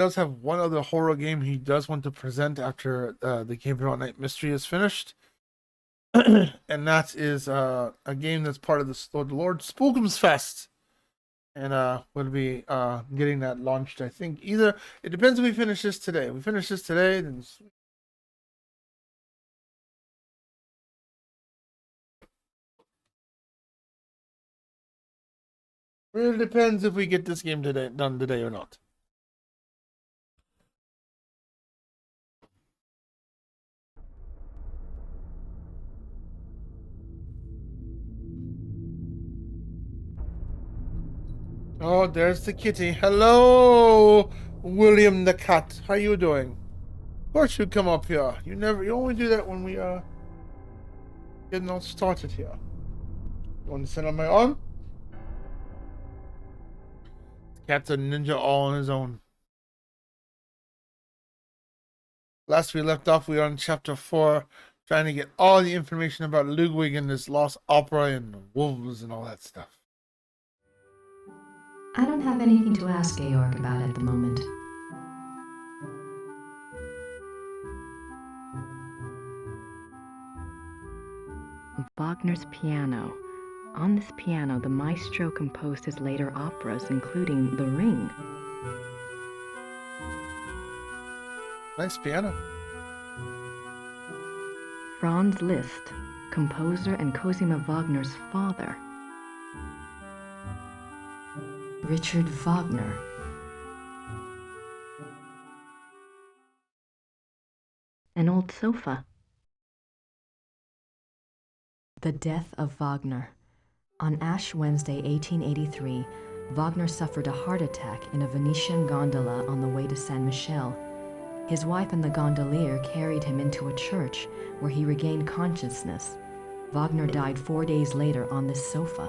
does have one other horror game he does want to present after the Gabriel Night Mystery is finished. And that is a game that's part of the Lord Spookums Fest. And we'll be getting that launched, I think. Either it depends if we finish this today. If we finish this today, then really depends if we get this game done today or not. Oh, there's the kitty. Hello, William the cat. How you doing? Of course you come up here. You only do that when we getting all started here. You want to sit on my arm? The cat's a ninja all on his own. Last we left off, we were on chapter 4, trying to get all the information about Ludwig and his lost opera and wolves and all that stuff. I don't have anything to ask Georg about at the moment. Wagner's piano. On this piano, the maestro composed his later operas, including The Ring. Nice piano. Franz Liszt, composer and Cosima Wagner's father. Richard Wagner. An old sofa. The death of Wagner. On Ash Wednesday, 1883, Wagner suffered a heart attack in a Venetian gondola on the way to San Michele. His wife and the gondolier carried him into a church where he regained consciousness. Wagner died 4 days later on this sofa.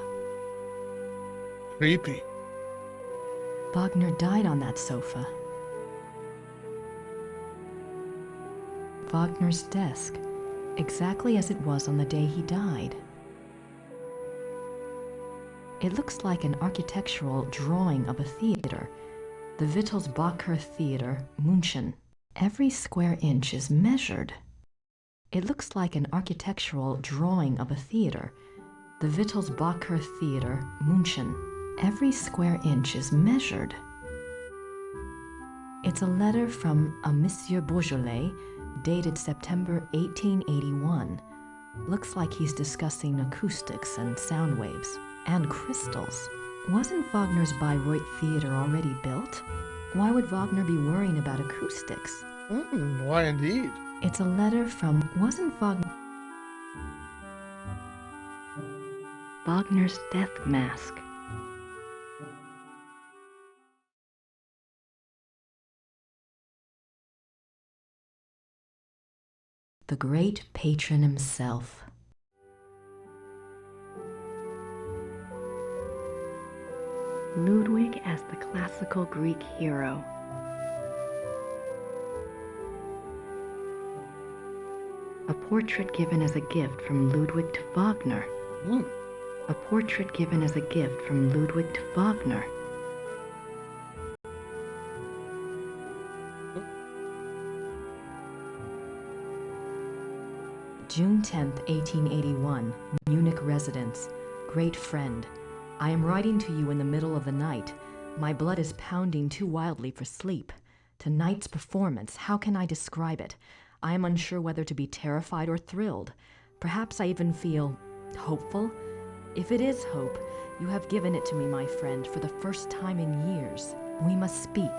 Creepy. Wagner died on that sofa. Wagner's desk, exactly as it was on the day he died. It looks like an architectural drawing of a theater, the Wittelsbacher Theater, München. Every square inch is measured. It looks like an architectural drawing of a theater, the Wittelsbacher Theater, München. Every square inch is measured. It's a letter from a Monsieur Beaujolais, dated September 1881. Looks like he's discussing acoustics and sound waves, and crystals. Wasn't Wagner's Bayreuth Theater already built? Why would Wagner be worrying about acoustics? Why indeed? It's a letter from... wasn't Wagner... Wagner's death mask. The great patron himself. Ludwig as the classical Greek hero. A portrait given as a gift from Ludwig to Wagner. A portrait given as a gift from Ludwig to Wagner. June 10th, 1881, Munich residence. Great friend. I am writing to you in the middle of the night. My blood is pounding too wildly for sleep. Tonight's performance, how can I describe it? I am unsure whether to be terrified or thrilled. Perhaps I even feel hopeful. If it is hope, you have given it to me, my friend, for the first time in years. We must speak.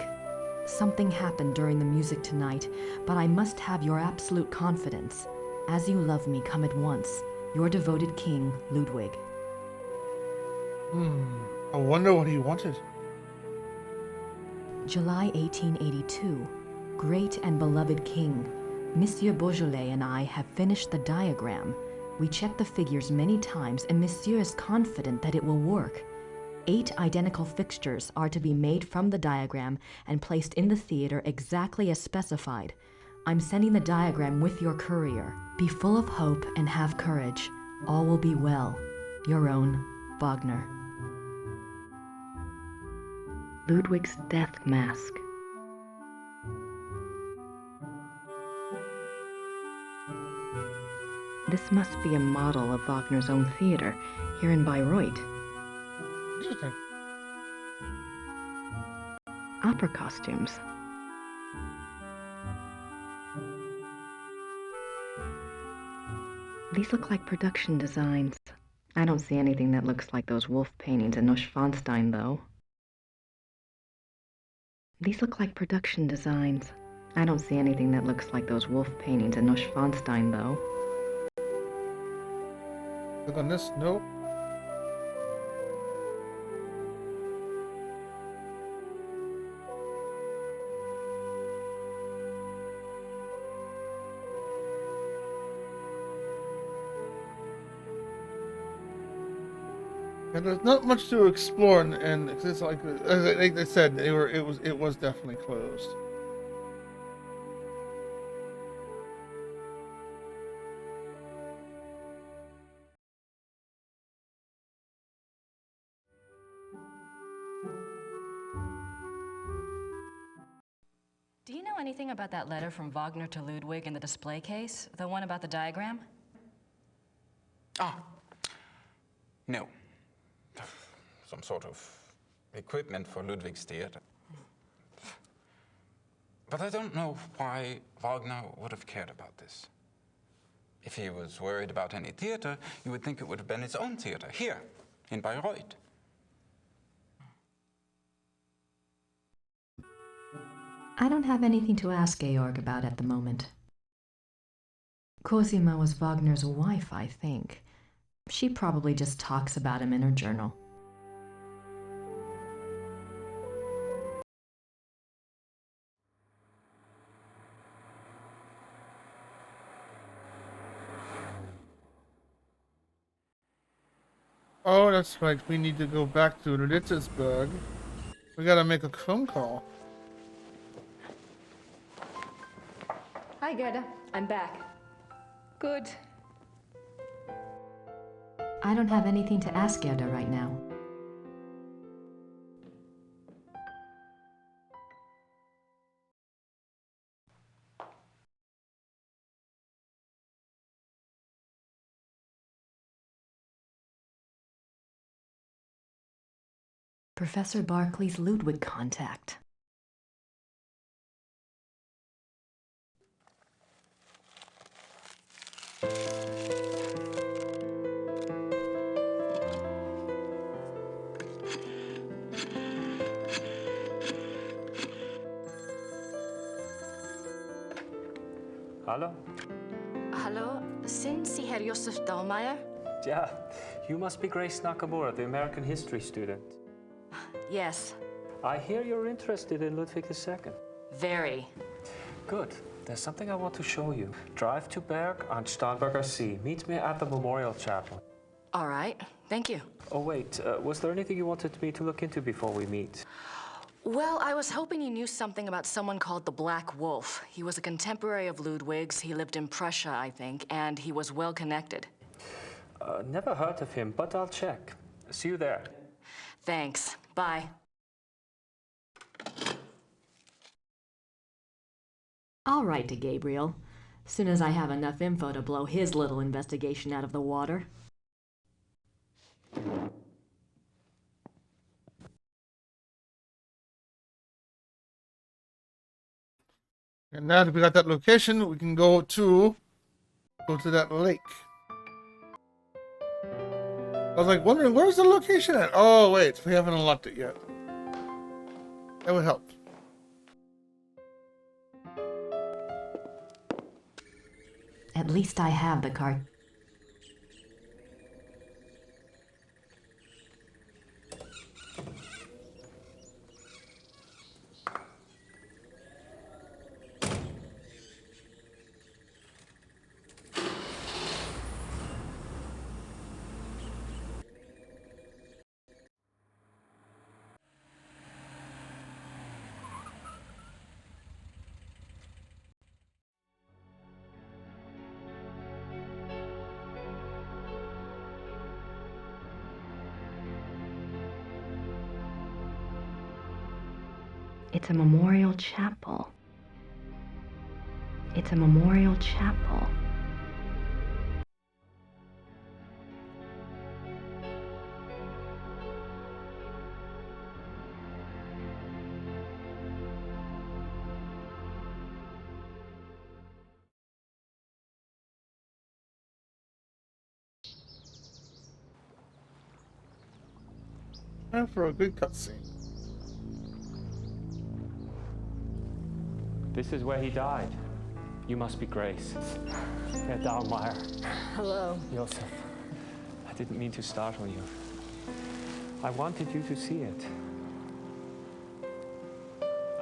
Something happened during the music tonight, but I must have your absolute confidence. As you love me, come at once. Your devoted king, Ludwig. I wonder what he wanted. July 1882. Great and beloved king, Monsieur Beaujolais and I have finished the diagram. We checked the figures many times and Monsieur is confident that it will work. 8 identical fixtures are to be made from the diagram and placed in the theater exactly as specified. I'm sending the diagram with your courier. Be full of hope and have courage. All will be well. Your own, Wagner. Ludwig's death mask. This must be a model of Wagner's own theater, here in Bayreuth. Interesting. Opera costumes. These look like production designs. I don't see anything that looks like those wolf paintings in Neuschwanstein, though. These look like production designs. I don't see anything that looks like those wolf paintings in Neuschwanstein, though. Click on this. Nope. And there's not much to explore, and it's like I said, it was definitely closed. Do you know anything about that letter from Wagner to Ludwig in the display case? The one about the diagram? Ah, no. Some sort of equipment for Ludwig's theater. But I don't know why Wagner would have cared about this. If he was worried about any theater, you would think it would have been his own theater, here, in Bayreuth. I don't have anything to ask Georg about at the moment. Cosima was Wagner's wife, I think. She probably just talks about him in her journal. Oh, that's right. We need to go back to Ritzesburg. We gotta make a phone call. Hi, Gerda. I'm back. Good. I don't have anything to ask Gerda right now. Professor Barclay's Ludwig contact. Hallo? Hallo, sind Sie Herr Josef Dahlmeier? Yeah, you must be Grace Nakamura, the American history student. Yes, I hear you're interested in Ludwig II. very. Good. There's something I want to show you. Drive to Berg on Starnberger See. Meet me at the Memorial Chapel. All right, thank you. Oh, wait. Was there anything you wanted me to look into before we meet? Well, I was hoping you knew something about someone called the Black Wolf. He was a contemporary of Ludwig's. He lived in Prussia, I think, and he was well connected. Never heard of him, but I'll check. See you there. Thanks. Bye. I'll write to Gabriel, soon as I have enough info to blow his little investigation out of the water. And now that we got that location, we can go to that lake. I was like wondering, where's the location at? Oh wait, we haven't unlocked it yet. That would help. At least I have the card. It's a memorial chapel. It's a memorial chapel. Time for a good cutscene. This is where he died. You must be Grace. Herr Dahlmeier. Hello. Joseph. I didn't mean to startle you. I wanted you to see it.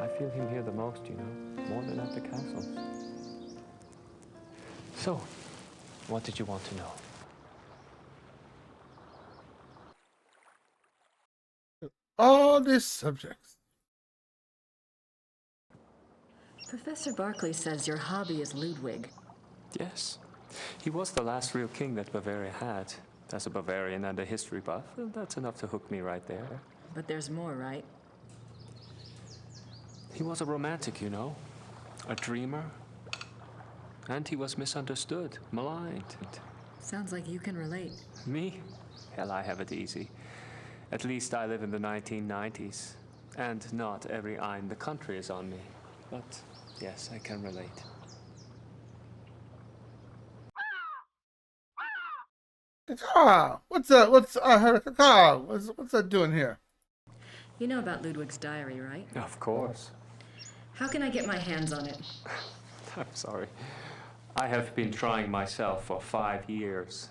I feel him here the most, you know, more than at the castle. So, what did you want to know? All these subjects. Professor Barclay says your hobby is Ludwig. Yes. He was the last real king that Bavaria had. As a Bavarian and a history buff, well, that's enough to hook me right there. But there's more, right? He was a romantic, you know, a dreamer. And he was misunderstood, maligned. Sounds like you can relate. Me? Hell, I have it easy. At least I live in the 1990s. And not every eye in the country is on me. But yes, I can relate. What's that? What's that doing here? You know about Ludwig's diary, right? Of course. How can I get my hands on it? I'm sorry. I have been trying myself for 5 years.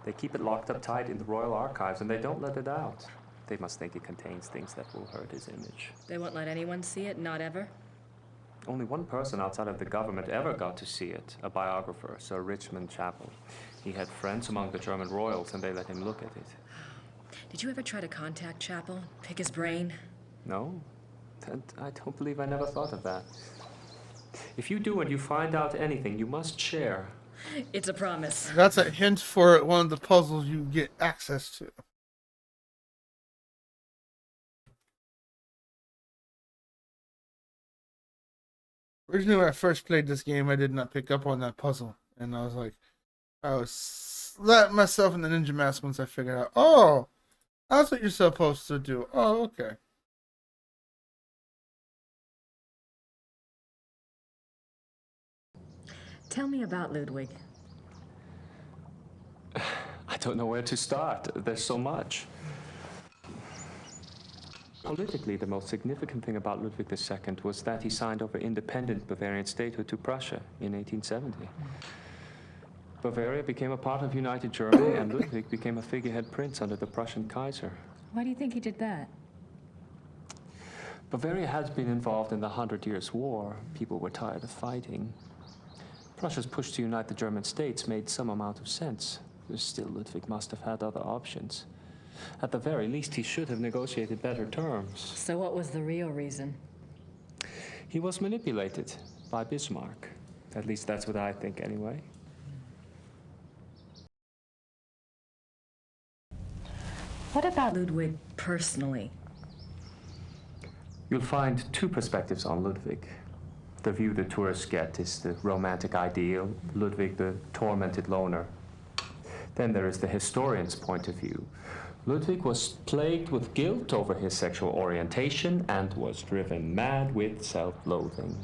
They keep it locked up tight in the Royal Archives and they don't let it out. They must think it contains things that will hurt his image. They won't let anyone see it, not ever? Only one person outside of the government ever got to see it, a biographer, Sir Richmond Chapel. He had friends among the German royals and they let him look at it. Did you ever try to contact Chapel? Pick his brain? No, and I don't believe I never thought of that. If you do and you find out anything, you must share. It's a promise. That's a hint for one of the puzzles you get access to. Originally, when I first played this game, I did not pick up on that puzzle. And I was slapping myself in the ninja mask once I figured out, oh, that's what you're supposed to do. Oh, okay. Tell me about Ludwig. I don't know where to start. There's so much. Politically, the most significant thing about Ludwig II was that he signed over independent Bavarian statehood to Prussia in 1870. Bavaria became a part of United Germany, and Ludwig became a figurehead prince under the Prussian Kaiser. Why do you think he did that? Bavaria had been involved in the 100 Years' War. People were tired of fighting. Prussia's push to unite the German states made some amount of sense. Still, Ludwig must have had other options. At the very least, he should have negotiated better terms. So what was the real reason? He was manipulated by Bismarck. At least that's what I think, anyway. What about Ludwig personally? You'll find two perspectives on Ludwig. The view the tourists get is the romantic ideal, Ludwig the tormented loner. Then there is the historian's point of view. Ludwig was plagued with guilt over his sexual orientation and was driven mad with self-loathing.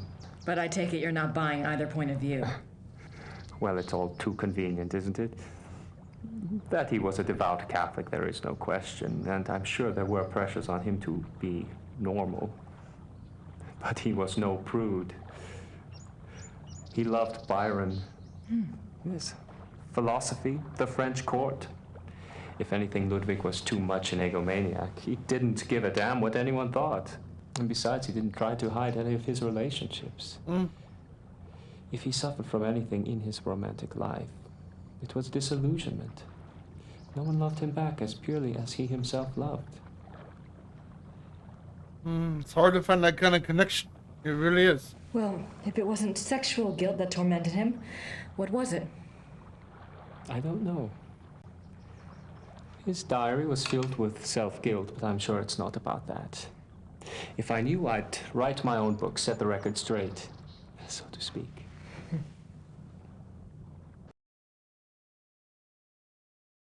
But I take it you're not buying either point of view. Well, it's all too convenient, isn't it? That he was a devout Catholic, there is no question, and I'm sure there were pressures on him to be normal. But he was no prude. He loved Byron. Yes. Philosophy, the French court. If anything, Ludwig was too much an egomaniac. He didn't give a damn what anyone thought. And besides, he didn't try to hide any of his relationships. If he suffered from anything in his romantic life, it was disillusionment. No one loved him back as purely as he himself loved. It's hard to find that kind of connection. It really is. Well, if it wasn't sexual guilt that tormented him, what was it? I don't know. His diary was filled with self-guilt, but I'm sure it's not about that. If I knew, I'd write my own book, set the record straight, so to speak.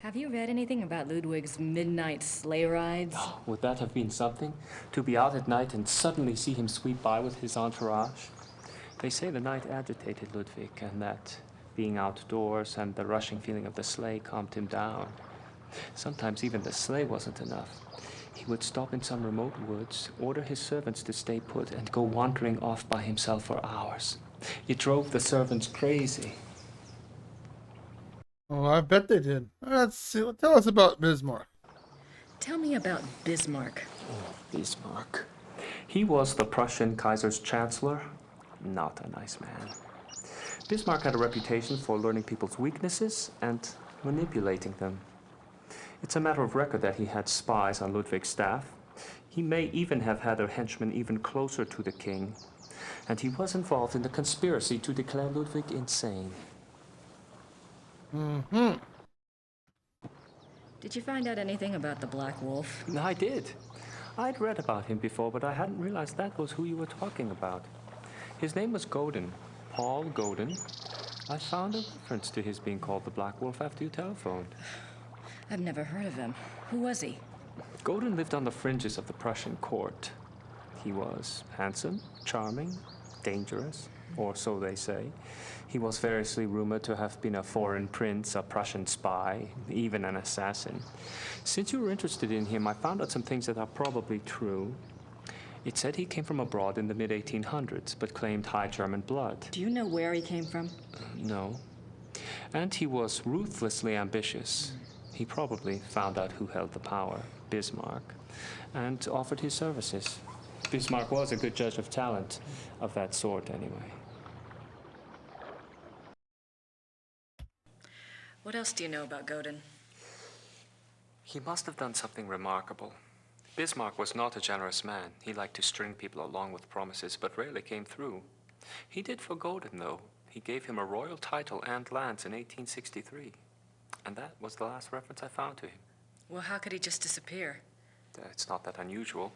Have you read anything about Ludwig's midnight sleigh rides? Oh, would that have been something? To be out at night and suddenly see him sweep by with his entourage? They say the night agitated Ludwig, and that being outdoors and the rushing feeling of the sleigh calmed him down. Sometimes even the sleigh wasn't enough. He would stop in some remote woods, order his servants to stay put, and go wandering off by himself for hours. It drove the servants crazy. Oh, I bet they did. Let's see. Tell us about Bismarck. Tell me about Bismarck. Bismarck. He was the Prussian Kaiser's chancellor. Not a nice man. Bismarck had a reputation for learning people's weaknesses and manipulating them. It's a matter of record that he had spies on Ludwig's staff. He may even have had a henchman even closer to the king. And he was involved in the conspiracy to declare Ludwig insane. Mm-hmm. Did you find out anything about the Black Wolf? I did. I'd read about him before, but I hadn't realized that was who you were talking about. His name was Godin, Paul Godin. I found a reference to his being called the Black Wolf after you telephoned. I've never heard of him. Who was he? Godin lived on the fringes of the Prussian court. He was handsome, charming, dangerous, or so they say. He was variously rumored to have been a foreign prince, a Prussian spy, even an assassin. Since you were interested in him, I found out some things that are probably true. It said he came from abroad in the mid-1800s, but claimed high German blood. Do you know where he came from? No. And he was ruthlessly ambitious. He probably found out who held the power, Bismarck, and offered his services. Bismarck was a good judge of talent, of that sort anyway. What else do you know about Godin? He must have done something remarkable. Bismarck was not a generous man. He liked to string people along with promises, but rarely came through. He did for Godin, though. He gave him a royal title and lands in 1863. And that was the last reference I found to him. Well, how could he just disappear? It's not that unusual.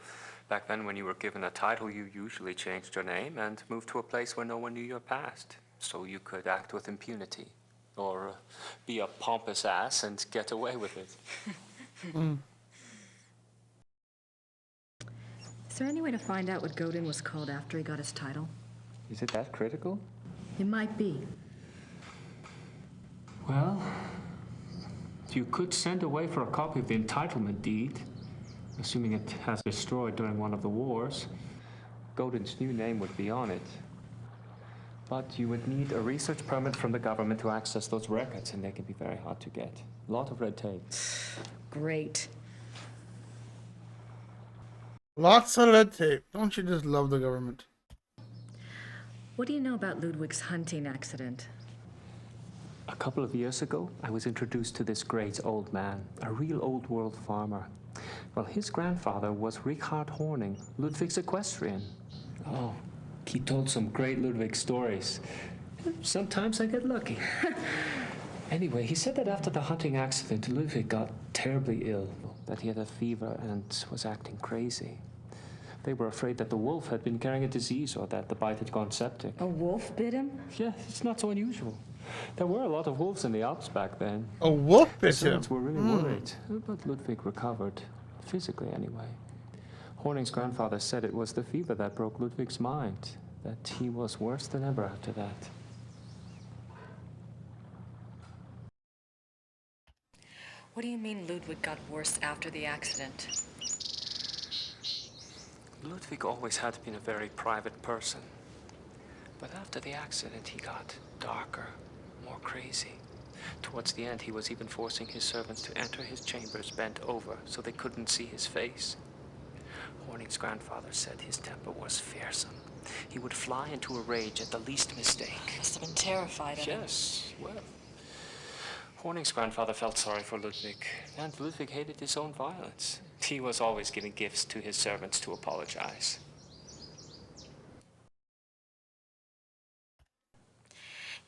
Back then, when you were given a title, you usually changed your name and moved to a place where no one knew your past, so you could act with impunity. Or be a pompous ass and get away with it. Is there any way to find out what Godin was called after he got his title? Is it that critical? It might be. Well, you could send away for a copy of the entitlement deed, assuming it has been destroyed during one of the wars. Godin's new name would be on it. But you would need a research permit from the government to access those records, and they can be very hard to get. A lot of red tape. Great. Lots of red tape. Don't you just love the government? What do you know about Ludwig's hunting accident? A couple of years ago, I was introduced to this great old man, a real old world farmer. Well, his grandfather was Richard Horning, Ludwig's equestrian. Oh, he told some great Ludwig stories. Sometimes I get lucky. Anyway, he said that after the hunting accident, Ludwig got terribly ill, that he had a fever and was acting crazy. They were afraid that the wolf had been carrying a disease or that the bite had gone septic. A wolf bit him? Yeah, it's not so unusual. There were a lot of wolves in the Alps back then. A wolf The bit him. servants were really worried, but Ludwig recovered, physically anyway. Horning's grandfather said it was the fever that broke Ludwig's mind, that he was worse than ever after that. What do you mean Ludwig got worse after the accident? Ludwig always had been a very private person. But after the accident, he got darker, more crazy. Towards the end, he was even forcing his servants to enter his chambers bent over so they couldn't see his face. Horning's grandfather said his temper was fearsome. He would fly into a rage at the least mistake. Must have been terrified of him. Yes, well. Horning's grandfather felt sorry for Ludwig, and Ludwig hated his own violence. He was always giving gifts to his servants to apologize.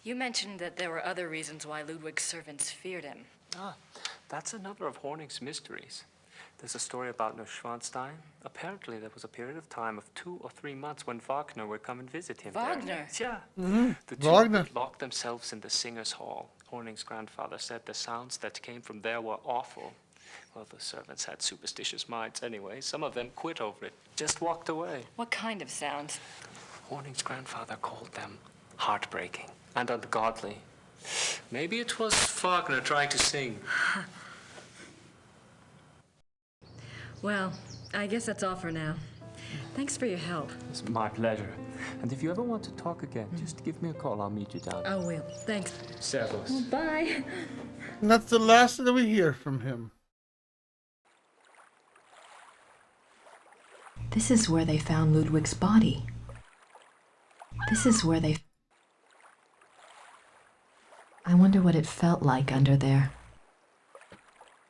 You mentioned that there were other reasons why Ludwig's servants feared him. Ah, that's another of Horning's mysteries. There's a story about Neuschwanstein. Apparently, there was a period of time of 2 or 3 months when Wagner would come and visit him Wagner? there. Yeah. The two Wagner. would lock themselves in the singer's hall. Horning's grandfather said the sounds that came from there were awful. Well, the servants had superstitious minds anyway. Some of them quit over it, just walked away. What kind of sound? Horning's grandfather called them heartbreaking and ungodly. Maybe it was Wagner trying to sing. Well, I guess that's all for now. Thanks for your help. It's my pleasure. And if you ever want to talk again, just give me a call. I'll meet you down. I will. Thanks. Servus. Bye. And that's the last that we hear from him. This is where they found Ludwig's body. This is where they... I wonder what it felt like under there.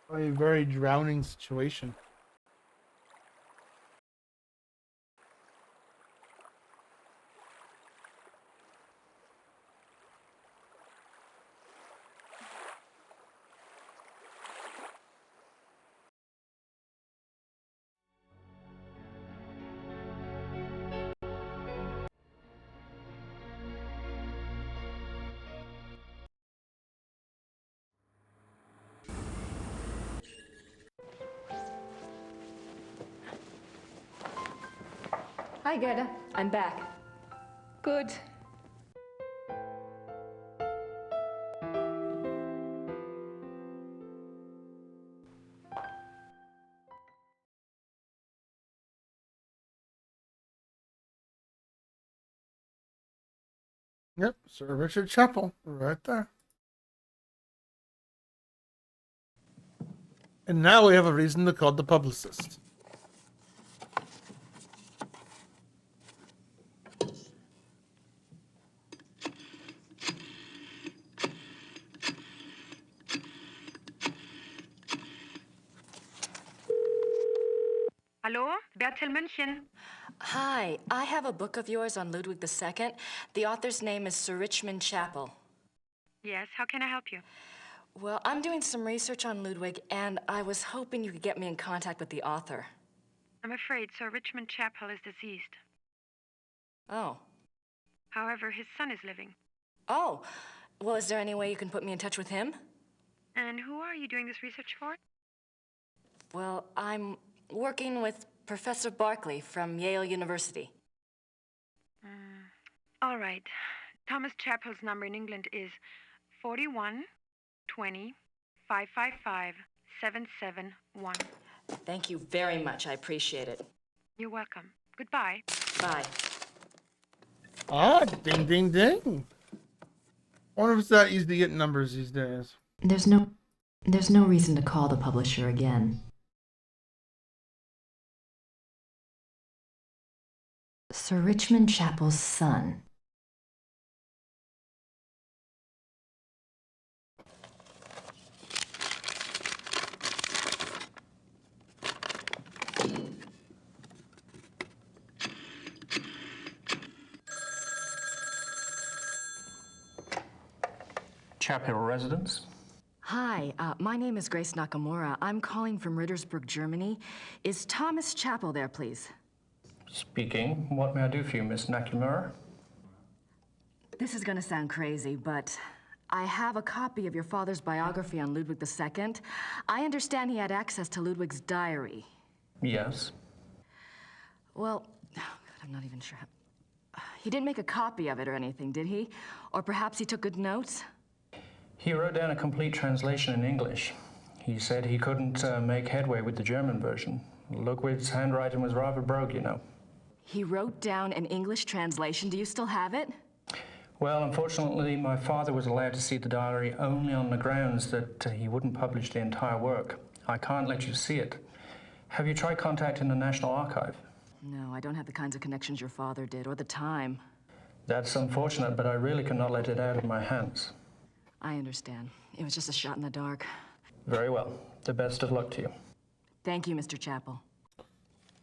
A very drowning situation. Hi, Gerda. I'm back. Good. Yep, Sir Richard Chapel, right there. And now we have a reason to call the publicist. Hallo, Bertel München. Hi, I have a book of yours on Ludwig II. The author's name is Sir Richmond Chapel. Yes, how can I help you? Well, I'm doing some research on Ludwig, and I was hoping you could get me in contact with the author. I'm afraid Sir Richmond Chapel is deceased. Oh. However, his son is living. Oh. Well, is there any way you can put me in touch with him? And who are you doing this research for? Well, I'm working with Professor Barkley from Yale University. All right. Thomas Chapel's number in England is 41 20 555 771. Thank you very much. I appreciate it. You're welcome. Goodbye. Bye. Ah, ding, ding, ding. I wonder if it's that easy to get numbers these days. There's no reason to call the publisher again. Sir Richmond Chapel's son. Chapel residence? Hi, my name is Grace Nakamura. I'm calling from Rittersburg, Germany. Is Thomas Chapel there, please? Speaking. What may I do for you, Miss Nakamura? This is gonna sound crazy, but I have a copy of your father's biography on Ludwig II. I understand he had access to Ludwig's diary. Yes. Well, oh God, I'm not even sure. He didn't make a copy of it or anything, did he? Or perhaps he took good notes? He wrote down a complete translation in English. He said he couldn't make headway with the German version. Ludwig's handwriting was rather brogue, you know. He wrote down an English translation. Do you still have it? Well, unfortunately, my father was allowed to see the diary only on the grounds that he wouldn't publish the entire work. I can't let you see it. Have you tried contacting the National Archive? No, I don't have the kinds of connections your father did, or the time. That's unfortunate, but I really cannot let it out of my hands. I understand. It was just a shot in the dark. Very well. The best of luck to you. Thank you, Mr. Chapel.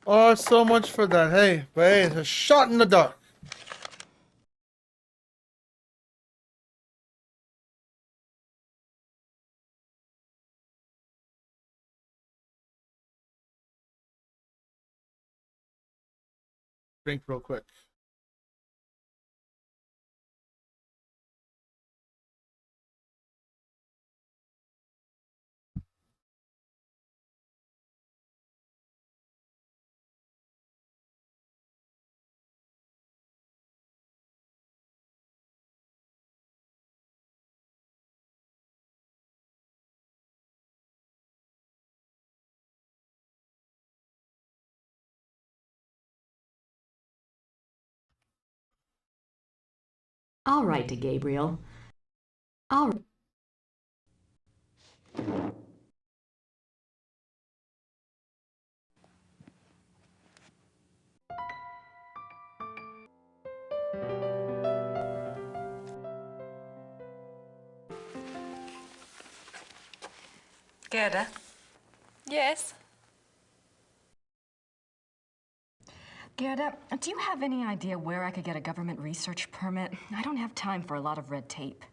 Oh, so much for that. Hey, but hey, it's a shot in the dark. Drink real quick. I'll write to Gabriel. I'll... Gerda, Yes? Gerda, do you have any idea where I could get a government research permit? I don't have time for a lot of red tape.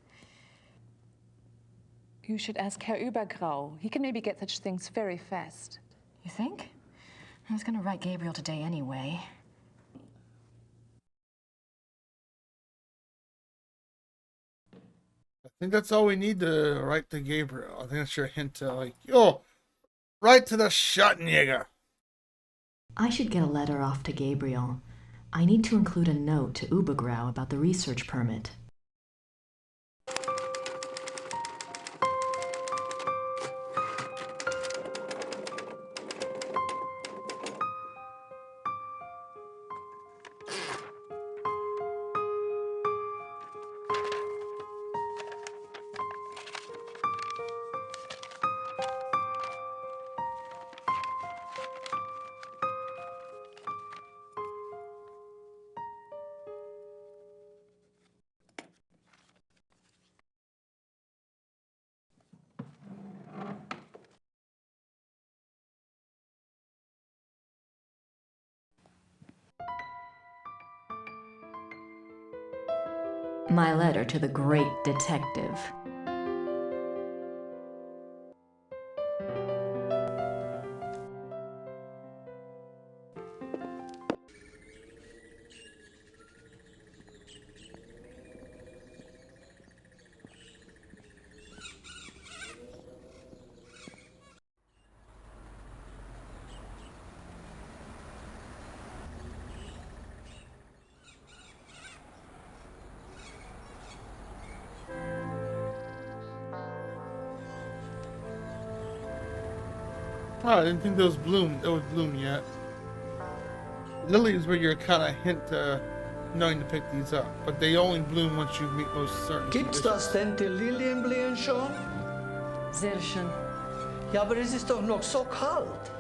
You should ask Herr Übergrau. He can maybe get such things very fast. You think? I was gonna write Gabriel today anyway. I think that's all we need to write to Gabriel. I think that's your hint to, like, yo, write to the Schottenjäger. I should get a letter off to Gabriel. I need to include a note to Übergrau about the research permit. My letter to the great detective. Oh, I didn't think there was bloom yet. Lily is where you're kind of hint knowing to pick these up, but they only bloom once you meet those certain Gibt's das denn die Lilienblähen schon? Sehr schön. Ja, aber es ist doch noch so kalt.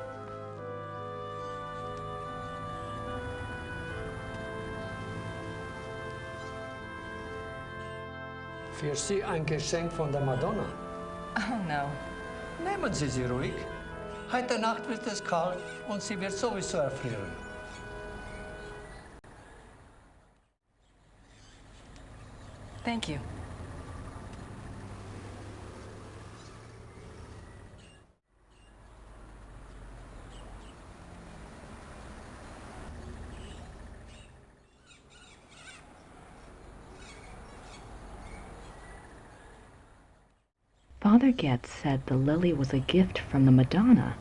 Für Sie ein Geschenk von der Madonna. Oh no. Nehmen Sie sie ruhig. Heute Nacht wird es kalt und sie wird sowieso erfrieren. Thank you. Father Getz said the lily was a gift from the Madonna.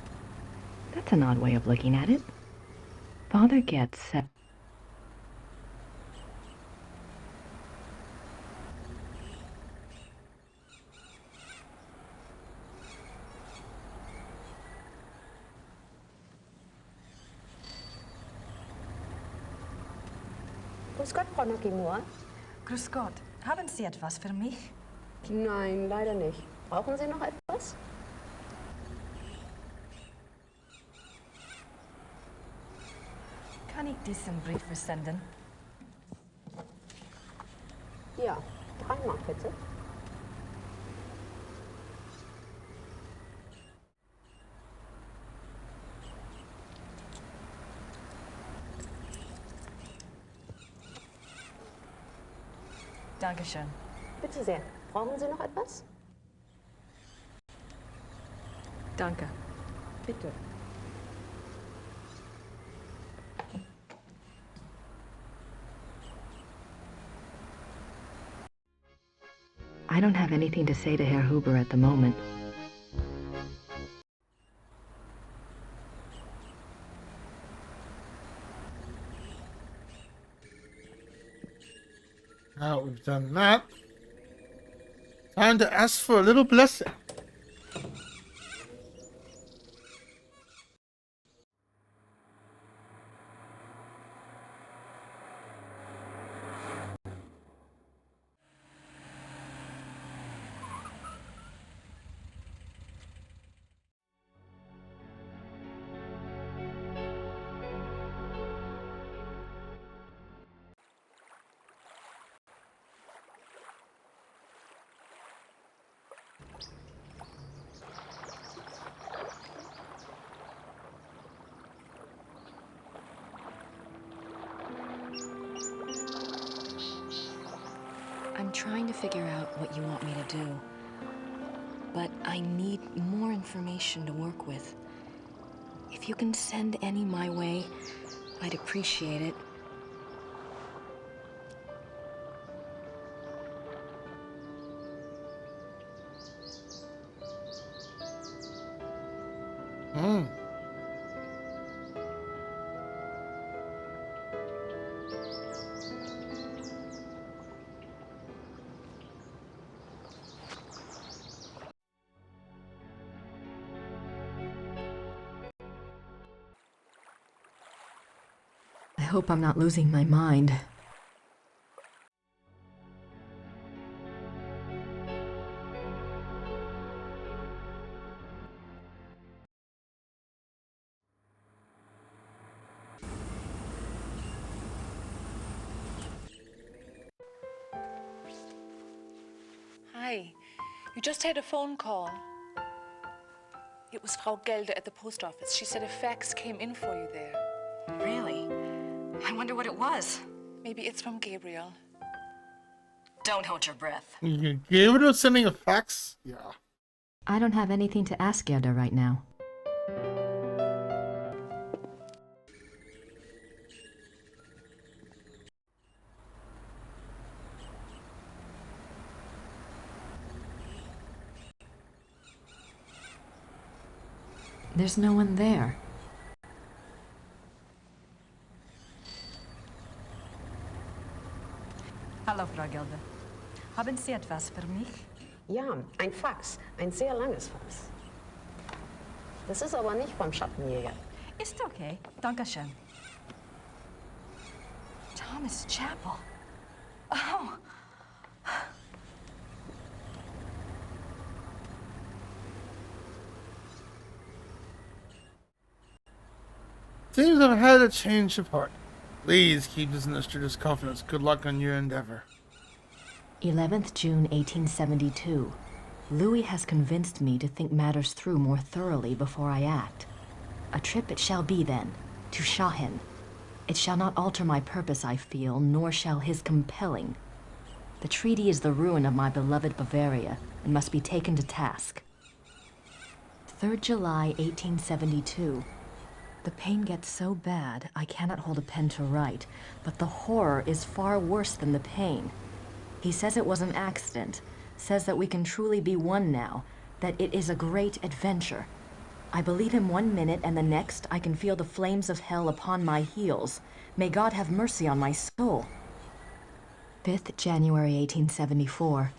That's an odd way of looking at it. Father Getz said... Grüß Gott, Frau Nakimura. Grüß Gott. Haben Sie etwas für mich? Nein, leider nicht. Brauchen Sie noch etwas? Kann ich diesen Brief versenden? Ja, 3 Mark bitte. Dankeschön. Bitte sehr. Brauchen Sie noch etwas? Danke. Bitte. I don't have anything to say to Herr Huber at the moment. Now we've done that. Time to ask for a little blessing. trying to figure out what you want me to do. But I need more information to work with. If you can send any my way, I'd appreciate it. I hope I'm not losing my mind. Hi. You just had a phone call. It was Frau Gelder at the post office. She said a fax came in for you there. Really? I wonder what it was. Maybe it's from Gabriel. Don't hold your breath. Gabriel sending a fax? Yeah. I don't have anything to ask Gerda right now. There's no one there. Hallo, Frau Gelder. Haben Sie etwas für mich? Ja, ein Fax. Ein sehr langes Fax. Das ist aber nicht vom Schattenjäger. Ist okay. Dankeschön. Thomas Chapel. Oh. Things have had a change of heart. Please keep this in the strictest confidence. Good luck on your endeavor. 11th June 1872. Louis has convinced me to think matters through more thoroughly before I act. A trip it shall be then, to Shahin. It shall not alter my purpose, I feel, nor shall his compelling. The treaty is the ruin of my beloved Bavaria, and must be taken to task. 3rd July 1872. The pain gets so bad, I cannot hold a pen to write, but the horror is far worse than the pain. He says it was an accident, says that we can truly be one now, that it is a great adventure. I believe him 1 minute, and the next I can feel the flames of hell upon my heels. May God have mercy on my soul. 5th January 1874.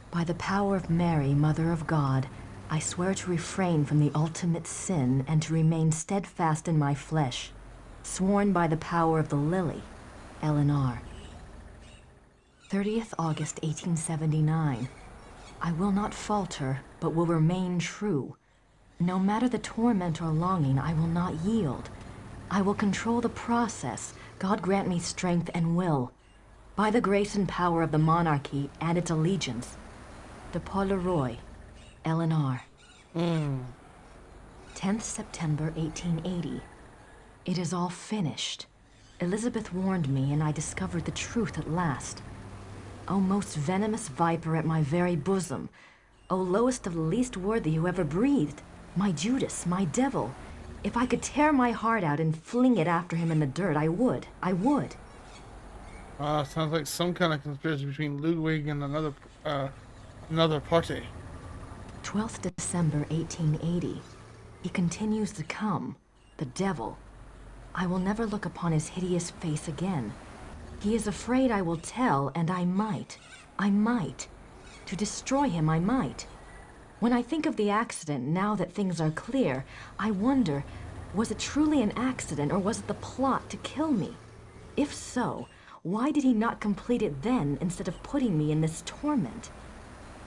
By the power of Mary, Mother of God, I swear to refrain from the ultimate sin and to remain steadfast in my flesh. Sworn by the power of the lily, Eleanor. 30th August 1879. I will not falter, but will remain true. No matter the torment or longing, I will not yield. I will control the process. God grant me strength and will. By the grace and power of the monarchy and its allegiance. De Polaroy, Eleanor. 10th September 1880. It is all finished. Elizabeth warned me, and I discovered the truth at last. O most venomous viper at my very bosom! O lowest of the least worthy who ever breathed! My Judas, my devil! If I could tear my heart out and fling it after him in the dirt, I would. I would. Sounds like some kind of conspiracy between Ludwig and another party. 12th December 1880. He continues to come, the devil. I will never look upon his hideous face again. He is afraid I will tell, and I might. To destroy him, I might. When I think of the accident, now that things are clear, I wonder, was it truly an accident, or was it the plot to kill me? If so, why did he not complete it then, instead of putting me in this torment?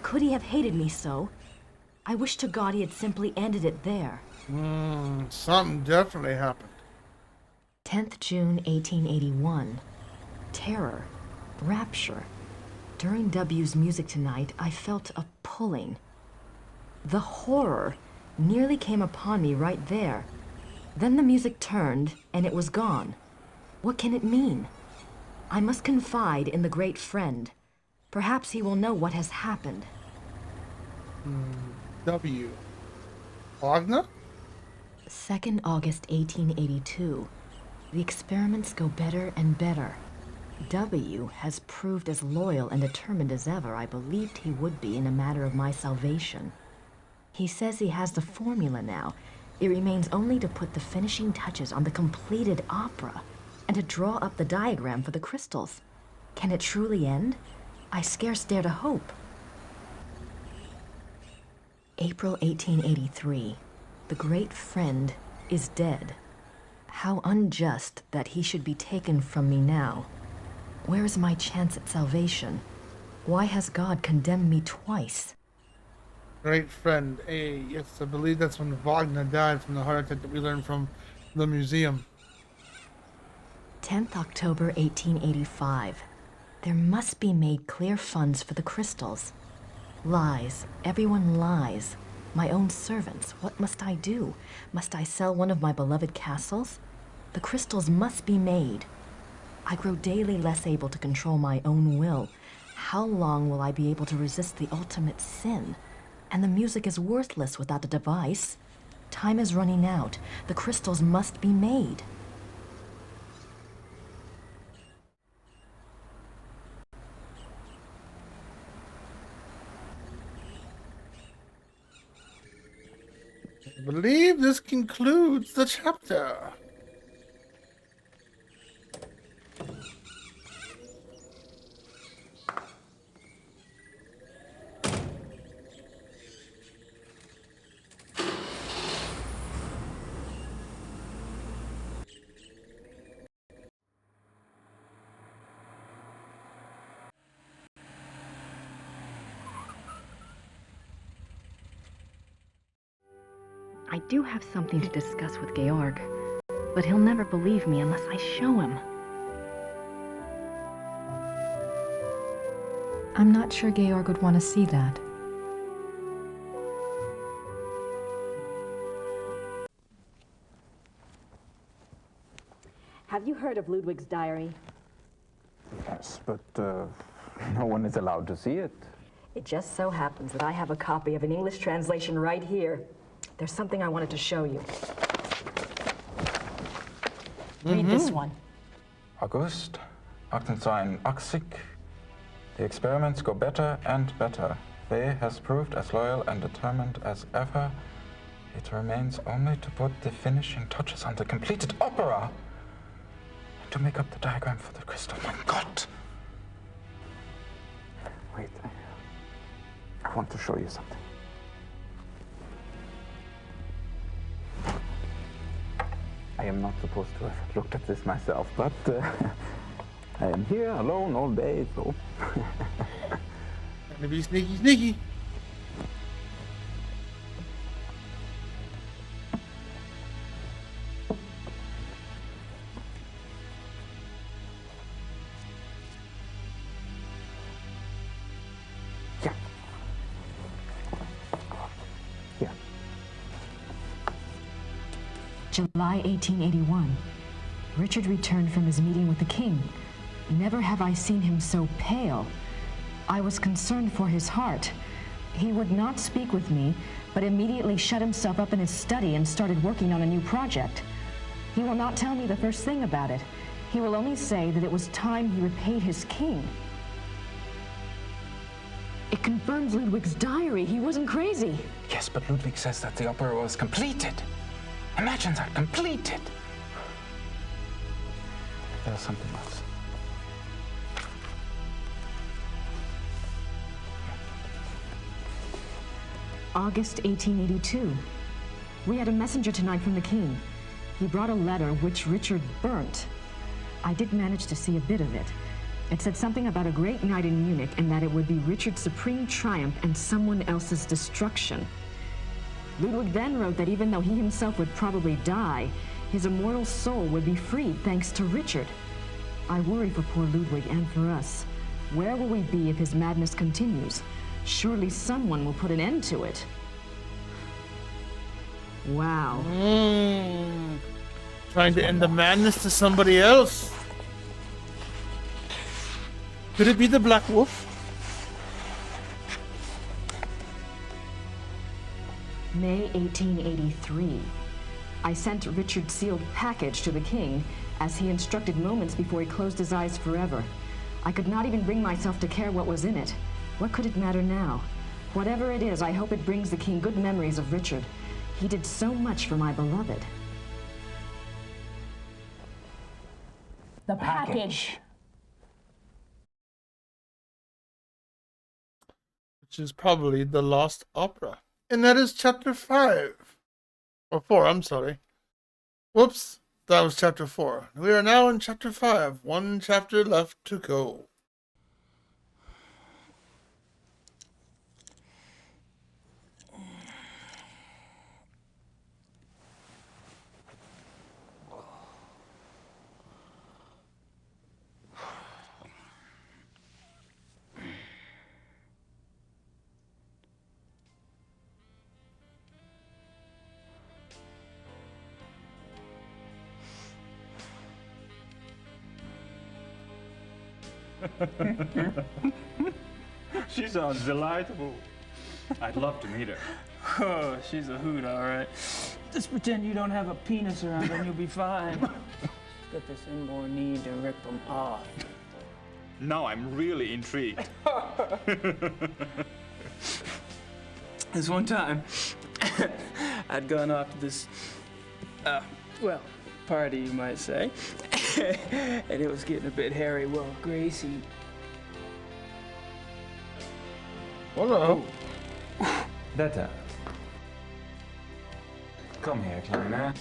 Could he have hated me so? I wish to God he had simply ended it there. Something definitely happened. 10th June 1881. Terror. Rapture. During W's music tonight, I felt a pulling. The horror nearly came upon me right there. Then the music turned, and it was gone. What can it mean? I must confide in the great friend. Perhaps he will know what has happened. W. Wagner? 2nd August 1882. The experiments go better and better. W has proved as loyal and determined as ever I believed he would be in a matter of my salvation. He says he has the formula now. It remains only to put the finishing touches on the completed opera and to draw up the diagram for the crystals. Can it truly end? I scarce dare to hope. April 1883. The great friend is dead. How unjust that he should be taken from me now. Where is my chance at salvation? Why has God condemned me twice? Great friend. Yes, I believe that's when Wagner died from the heart attack that we learned from the museum. 10th October 1885. There must be made clear funds for the crystals. Lies. Everyone lies. My own servants. What must I do? Must I sell one of my beloved castles? The crystals must be made. I grow daily less able to control my own will. How long will I be able to resist the ultimate sin? And the music is worthless without the device. Time is running out. The crystals must be made. I believe this concludes the chapter. I do have something to discuss with Georg, but he'll never believe me unless I show him. I'm not sure Georg would want to see that. Have you heard of Ludwig's diary? Yes, but no one is allowed to see it. It just so happens that I have a copy of an English translation right here. There's something I wanted to show you. Read this one. August 1880. The experiments go better and better. They has proved as loyal and determined as ever. It remains only to put the finishing touches on the completed opera and to make up the diagram for the crystal. My God! Wait, I want to show you something. I am not supposed to have looked at this myself, but I am here alone all day, so... Gonna be sneaky, sneaky. Yeah. Yeah. July 1881. Richard returned from his meeting with the king. Never have I seen him so pale. I was concerned for his heart. He would not speak with me, but immediately shut himself up in his study and started working on a new project. He will not tell me the first thing about it. He will only say that it was time he repaid his king. It confirms Ludwig's diary. He wasn't crazy. Yes, but Ludwig says that the opera was completed. Imagine that, completed. There's something else. August 1882. We had a messenger tonight from the king. He brought a letter which Richard burnt. I did manage to see a bit of it. It said something about a great night in Munich and that it would be Richard's supreme triumph and someone else's destruction. Ludwig then wrote that even though he himself would probably die, his immortal soul would be freed thanks to Richard. I worry for poor Ludwig and for us. Where will we be if his madness continues? Surely someone will put an end to it. Wow. Trying to end the madness to somebody else. Could it be the Black Wolf? May 1883. I sent Richard's sealed package to the king, as he instructed moments before he closed his eyes forever. I could not even bring myself to care what was in it. What could it matter now? Whatever it is, I hope it brings the king good memories of Richard. He did so much for my beloved. The package. Which is probably the Lost Opera. And that is chapter 5. Or 4, I'm sorry. Whoops, that was chapter 4. We are now in chapter 5. One chapter left to go. She sounds delightful. I'd love to meet her. Oh, she's a hoot, all right. Just pretend you don't have a penis around and you'll be fine. Got this inborn need to rip them off. Now I'm really intrigued. This one time, I'd gone off to this, well, party, you might say. And it was getting a bit hairy. Well, Gracie... Hello. Detta. Kom her, Kleine.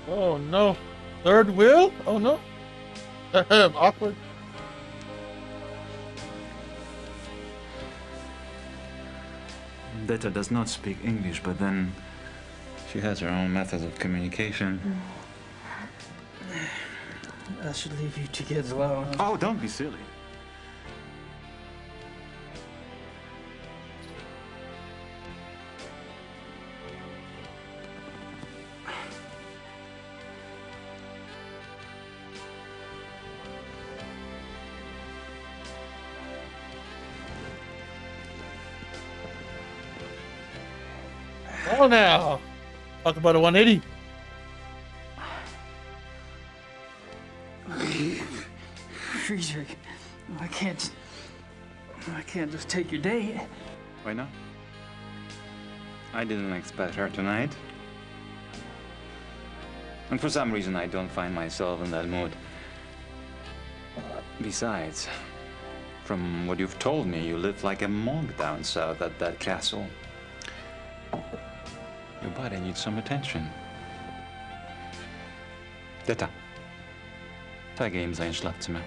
Oh no. Third wheel? Oh no. Awkward. Detta does not speak English, but then she has her own methods of communication. I should leave you two kids alone. Oh, don't be silly. Oh now. Talk about a 180. Friedrich, I can't just take your date. Why not? I didn't expect her tonight. And for some reason I don't find myself in that mood. Besides, from what you've told me, you live like a monk down south at that castle. Your body needs some attention. Detta. Zeige ihm sein Schlafzimmer.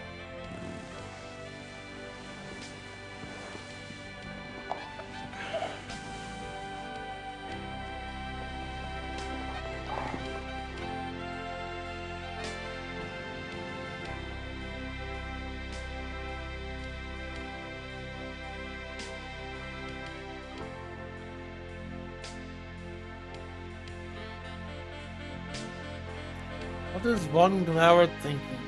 What is Von Glauer thinking?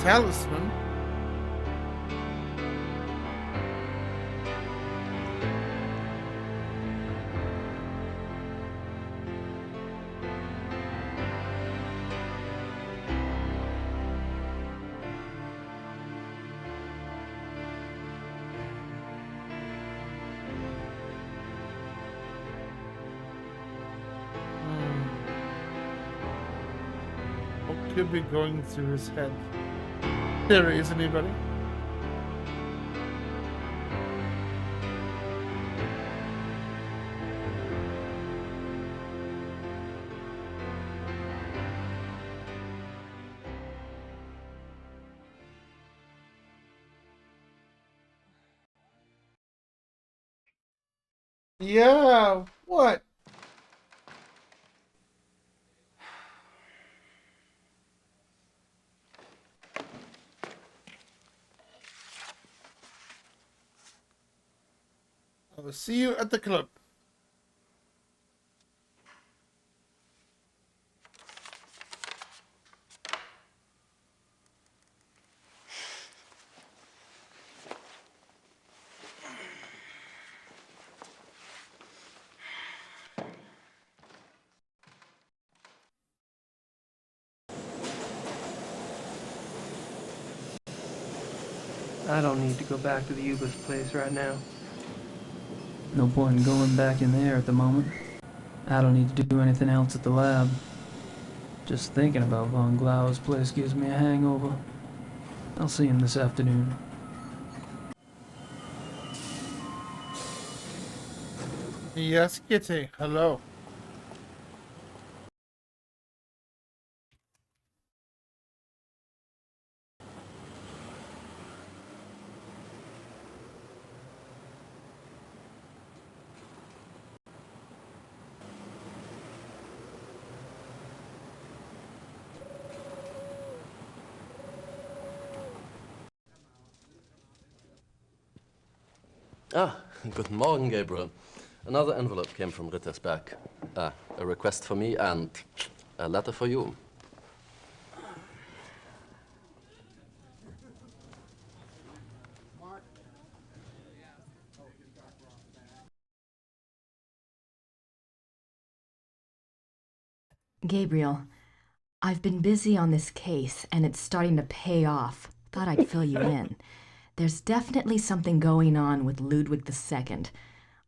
talisman. What could be going through his head? There is anybody? Yeah, what? I will see you at the club. I don't need to go back to the YOCBO's place right now. No point in going back in there at the moment. I don't need to do anything else at the lab. Just thinking about Von Glauer's place gives me a hangover. I'll see him this afternoon. Yes, Kitty. Hello. Ah, guten Morgen, Gabriel. Another envelope came from Rittersberg. A request for me and a letter for you. Gabriel, I've been busy on this case, and it's starting to pay off. Thought I'd fill you in. There's definitely something going on with Ludwig II.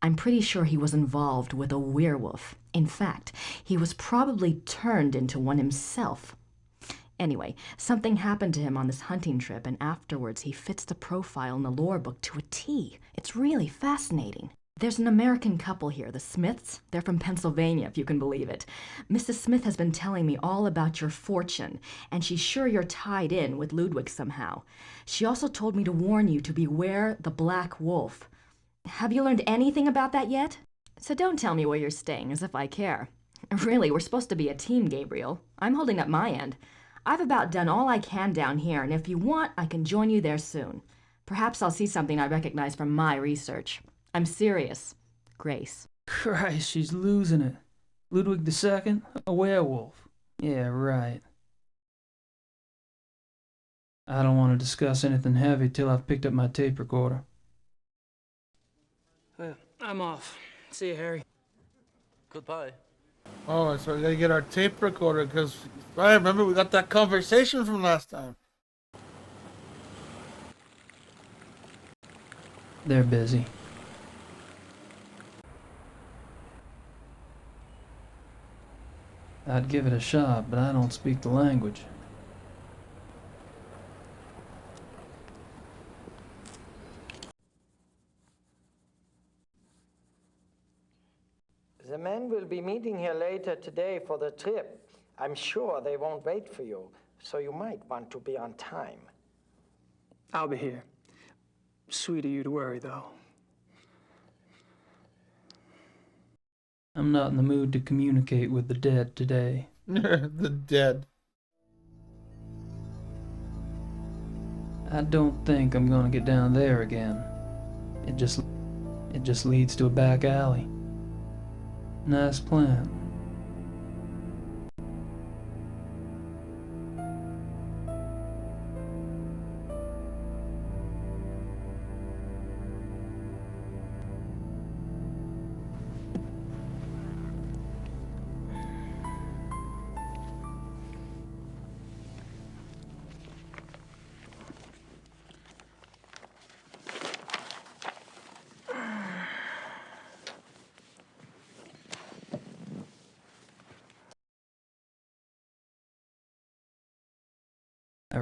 I'm pretty sure he was involved with a werewolf. In fact, he was probably turned into one himself. Anyway, something happened to him on this hunting trip, and afterwards he fits the profile in the lore book to a T. It's really fascinating. There's an American couple here, the Smiths. They're from Pennsylvania, if you can believe it. Mrs. Smith has been telling me all about your fortune, and she's sure you're tied in with Ludwig somehow. She also told me to warn you to beware the Black Wolf. Have you learned anything about that yet? So don't tell me where you're staying, as if I care. Really, we're supposed to be a team, Gabriel. I'm holding up my end. I've about done all I can down here, and if you want, I can join you there soon. Perhaps I'll see something I recognize from my research. I'm serious. Grace. Christ, she's losing it. Ludwig II? A werewolf. Yeah, right. I don't want to discuss anything heavy till I've picked up my tape recorder. I'm off. See you, Harry. Goodbye. Oh, so we gotta get our tape recorder, because I remember we got that conversation from last time. They're busy. I'd give it a shot, but I don't speak the language. The men will be meeting here later today for the trip. I'm sure they won't wait for you, so you might want to be on time. I'll be here. Sweet of you to worry, though. I'm not in the mood to communicate with the dead today. The dead. I don't think I'm gonna get down there again. It just leads to a back alley. Nice plan.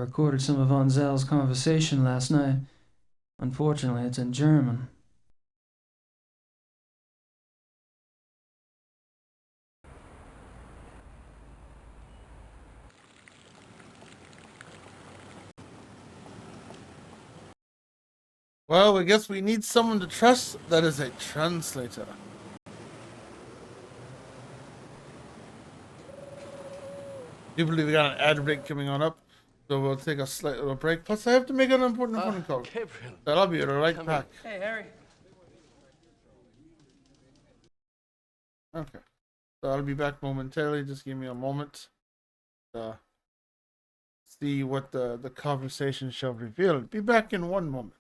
recorded some of Von Zell's conversation last night. Unfortunately, it's in German. Well, I guess we need someone to trust that is a translator. Do believe we got an ad break coming on up, so we'll take a slight little break. Plus, I have to make an important phone call. Gabriel. But I'll be right back. Hey, Harry. Okay. So I'll be back momentarily. Just give me a moment. See what the conversation shall reveal. Be back in one moment.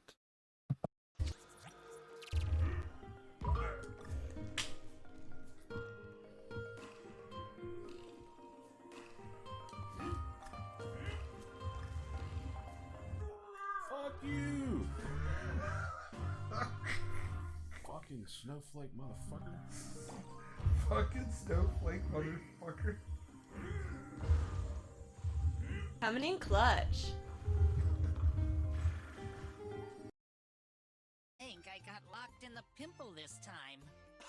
Fuck you! Fucking snowflake motherfucker. Fucking snowflake motherfucker. Coming in clutch. Think I got locked in the pimple this time.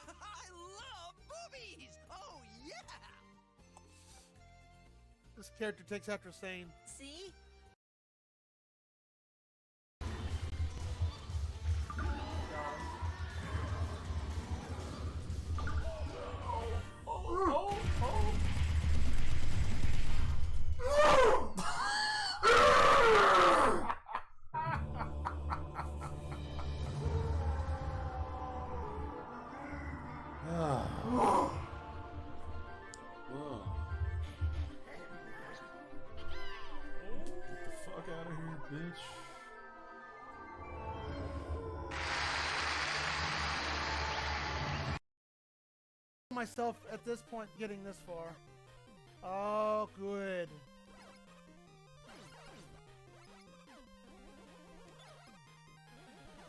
I love boobies! Oh, yeah! This character takes after saying, See? Fuck out of here, bitch. myself at this point getting this far. Oh, good.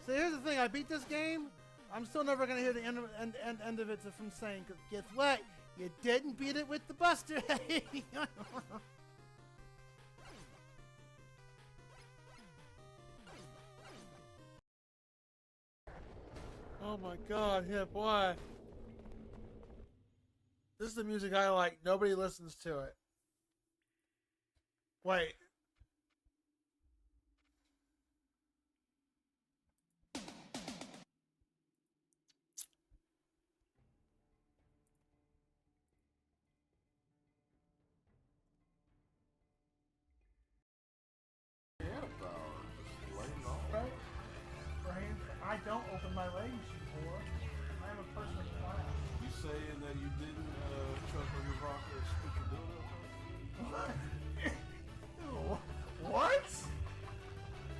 So here's the thing, I beat this game. I'm still never gonna hear the end of it from saying, 'cause guess what? You didn't beat it with the Buster. Oh my god, Hip, why? This is the music I like. Nobody listens to it. Wait. I don't open my legs, you whore. I am a person of class. You saying that you didn't choke on your rock or spit your dildo? What?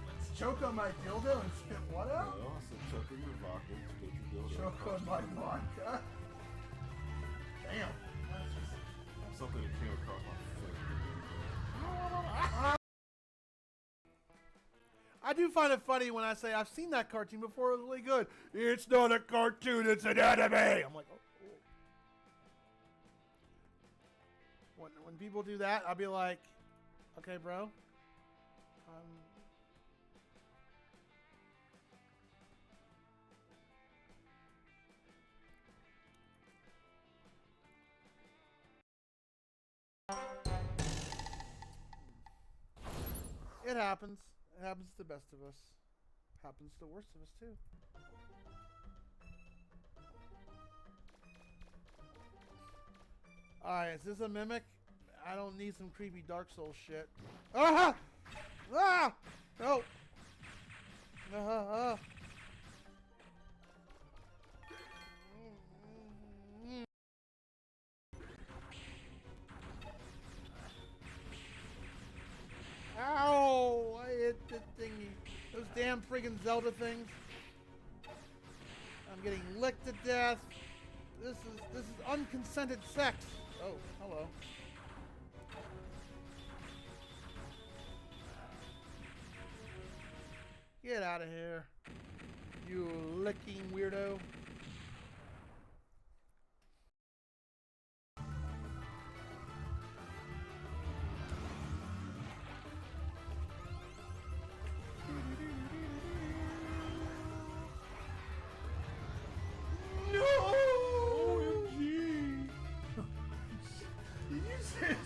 Let's choke on my dildo and spit what out? No, I said choke on your vodka and spit your dildo. Choke on my vodka? Damn. Something that came across my face. I do find it funny when I say I've seen that cartoon before. It was really good. It's not a cartoon, it's an anime. I'm like, oh. When people do that, I'll be like, okay, bro. It happens. It happens to the best of us. Happens to the worst of us too. Alright, is this a mimic? I don't need some creepy Dark Souls shit. Ah! Ah! No! Ah! Ow! I hit the thingy. Those damn friggin' Zelda things. I'm getting licked to death. This is unconsented sex. Oh, hello. Get out of here, you licking weirdo.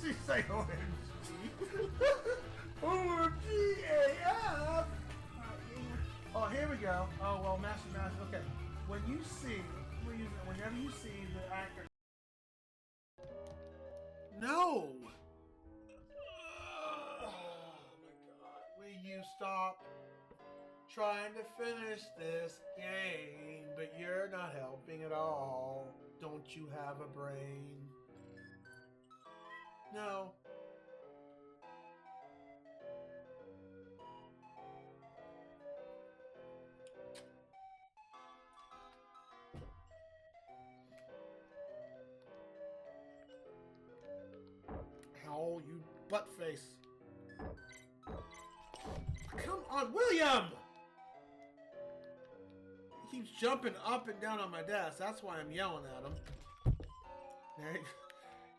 She say OMG. OMG AF. Oh, here we go. Oh, well, Master. Okay. When you see, whenever you see the actor. No! Oh my god. Will you stop trying to finish this game? But you're not helping at all. Don't you have a brain? No. Ow, you butt face. Come on, William! He keeps jumping up and down on my desk. That's why I'm yelling at him. There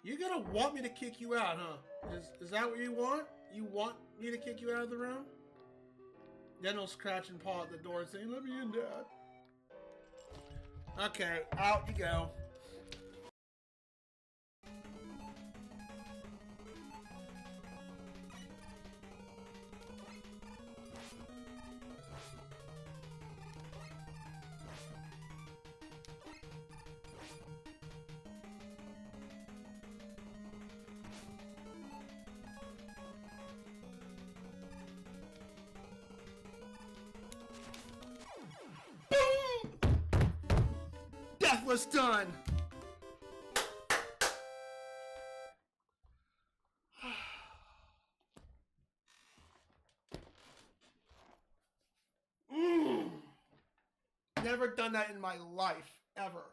you're gonna want me to kick you out, huh? Is that what you want? You want me to kick you out of the room? Then he'll scratch and paw at the door saying, "Let me in, Dad." Okay, out you go. Death was done. Never done that in my life, ever.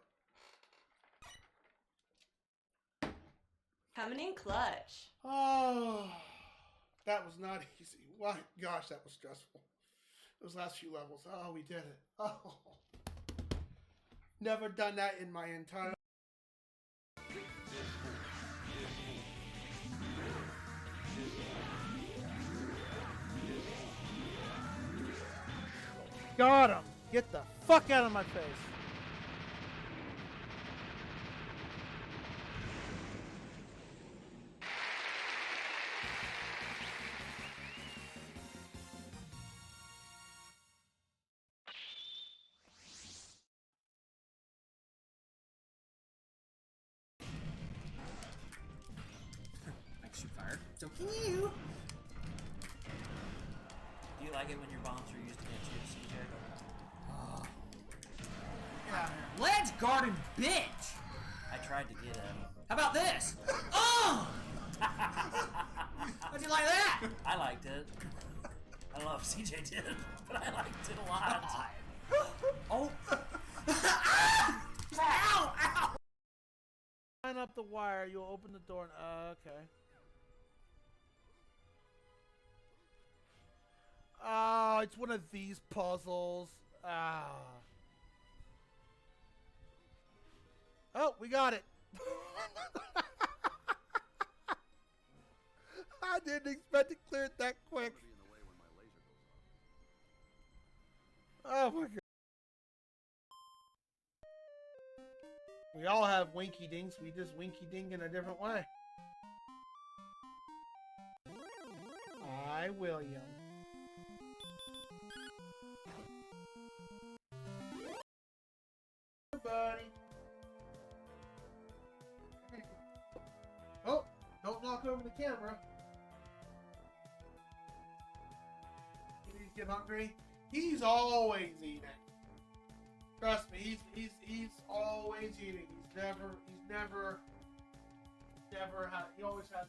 Coming in clutch. Oh, that was not easy. What? Gosh, that was stressful. Those last few levels. Oh, we did it. Oh. Never done that in my entire. Got him. Get the fuck out of my face. Shoot fire. So can you? Do you like it when your bombs are used against you, CJ? Oh. Yeah. Ledge garden, bitch! I tried to get him. How about this? Oh! How'd you like that? I liked it. I don't know if CJ did, but I liked it a lot. Oh! Ow! Ow! Line up the wire, you'll open the door and okay. Oh, it's one of these puzzles. Ah. Oh, we got it. I didn't expect to clear it that quick. Oh my god. We all have winky dinks. We just winky dink in a different way. Hi, William. Buddy. Oh, don't knock over the camera. Did he get hungry? He's always eating. Trust me, he's always eating. He's never had. He always has.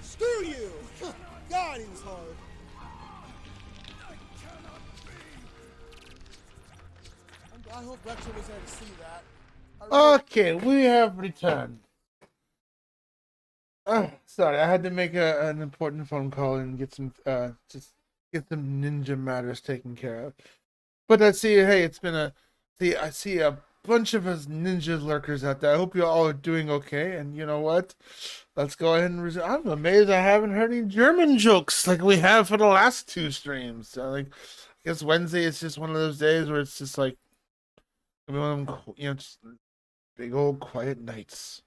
Screw you! God, he was hard. I hope Rexha was there to see that. Okay, we have returned. Sorry, I had to make an important phone call and get some just get some ninja matters taken care of. But I see, hey, I see a bunch of us ninja lurkers out there. I hope you all are doing okay. And you know what? Let's go ahead and resume. I'm amazed I haven't heard any German jokes like we have for the last 2 streams. So, I guess Wednesday is just one of those days where it's just like, just big old quiet nights.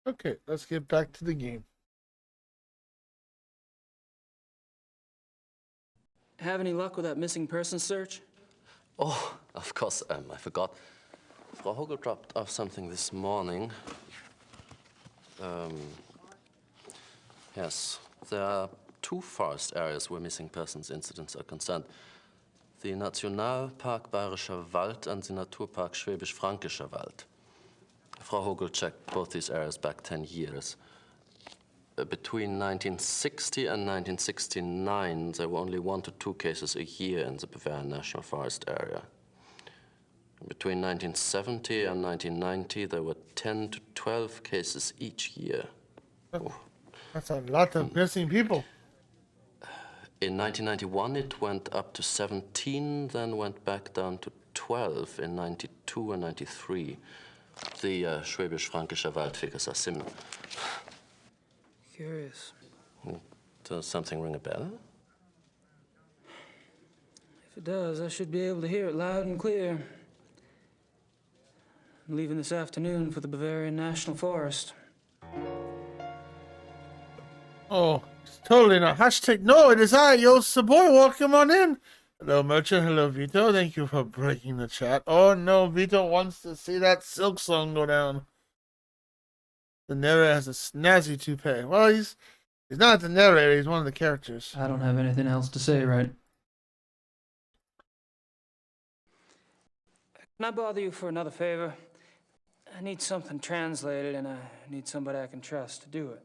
Okay, let's get back to the game. Have any luck with that missing person search? Oh, of course, I forgot. Frau Hogel dropped off something this morning. Yes, there are 2 forest areas where missing persons incidents are concerned. The Nationalpark Bayerischer Wald and the Naturpark Schwäbisch-Fränkischer Wald. Frau Hogel checked both these areas back 10 years. Between 1960 and 1969, there were only 1 to 2 cases a year in the Bavarian National Forest area. Between 1970 and 1990, there were 10 to 12 cases each year. That's a lot of missing people. In 1991, it went up to 17, then went back down to 12 in 92 and 93. The Schwäbisch-Fränkischer Wald figures are similar. Curious. Does something ring a bell? If it does, I should be able to hear it loud and clear. I'm leaving this afternoon for the Bavarian National Forest. Oh, it's totally not. Hashtag, no, it is I, YOCBOI. Welcome on in. Hello, Merchant. Hello, Vito. Thank you for breaking the chat. Oh, no, Vito wants to see that Silk song go down. The narrator has a snazzy toupee. Well, he's not the narrator. He's one of the characters. I don't have anything else to say, right? Can I bother you for another favor? I need something translated, and I need somebody I can trust to do it.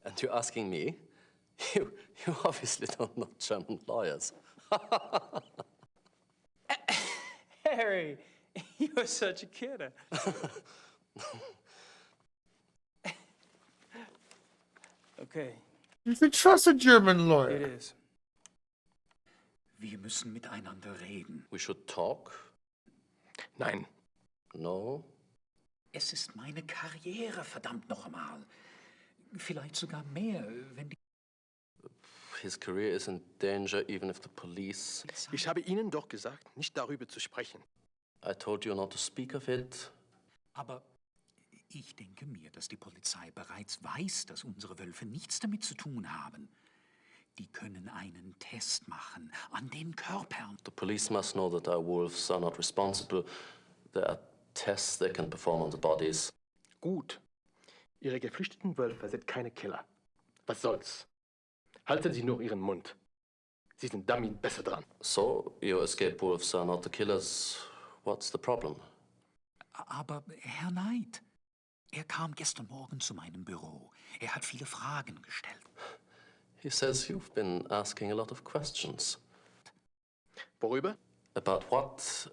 And you're asking me? You obviously don't know German lawyers. Harry, you're such a kidder. Okay. You can trust a German lawyer. It is. Wir müssen miteinander reden. We should talk? Nein. No? Es ist meine Karriere, verdammt noch einmal. Vielleicht sogar mehr, wenn die... His career is in danger even if the police... Ich habe Ihnen doch gesagt, nicht darüber zu sprechen. I told you not to speak of it. Aber ich denke mir, dass die Polizei bereits weiß, dass unsere Wölfe nichts damit zu tun haben. Die können einen Test machen an den Körpern. The police must know that our wolves are not responsible. There are tests they can perform on the bodies. Gut. Ihre geflüchteten Wölfe sind keine Killer. Was soll's? Halten Sie nur Ihren Mund. Sie sind damit besser dran. So, your escape wolves are not the killers. What's the problem? Aber Herr Knight, kam gestern Morgen zu meinem Büro. Hat viele Fragen gestellt. He says you've been asking a lot of questions. Worüber? About what?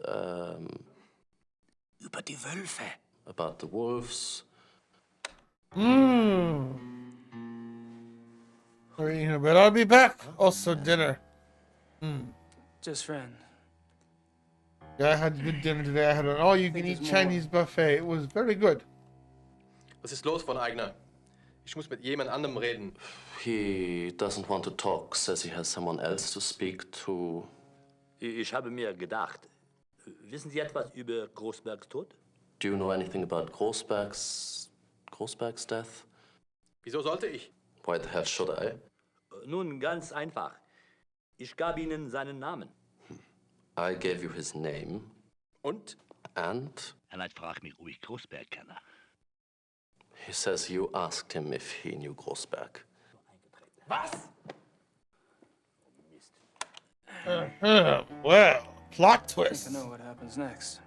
Über die Wölfe. About the wolves. We're eating, but I'll be back. Also dinner. Just friend. Yeah, I had good dinner today. I had an all-you-can-eat Chinese buffet. It was very good. Was ist los, von Eigner? Ich muss mit jemand anderem reden. He doesn't want to talk, says he has someone else to speak to. Ich habe mir gedacht, wissen Sie etwas über Großbergs Tod? Do you know anything about Großberg's death? Wieso sollte ich? Why the hell should I? Nun, ganz einfach. Ich gab Ihnen seinen Namen. I gave you his name. Und? And? Knight fragt mich, ob ich Großberg kenne. He says you asked him if he knew Großberg. Was? Well, plot I twist. think I know what happens next.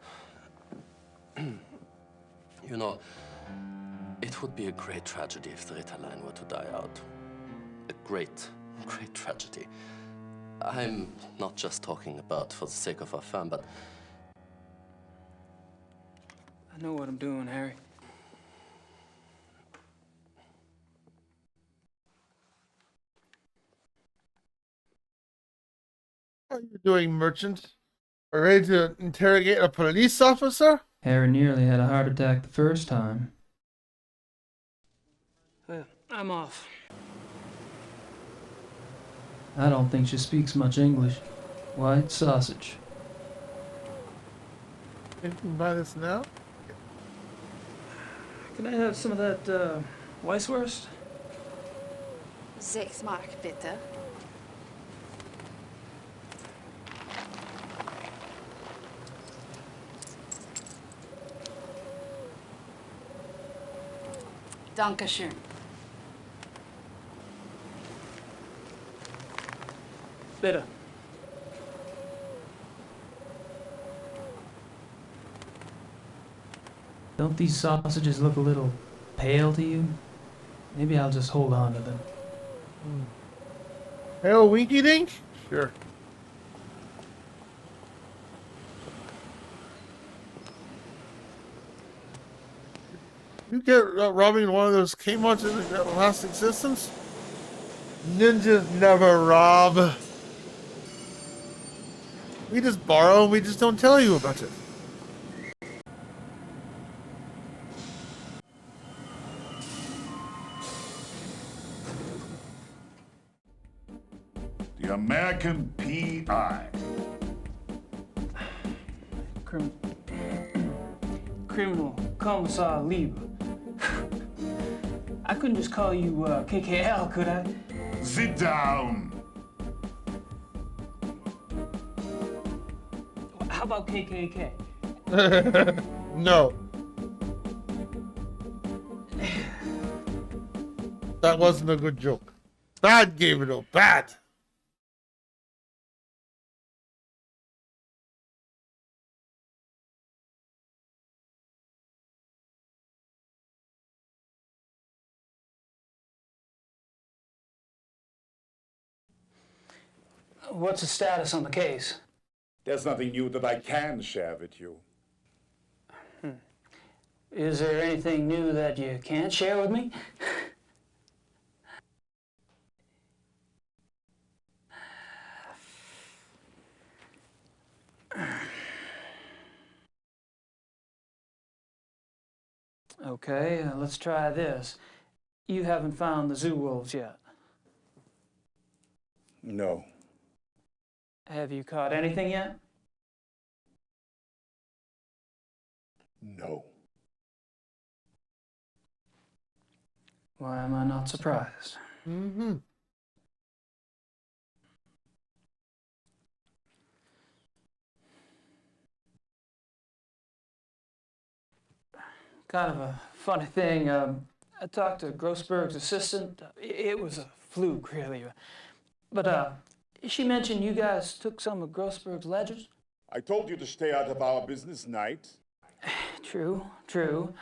You know, it would be a great tragedy if the Ritalin were to die out. A great, great tragedy. I'm not just talking about for the sake of our firm, but I know what I'm doing, Harry. What are you doing, merchant? Are you ready to interrogate a police officer? Harry nearly had a heart attack the first time. I'm off. I don't think she speaks much English. White sausage. You can buy this now? Can I have some of that, Weisswurst? 6 Mark, bitte. Dankeschön. Bitte. Don't these sausages look a little pale to you? Maybe I'll just hold on to them. Hell, Winky Dink? Sure. You get robbing one of those Kmart's in the last existence? Ninjas never rob. We just borrow and we just don't tell you about it. The American P.I. Criminal Commissar Lieber. I couldn't just call you KKL, could I? Sit down. How about KKK? No. That wasn't a good joke. Bad, Gabriel, bad. What's the status on the case? There's nothing new that I can share with you. Is there anything new that you can't share with me? Okay, let's try this. You haven't found the zoo wolves yet. No. Have you caught anything yet? No. Why am I not surprised? Mm-hmm. Kind of a funny thing. I talked to Grossberg's assistant. It was a fluke, really. But she mentioned you guys took some of Grossberg's ledgers. I told you to stay out of our business, Knight. True, true.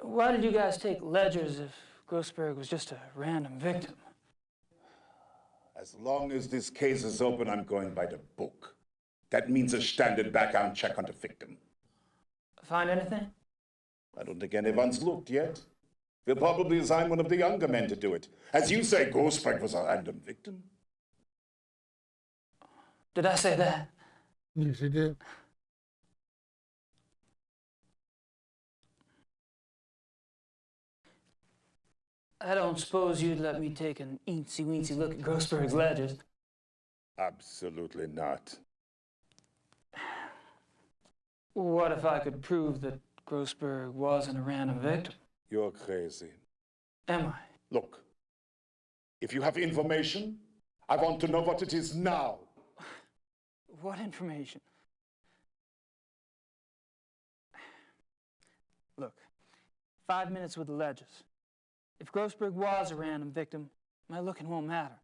Why did you guys take ledgers if Grossberg was just a random victim? As long as this case is open, I'm going by the book. That means a standard background check on the victim. Find anything? I don't think anyone's looked yet. We'll probably assign one of the younger men to do it. As you say, Grossberg was a random victim. Did I say that? Yes, you did. I don't suppose you'd let me take an eensy-weensy look at Grossberg's ledgers. Absolutely not. What if I could prove that Grossberg wasn't a random victim? You're crazy. Am I? Look, if you have information, I want to know what it is now. What information? Look, 5 minutes with the ledgers. If Grossberg was a random victim, my looking won't matter.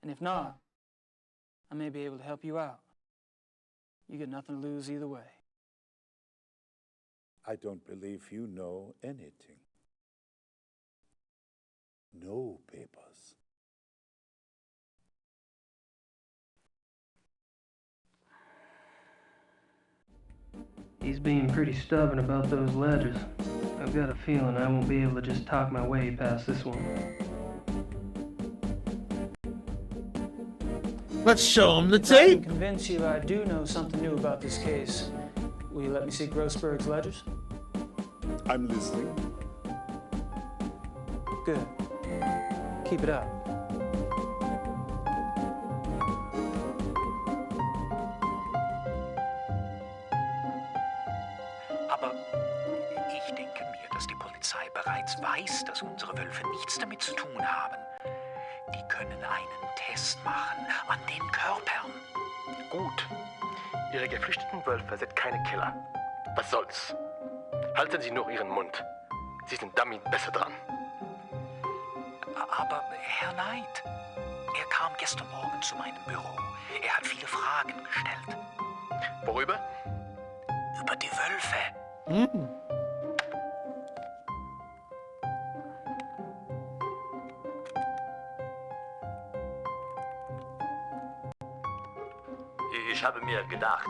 And if not, I may be able to help you out. You got nothing to lose either way. I don't believe you know anything. No papers. He's being pretty stubborn about those ledgers. I've got a feeling I won't be able to just talk my way past this one. Let's show him the If I can tape. convince you I do know something new about this case, will you let me see Grossberg's ledgers? I'm listening. Good. Keep it up. Aber ich denke mir, dass die Polizei bereits weiß, dass unsere Wölfe nichts damit zu tun haben. Die können einen Test machen an den Körpern. Gut. Ihre geflüchteten Wölfe sind keine Killer. Was soll's? Halten Sie nur Ihren Mund. Sie sind damit besser dran. Aber Herr Knight, er kam gestern Morgen zu meinem Büro. Er hat viele Fragen gestellt. Worüber? Über die Wölfe. Mm. Ich habe mir gedacht,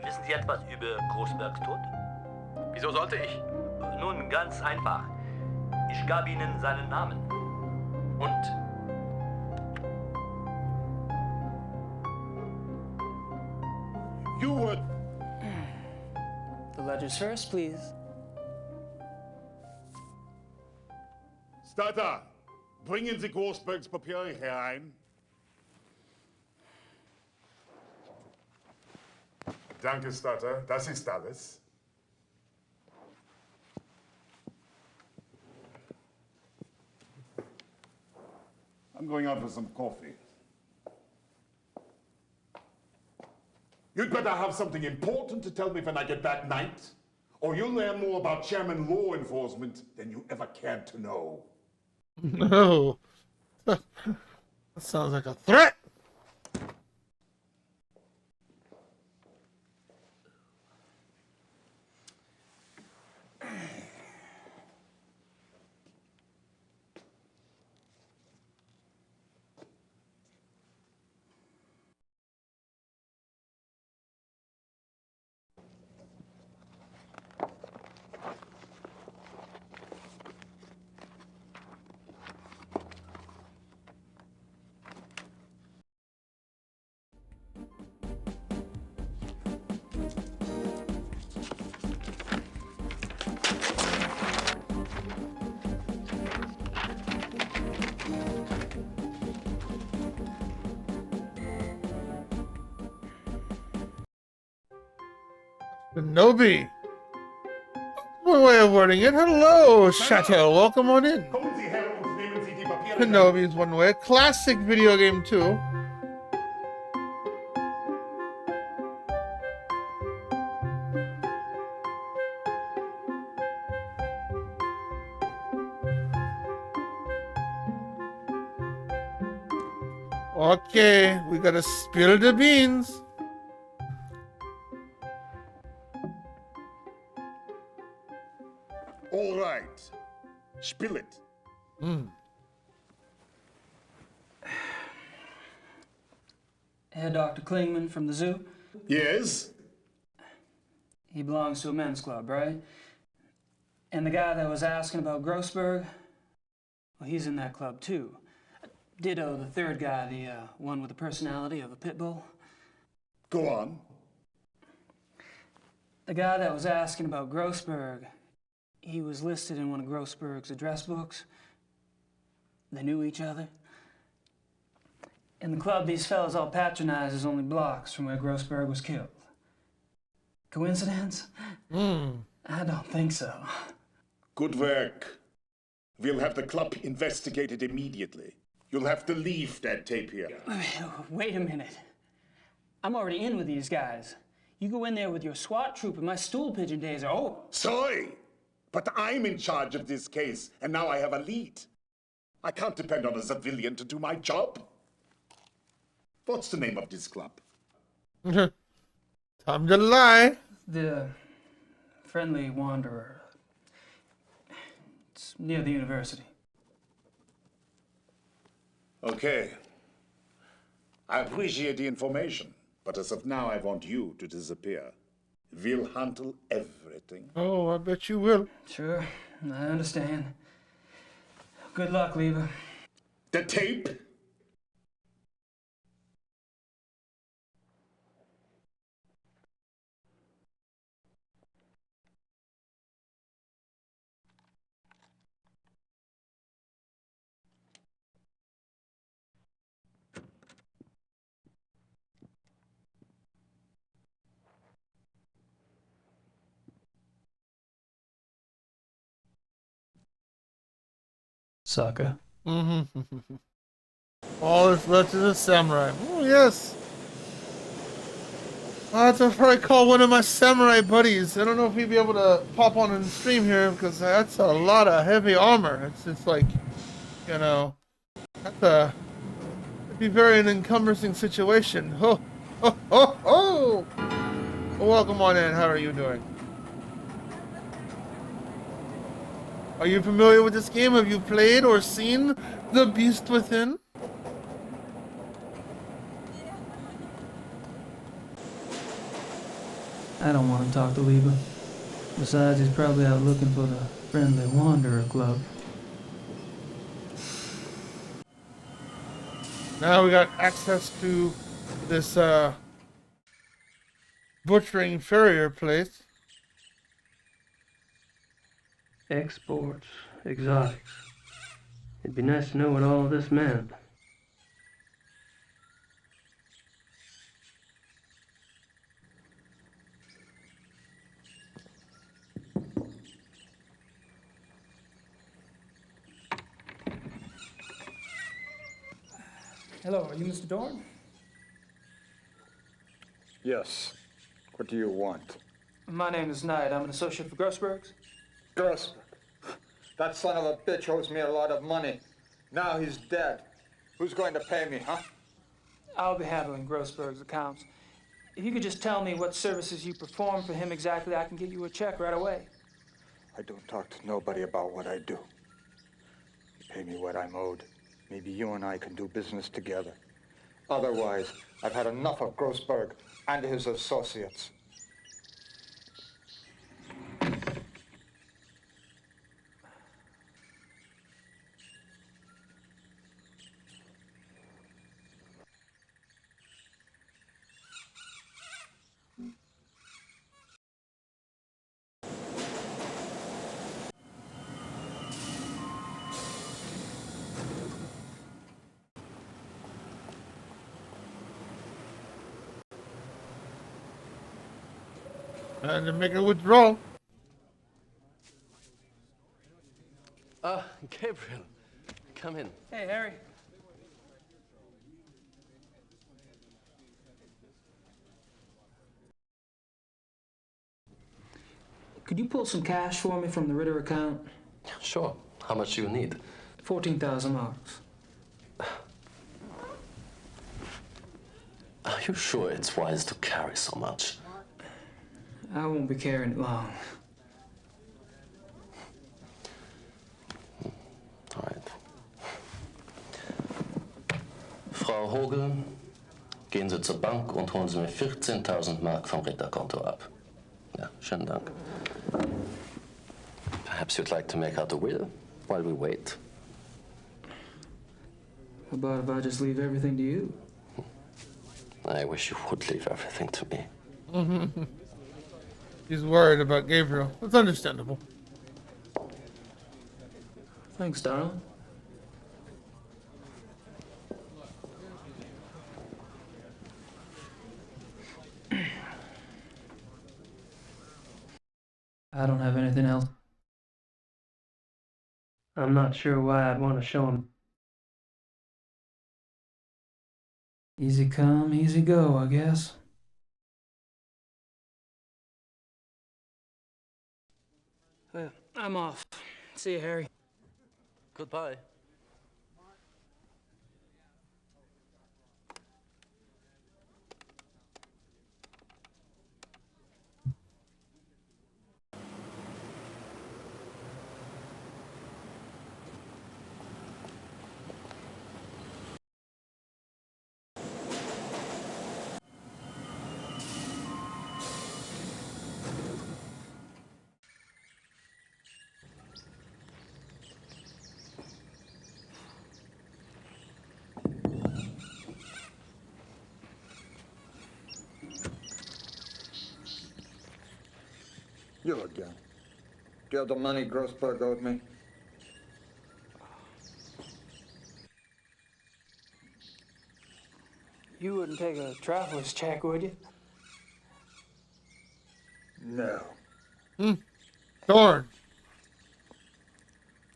wissen Sie etwas über Großbergs Tod? Wieso sollte ich? Nun, ganz einfach. Ich gab Ihnen seinen Namen. Und? You would. The ledgers first, please. Starter, bringen Sie Großbergs Papiere herein. Danke, Starter. Das ist alles. I'm going out for some coffee. You'd better have something important to tell me when I get back, Knight, or you'll learn more about Chairman law enforcement than you ever cared to know. No. That sounds like a threat. Kenobi. One way of wording it. Hello, Chateau. Welcome on in. Kommen Sie her und nehmen Sie die Papiere. Kenobi is one way. Classic video game too. Okay, we gotta spill the beans. All right. Spill it. Herr Dr. Klingman from the zoo? Yes? He belongs to a men's club, right? And the guy that was asking about Grossberg, well, he's in that club too. Ditto the third guy, the one with the personality of a pit bull. Go on. The guy that was asking about Grossberg, he was listed in one of Grossberg's address books. They knew each other. In the club these fellas all patronize is only blocks from where Grossberg was killed. Coincidence? I don't think so. Good work. We'll have the club investigated immediately. You'll have to leave that tape here. Wait a minute. I'm already in with these guys. You go in there with your SWAT troop and my stool pigeon days are over. Sorry, but I'm in charge of this case, and now I have a lead. I can't depend on a civilian to do my job. What's the name of this club? Time to lie. The Friendly Wanderer. It's near the university. Okay. I appreciate the information, but as of now, I want you to disappear. We'll handle everything. Oh, I bet you will. Sure, I understand. Good luck, Lever. The tape? Sucker. Mm-hmm. All is left to the samurai. Oh, yes. I'll have to probably call one of my samurai buddies. I don't know if he'd be able to pop on and stream here because that's a lot of heavy armor. It's just like, you know, it'd be very an encumbersome situation. Ho, ho, ho, ho! Well, welcome on in. How are you doing? Are you familiar with this game? Have you played or seen The Beast Within? I don't want to talk to Lever. Besides, he's probably out looking for the Friendly Wanderer Club. Now we got access to this butchering farrier place. Exports, exotics. It'd be nice to know what all this meant. Hello, are you Mr. Dorn? Yes. What do you want? My name is Knight. I'm an associate for Grossberg's. Grossberg. That son of a bitch owes me a lot of money. Now he's dead. Who's going to pay me, huh? I'll be handling Grossberg's accounts. If you could just tell me what services you perform for him exactly, I can get you a check right away. I don't talk to nobody about what I do. You pay me what I'm owed. Maybe you and I can do business together. Otherwise, I've had enough of Grossberg and his associates. And to make a withdrawal. Gabriel, come in. Hey, Harry. Could you pull some cash for me from the Ritter account? Sure. How much do you need? 14,000 marks. Are you sure it's wise to carry so much? I won't be carrying it long. All right. Frau Hogel, gehen Sie zur Bank und holen Sie mir 14.000 Mark vom Ritterkonto ab. Ja, schönen Dank. Perhaps you'd like to make out a will while we wait. How about if I just leave everything to you? I wish you would leave everything to me. He's worried about Gabriel. It's understandable. Thanks, darling. I don't have anything else. I'm not sure why I'd want to show him. Easy come, easy go, I guess. Well, I'm off. See you, Harry. Goodbye. You again. Do you have the money Grossberg owed me? You wouldn't take a traveler's check, would you? No. Darn.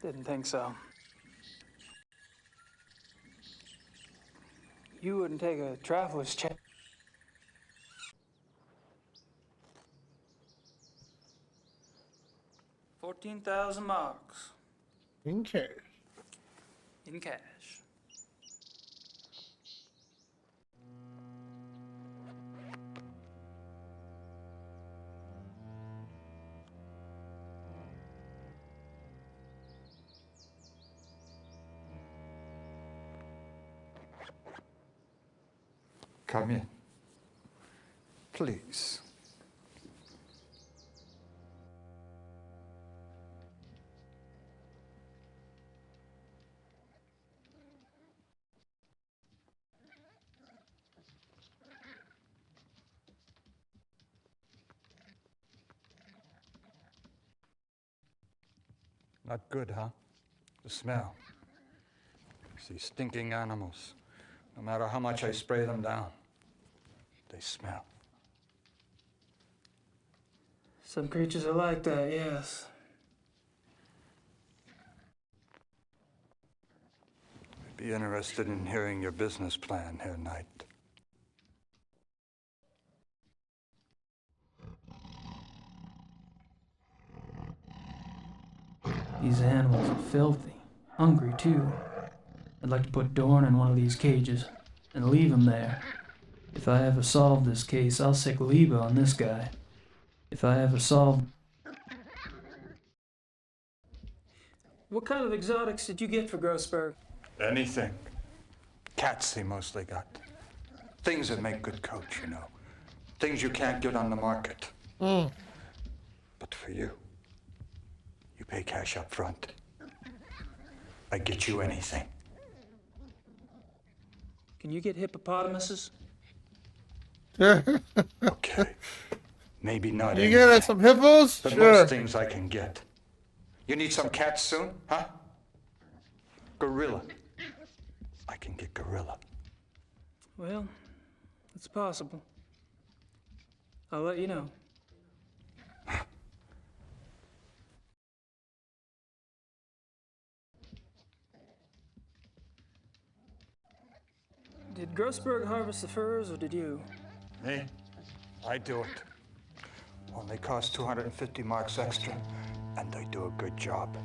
Didn't think so. You wouldn't take a traveler's check. $14,000 In cash. in cash. Come in. Please. Not good, huh? The smell. These stinking animals. No matter how much I spray them down, they smell. Some creatures are like that, yes. I'd be interested in hearing your business plan, Herr Knight. These animals are filthy, hungry too. I'd like to put Dorn in one of these cages and leave him there. If I ever solve this case, I'll sick Liebe on this guy. If I ever solve... What kind of exotics did you get for Grossberg? Anything. Cats he mostly got. Things that make good coats, you know. Things you can't get on the market. But for you, you pay cash up front. I get you anything. Can you get hippopotamuses? Okay. Maybe not You anything. get us some hippos? But Sure. most things I can get. You need some cats soon, huh? Gorilla. I can get gorilla. Well, it's possible. I'll let you know. Did Grossberg harvest the furs, or did you? Me? I do it. Only costs 250 marks extra, and I do a good job.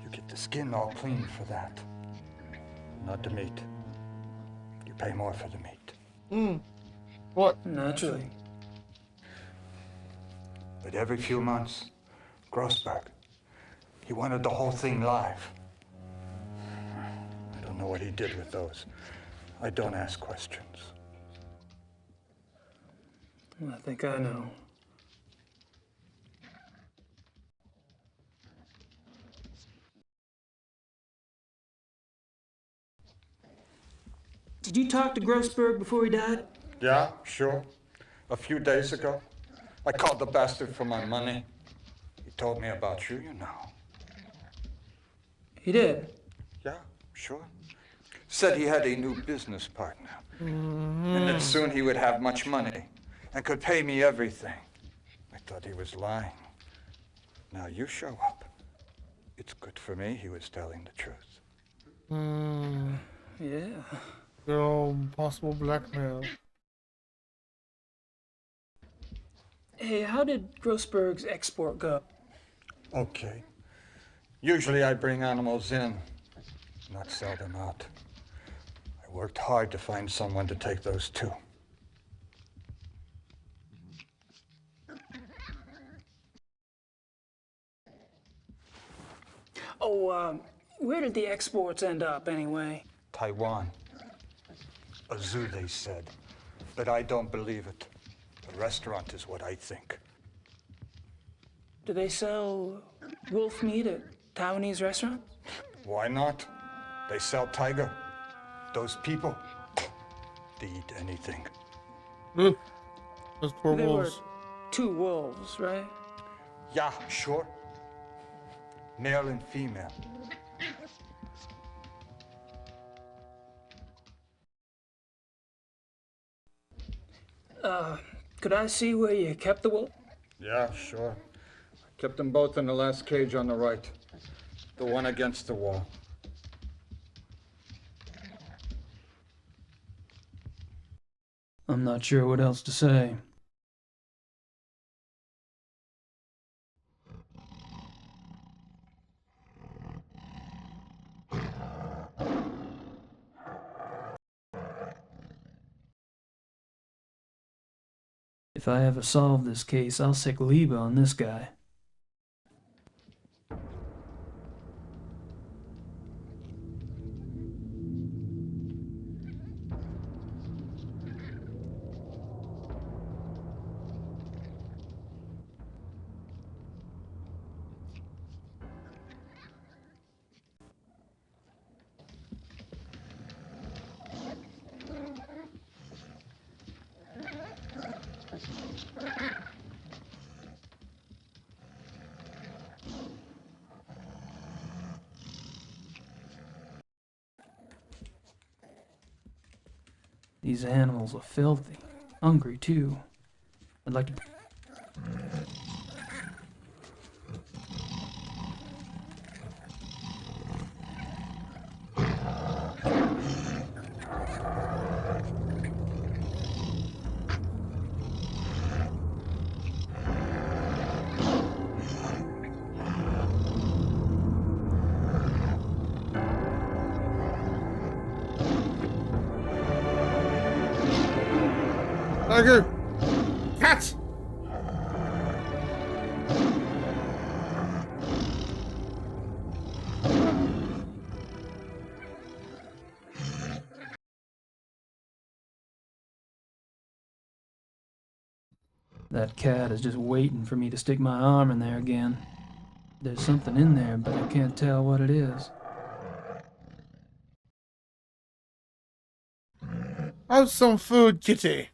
You get the skin all clean for that. Not the meat. You pay more for the meat. What? Naturally. But every few months, Grossberg, he wanted the whole thing live. I don't know what he did with those. I don't ask questions. I think I know. Did you talk to Grossberg before he died? Yeah, sure. A few days ago, I called the bastard for my money. He told me about you, you know. He did? Yeah, sure. Said he had a new business partner. And that soon he would have much money and could pay me everything. I thought he was lying. Now you show up. It's good for me he was telling the truth. Yeah. Girl, possible blackmail. Hey, how did Grossberg's export go? Okay. Usually I bring animals in, not sell them out. I worked hard to find someone to take those too. Oh, where did the exports end up anyway? Taiwan. A zoo, they said. But I don't believe it. A restaurant is what I think. Do they sell wolf meat at Taiwanese restaurants? Why not? They sell tiger. Those people, they eat anything. Those poor They were wolves. 2 wolves, right? Yeah, sure. Male and female. Could I see where you kept the wolf? Yeah, sure. Kept them both in the last cage on the right. The one against the wall. I'm not sure what else to say. If I ever solve this case, I'll sick Liba on this guy. These animals are filthy. Hungry, too. I'd like to... Tiger! Cat! That cat is just waiting for me to stick my arm in there again. There's something in there, but I can't tell what it is. Have some food, kitty.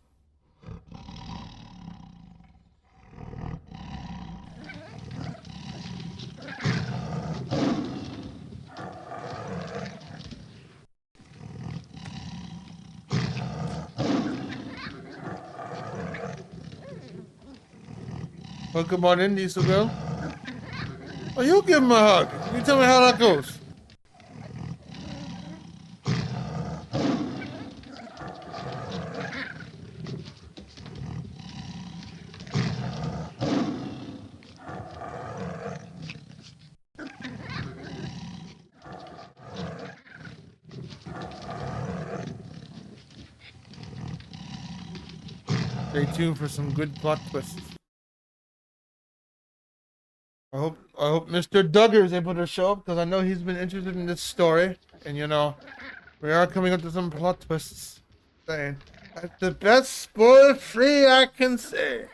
Welcome on in, Diesel girl. Oh, you give him a hug. You tell me how that goes. Stay tuned for some good plot twists. I hope Mr. Duggar is able to show up because I know he's been interested in this story, and you know, we are coming up to some plot twists. Saying that's the best spoil-free I can say.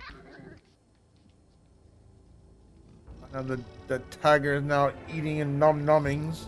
I know the tiger is now eating in num-nummings.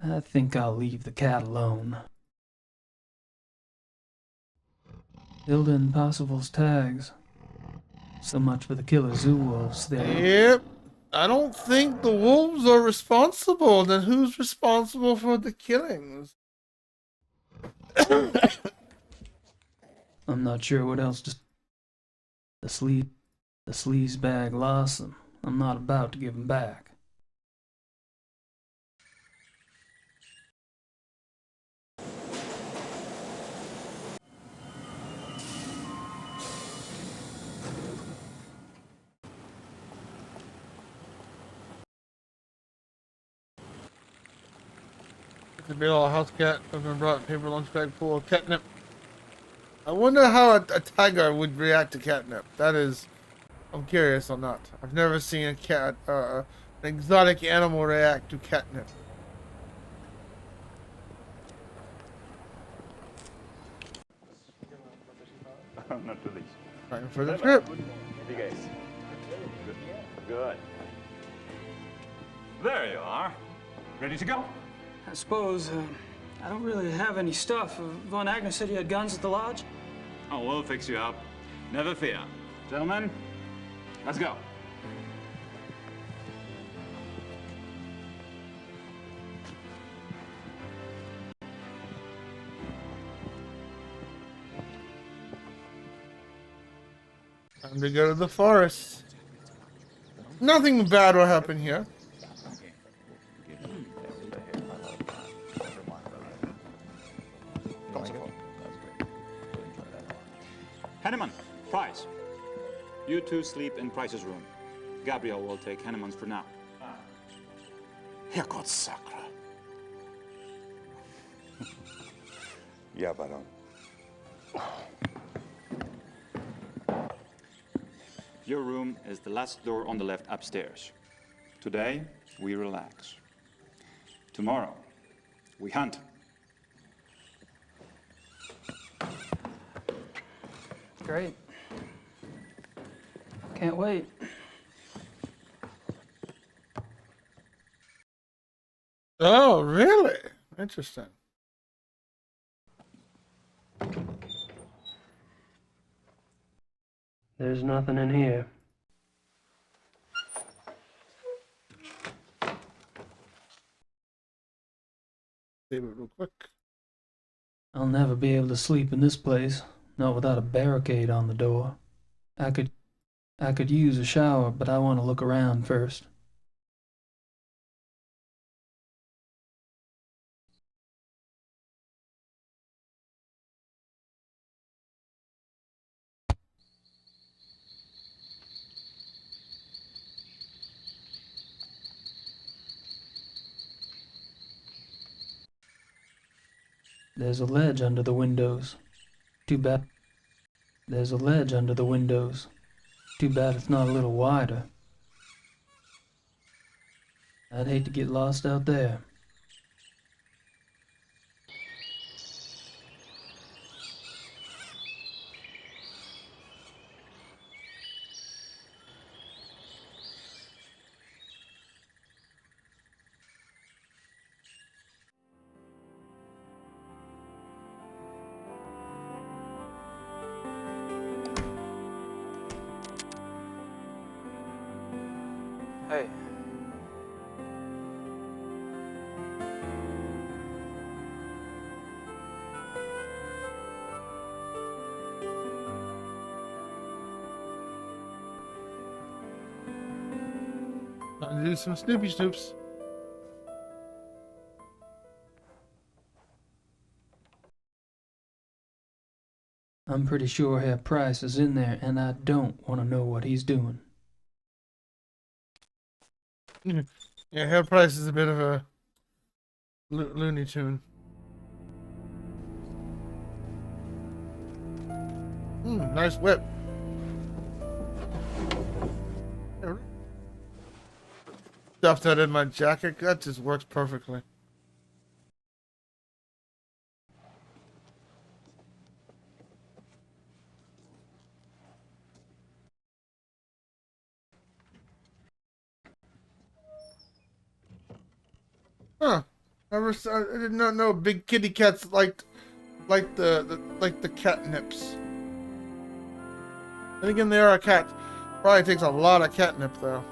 I think I'll leave the cat alone. Hilda and Possible's tags. So much for the killer zoo wolves there. Yep. I don't think the wolves are responsible. Then who's responsible for the killings? I'm not sure what else to... The sleaze bag lost them. I'm not about to give them back. It's a big old house cat. I've been brought a paper lunch bag full of catnip. I wonder how a tiger would react to catnip. That is, I'm curious on that. I've never seen a cat, an exotic animal react to catnip. Not to least. Time for the trip. Hey guys. Good. There you are. Ready to go? I suppose, I don't really have any stuff. Von Agner said you had guns at the lodge? Oh, we'll fix you up. Never fear. Gentlemen, let's go. Time to go to the forest. Nothing bad will happen here. Henneman, Price. You two sleep in Price's room. Gabriel will take Henneman's for now. Herrgott Sakra. Ja, Baron. Your room is the last door on the left upstairs. Today, we relax. Tomorrow, we hunt. Great. Can't wait. Oh, really? Interesting. There's nothing in here. Save it real quick. I'll never be able to sleep in this place, not without a barricade on the door. I could use a shower, but I want to look around first. There's a ledge under the windows. Too bad. There's a ledge under the windows. Too bad it's not a little wider. I'd hate to get lost out there. Hey. Time to do some Snoopy Snoops. I'm pretty sure Herr Price is in there, and I don't want to know what he's doing. Yeah, Hair Price is a bit of a Looney Tune. Nice whip. Stuff that in my jacket, that just works perfectly. Huh. I did not know big kitty cats liked the catnips. Then again, they are a cat. Probably takes a lot of catnip though.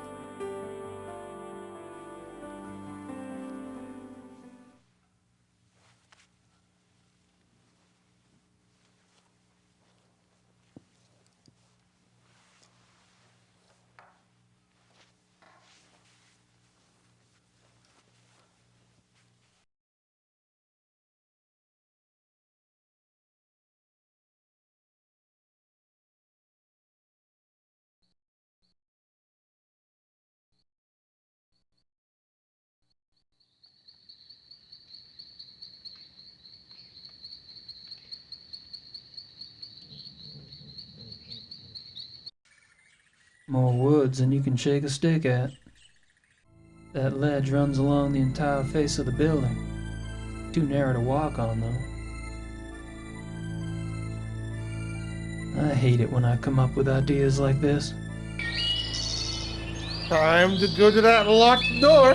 More woods than you can shake a stick at. That ledge runs along the entire face of the building. Too narrow to walk on, though. I hate it when I come up with ideas like this. Time to go to that locked door.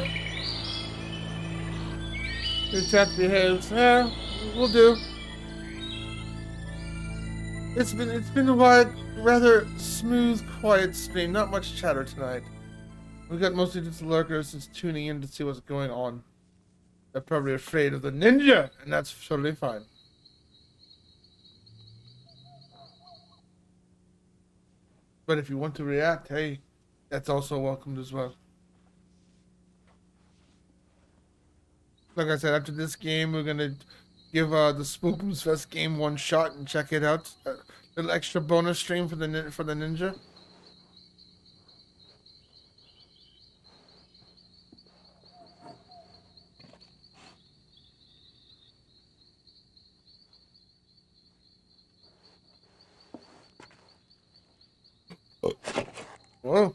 Your chat behaves. Yeah, we'll do. It's been a rather smooth, quiet stream. Not much chatter tonight. We got mostly just lurkers just tuning in to see what's going on. They're probably afraid of the ninja, and that's totally fine. But if you want to react, hey, that's also welcomed as well. Like I said, after this game, we're gonna give the Spookums Fest game one shot and check it out. A little extra bonus stream for the ninja. Whoa.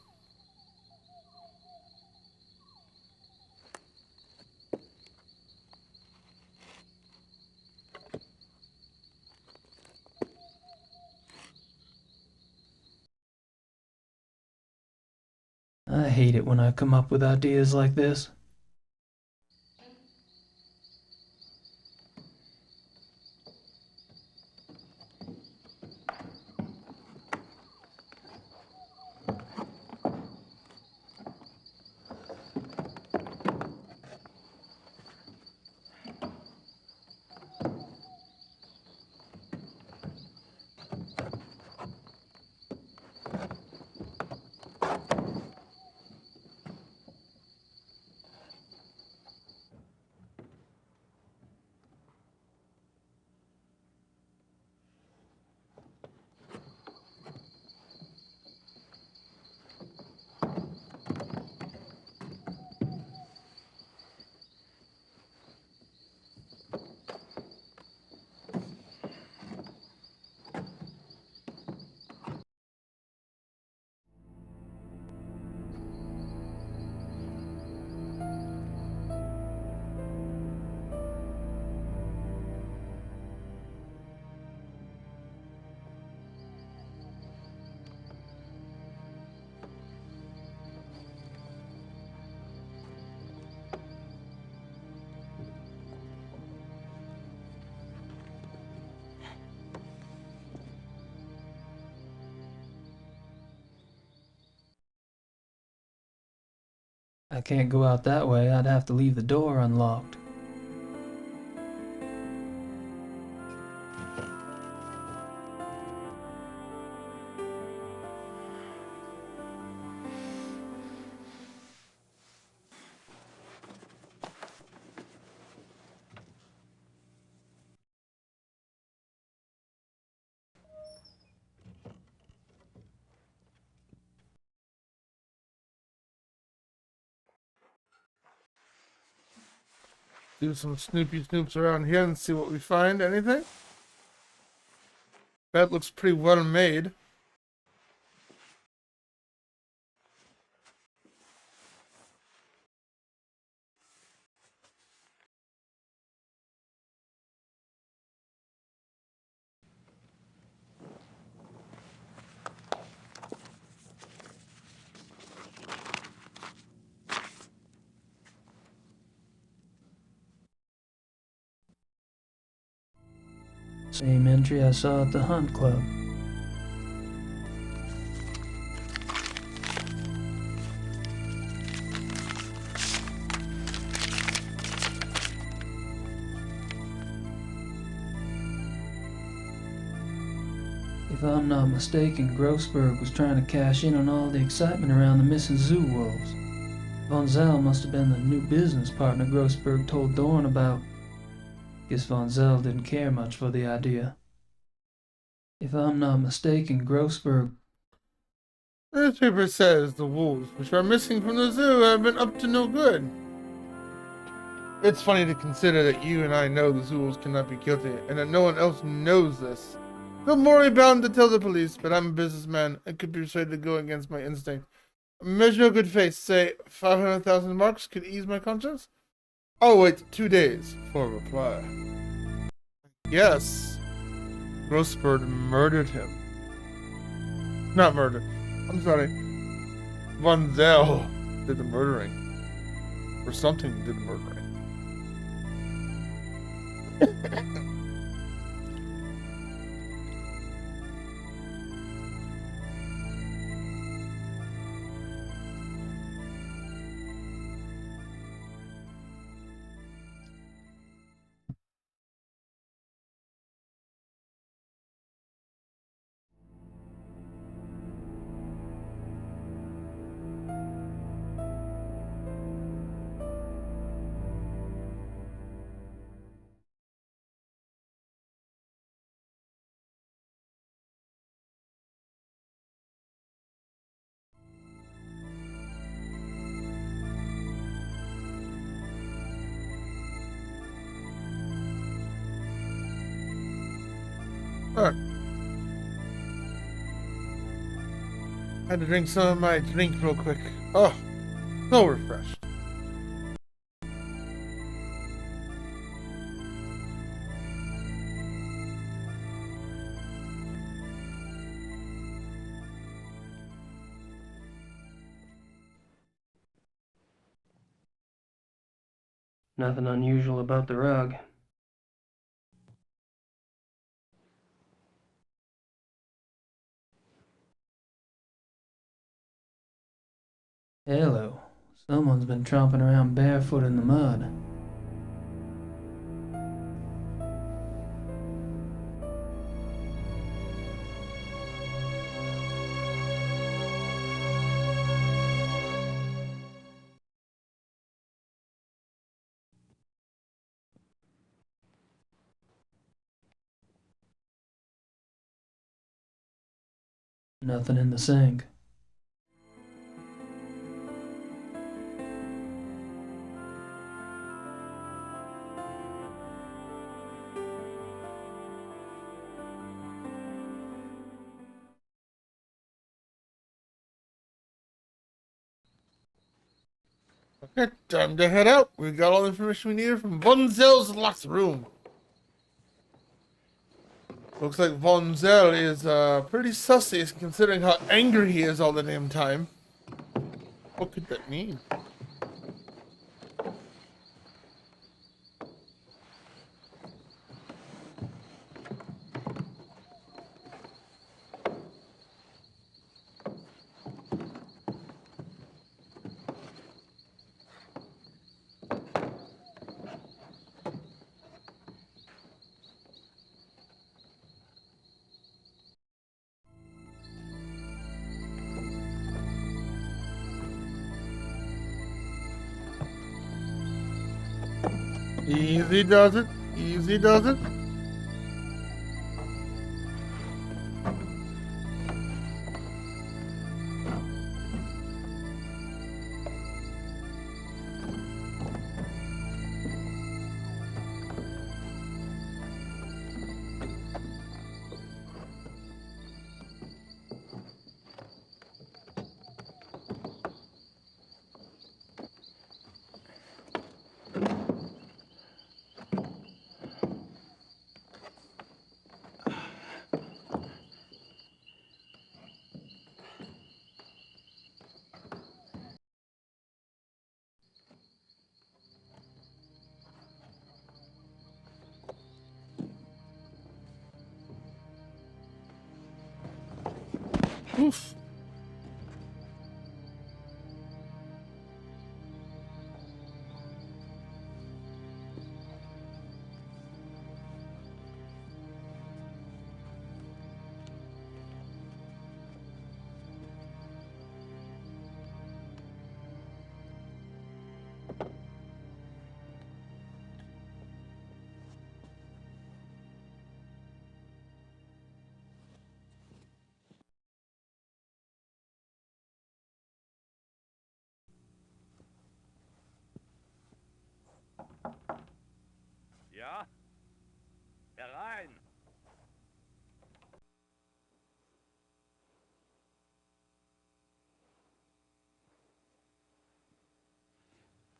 I hate it when I come up with ideas like this. I can't go out that way. I'd have to leave the door unlocked. Do some snoopy snoops around here and see what we find. Anything? Bed looks pretty well made. Same entry I saw at the Hunt Club. If I'm not mistaken, Grossberg was trying to cash in on all the excitement around the missing zoo wolves. Von Zell must have been the new business partner Grossberg told Dorn about. Guess Von Zell didn't care much for the idea. If I'm not mistaken, Grossberg... The newspaper says the wolves, which are missing from the zoo, have been up to no good. It's funny to consider that you and I know the zoo wolves cannot be guilty, and that no one else knows this. feel morally bound to tell the police, but I'm a businessman and could be persuaded to go against my instinct. A measure of good faith, say 500,000 marks, could ease my conscience? I'll wait 2 days for a reply. Yes. Grossberg murdered him. Not murdered. I'm sorry. Von Zell did the murdering. Or something did the murdering. Alright. Had to drink some of my drink real quick. Oh, so refreshed. Nothing unusual about the rug. Hello. Someone's been tromping around barefoot in the mud. Nothing in the sink. Okay, time to head out. We got all the information we needed from Von Zell's locked room. Looks like Von Zell is pretty sussy considering how angry he is all the damn time. What could that mean? Easy does it. Easy does it. Oof. Ja? Herein!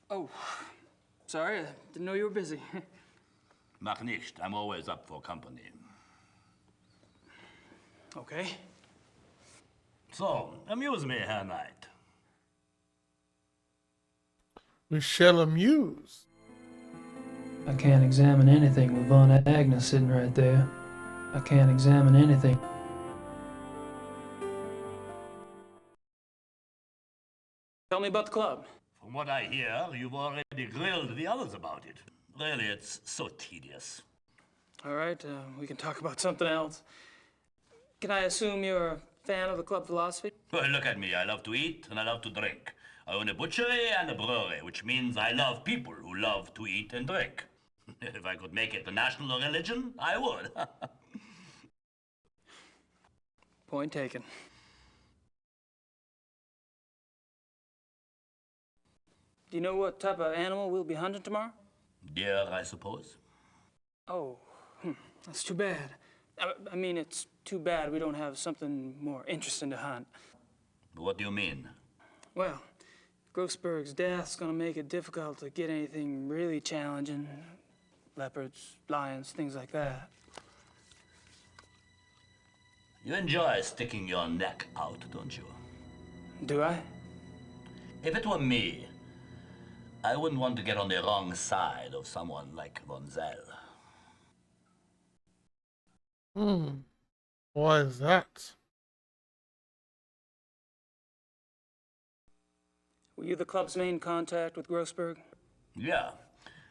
Oh, sorry, I didn't know you were busy. Mach nicht. I'm always up for company. Okay. So, amuse me, Herr Knight. We shall amuse. I can't examine anything with Von Agnes sitting right there. I can't examine anything. Tell me about the club. From what I hear, you've already grilled the others about it. Really, it's so tedious. All right, we can talk about something else. Can I assume you're a fan of the club philosophy? Well, look at me. I love to eat and I love to drink. I own a butchery and a brewery, which means I love people who love to eat and drink. If I could make it the national religion, I would. Point taken. Do you know what type of animal we'll be hunting tomorrow? Deer, I suppose. Oh, that's too bad. I mean, it's too bad we don't have something more interesting to hunt. What do you mean? Well, Grossberg's death's gonna make it difficult to get anything really challenging. Leopards, lions, things like that. You enjoy sticking your neck out, don't you? Do I? If it were me, I wouldn't want to get on the wrong side of someone like Von Zell. Why is that? Were you the club's main contact with Grossberg? Yeah.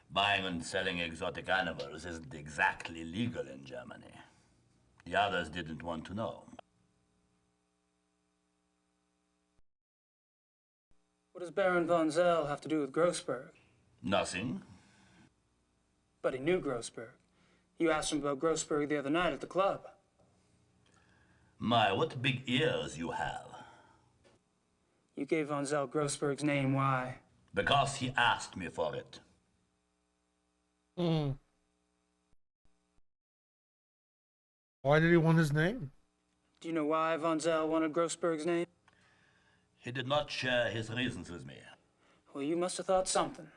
Buying and selling exotic animals isn't exactly legal in Germany. The others didn't want to know. What does Baron von Zell have to do with Grossberg? Nothing. But he knew Grossberg. You asked him about Grossberg the other night at the club. My, what big ears you have. You gave von Zell Grossberg's name, why? Because he asked me for it. Why did he want his name? Do you know why von Zell wanted Grossberg's name? He did not share his reasons with me. Well, you must have thought something.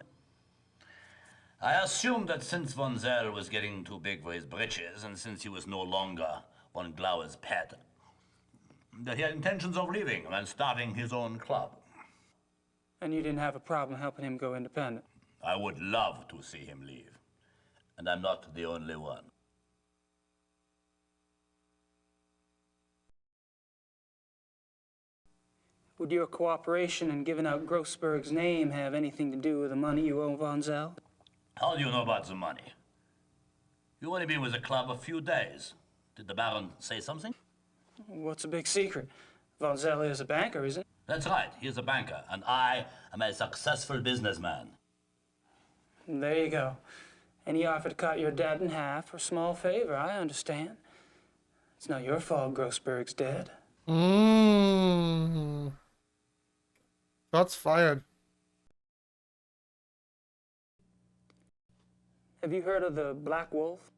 I assumed that since Von Zell was getting too big for his britches, and since he was no longer von Glauer's pet, that he had intentions of leaving and starting his own club. And you didn't have a problem helping him go independent? I would love to see him leave. And I'm not the only one. Would your cooperation in giving out Grossberg's name have anything to do with the money you owe von Zell? How do you know about the money? You've only been with the club a few days. Did the Baron say something? What's a big secret? Von Zell is a banker, isn't he? That's right, he is a banker, and I am a successful businessman. There you go. And he offered to cut your dad in half for a small favor, I understand. It's not your fault Grossberg's dead. Shots fired. Have you heard of the Black Wolf?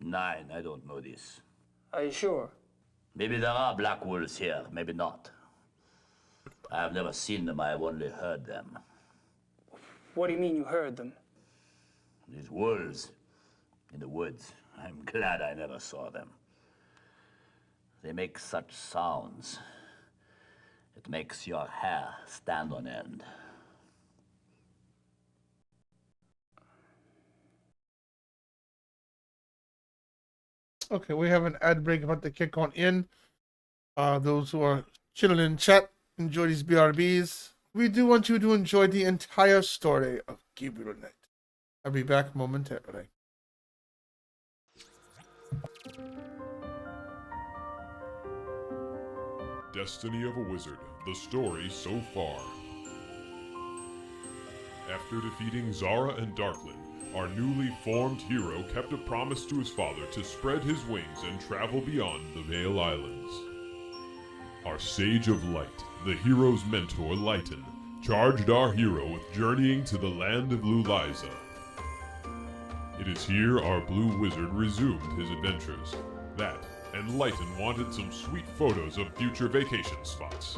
Nein, I don't know this. Are you sure? Maybe there are black wolves here, maybe not. I have never seen them, I have only heard them. What do you mean you heard them? These wolves in the woods. I'm glad I never saw them. They make such sounds. It makes your hair stand on end. Okay, we have an ad break about to kick on in. Those who are chilling in chat, enjoy these BRBs. We do want you to enjoy the entire story of Gabriel Knight. I'll be back momentarily. Destiny of a Wizard, the story so far. After defeating Zara and Darklin, our newly formed hero kept a promise to his father to spread his wings and travel beyond the Vale Islands. Our Sage of Light, the hero's mentor Lighten, charged our hero with journeying to the land of Luliza. It is here our Blue Wizard resumed his adventures. That, and Lighten wanted some sweet photos of future vacation spots.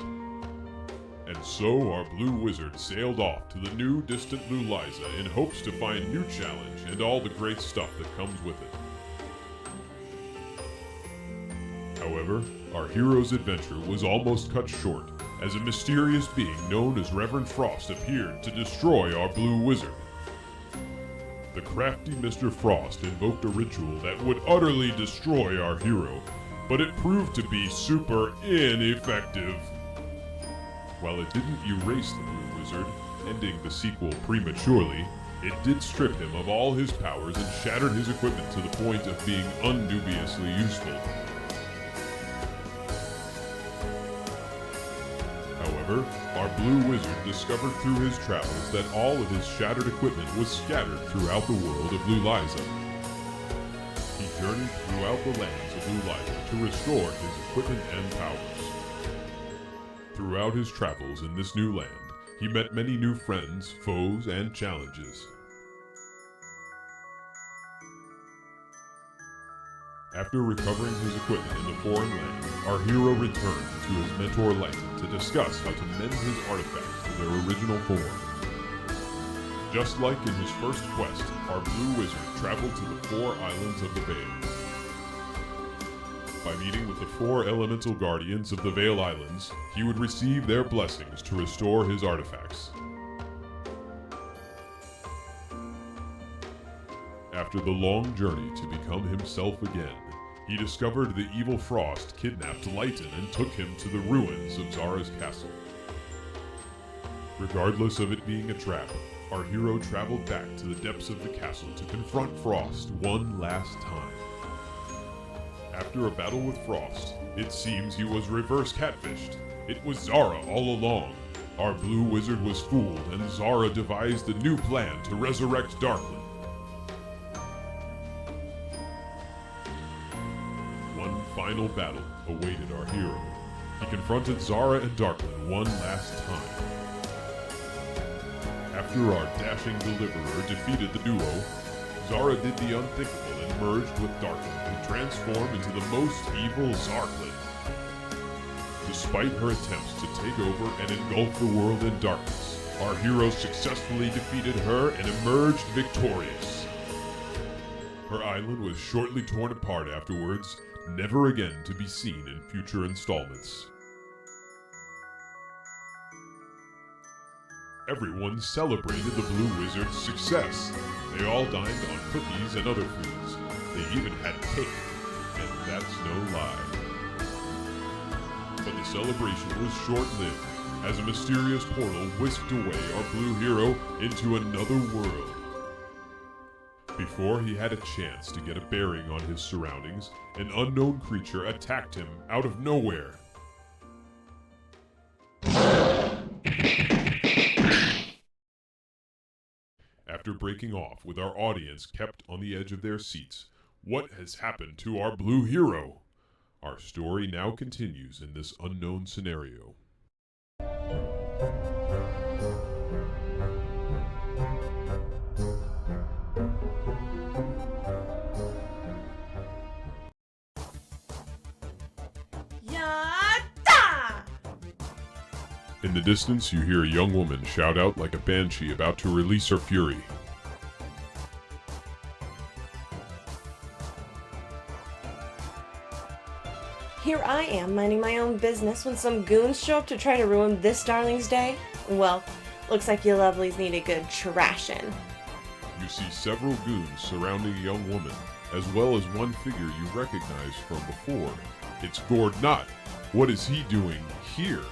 And so our Blue Wizard sailed off to the new distant Blue Liza in hopes to find new challenge and all the great stuff that comes with it. However, our hero's adventure was almost cut short as a mysterious being known as Reverend Frost appeared to destroy our Blue Wizard. The crafty Mr. Frost invoked a ritual that would utterly destroy our hero, but it proved to be super ineffective. While it didn't erase the Blue Wizard, ending the sequel prematurely, it did strip him of all his powers and shattered his equipment to the point of being undubiously useful. However, our Blue Wizard discovered through his travels that all of his shattered equipment was scattered throughout the world of Blue Liza. He journeyed throughout the lands of Blue Liza to restore his equipment and powers. Throughout his travels in this new land, he met many new friends, foes, and challenges. After recovering his equipment in the foreign land, our hero returned to his mentor Lighton to discuss how to mend his artifacts to their original form. Just like in his first quest, our Blue Wizard traveled to the 4 islands of the Veil. By meeting with the 4 elemental guardians of the Veil Islands, he would receive their blessings to restore his artifacts. After the long journey to become himself again, he discovered the evil Frost kidnapped Lighton and took him to the ruins of Zara's castle. Regardless of it being a trap, our hero traveled back to the depths of the castle to confront Frost one last time. After a battle with Frost, it seems he was reverse catfished. It was Zara all along. Our Blue Wizard was fooled, and Zara devised a new plan to resurrect Darkland. One final battle awaited our hero. He confronted Zara and Darkland one last time. After our dashing deliverer defeated the duo, Zara did the unthinkable and merged with Darkland to transform into the most evil Zarkland. Despite her attempts to take over and engulf the world in darkness, our hero successfully defeated her and emerged victorious. Her island was shortly torn apart afterwards, never again to be seen in future installments. Everyone celebrated the Blue Wizard's success. They all dined on cookies and other foods. They even had cake, and that's no lie. But the celebration was short-lived, as a mysterious portal whisked away our blue hero into another world. Before he had a chance to get a bearing on his surroundings, an unknown creature attacked him out of nowhere. After breaking off with our audience kept on the edge of their seats, what has happened to our blue hero? Our story now continues in this unknown scenario. In the distance, you hear a young woman shout out like a banshee about to release her fury. Here I am, minding my own business when some goons show up to try to ruin this darling's day. Well, looks like you lovelies need a good trashing. You see several goons surrounding a young woman, as well as one figure you recognize from before. It's Gord Knott. What is he doing here?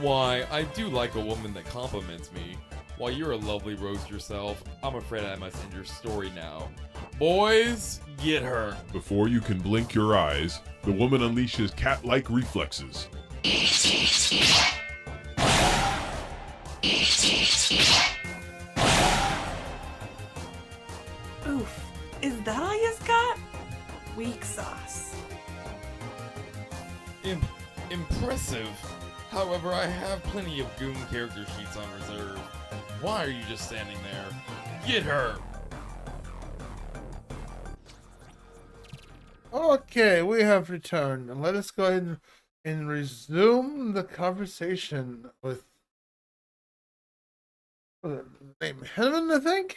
Why, I do like a woman that compliments me. While you're a lovely rose yourself, I'm afraid I must end your story now. Boys, get her. Before you can blink your eyes, the woman unleashes cat-like reflexes. Oof, is that all you got? Weak sauce. Impressive. However, I have plenty of goon character sheets on reserve. Why are you just standing there? Get her! Okay, we have returned, and let us go ahead and resume the conversation with what's his name? Henneman, I think?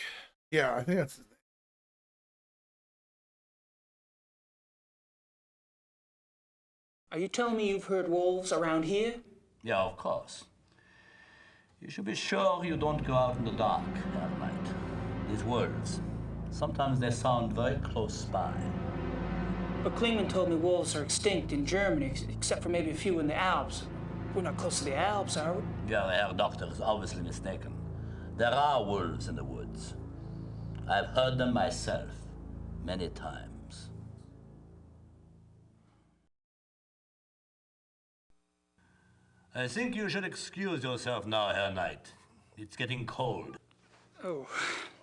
Yeah, I think that's his name. Are you telling me you've heard wolves around here? Yeah, of course. You should be sure you don't go out in the dark at night. These wolves, sometimes they sound very close by. But Klingman told me wolves are extinct in Germany, except for maybe a few in the Alps. We're not close to the Alps, are we? Your Herr Doctor is obviously mistaken. There are wolves in the woods. I've heard them myself many times. I think you should excuse yourself now, Herr Knight. It's getting cold. Oh,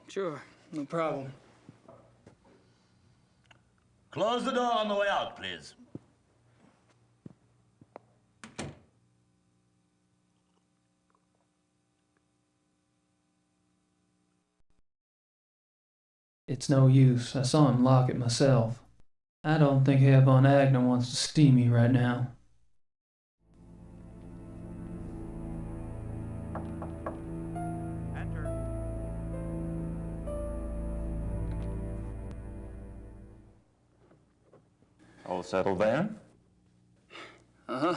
sure. No problem. Close the door on the way out, please. It's no use. I saw him lock it myself. I don't think Herr von Agner wants to steam me right now. All settled there? Uh-huh.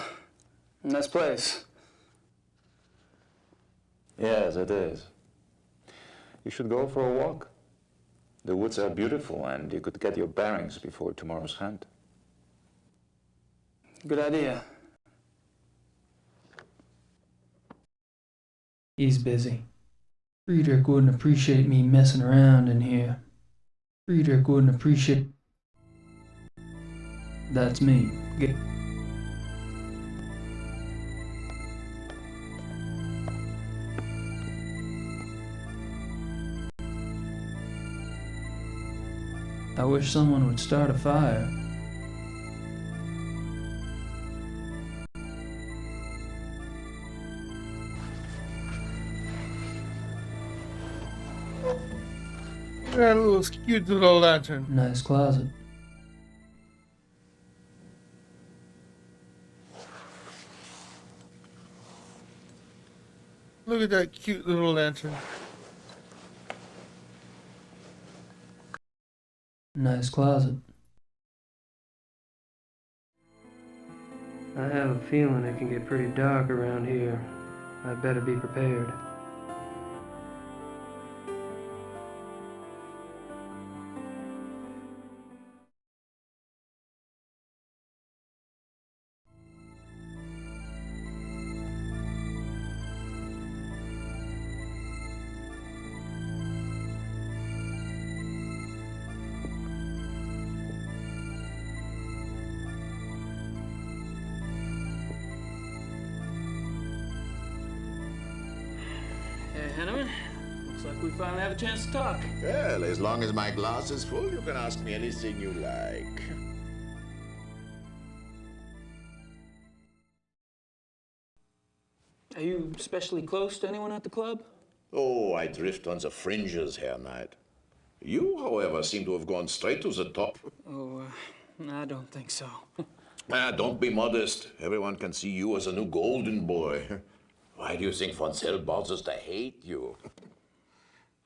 Nice place. Yes, it is. You should go for a walk. The woods are beautiful, and you could get your bearings before tomorrow's hunt. Good idea. He's busy. Friedrich wouldn't appreciate me messing around in here. Friedrich wouldn't appreciate... That's me. Get... I wish someone would start a fire. That little cute little lantern. Nice closet. Look at that cute little lantern. Nice closet. I have a feeling it can get pretty dark around here. I'd better be prepared. Hey, Henneman. Looks like we finally have a chance to talk. Well, as long as my glass is full, you can ask me anything you like. Are you especially close to anyone at the club? Oh, I drift on the fringes, Herr Knight. You, however, seem to have gone straight to the top. Oh, I don't think so. Don't be modest. Everyone can see you as a new golden boy. Why do you think von Zell bothers to hate you?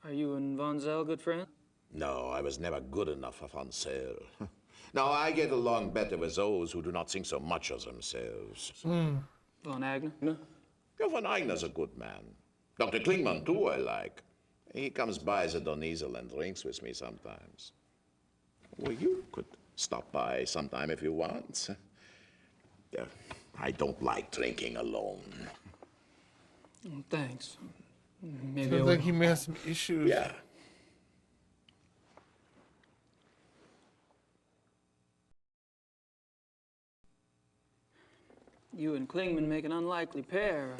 Are you and Von Zell good friends? No, I was never good enough for von Zell. No, I get along better with those who do not think so much of themselves. Von Agner? No. Yeah, von Agner's a good man. Dr. Klingman, too, I like. He comes by the Donisel and drinks with me sometimes. Well, you could stop by sometime if you want. I don't like drinking alone. Thanks. Maybe Sounds like he may have some issues. Yeah. You and Klingman make an unlikely pair.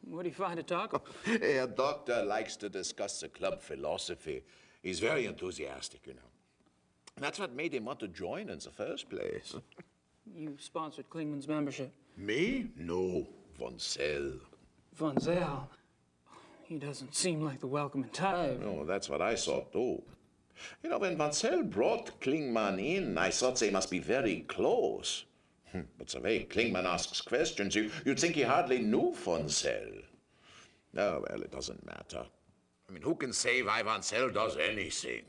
What do you find to talk about? Herr Doctor likes to discuss the club philosophy. He's very enthusiastic, you know. That's what made him want to join in the first place. You sponsored Klingman's membership. Me? No, von Zell. Von Zell? He doesn't seem like the welcoming type. No, that's what I thought, too. You know, when von Zell brought Klingman in, I thought they must be very close. But the way Klingman asks questions, you'd think he hardly knew von Zell. Oh, well, it doesn't matter. I mean, who can say why von Zell does anything?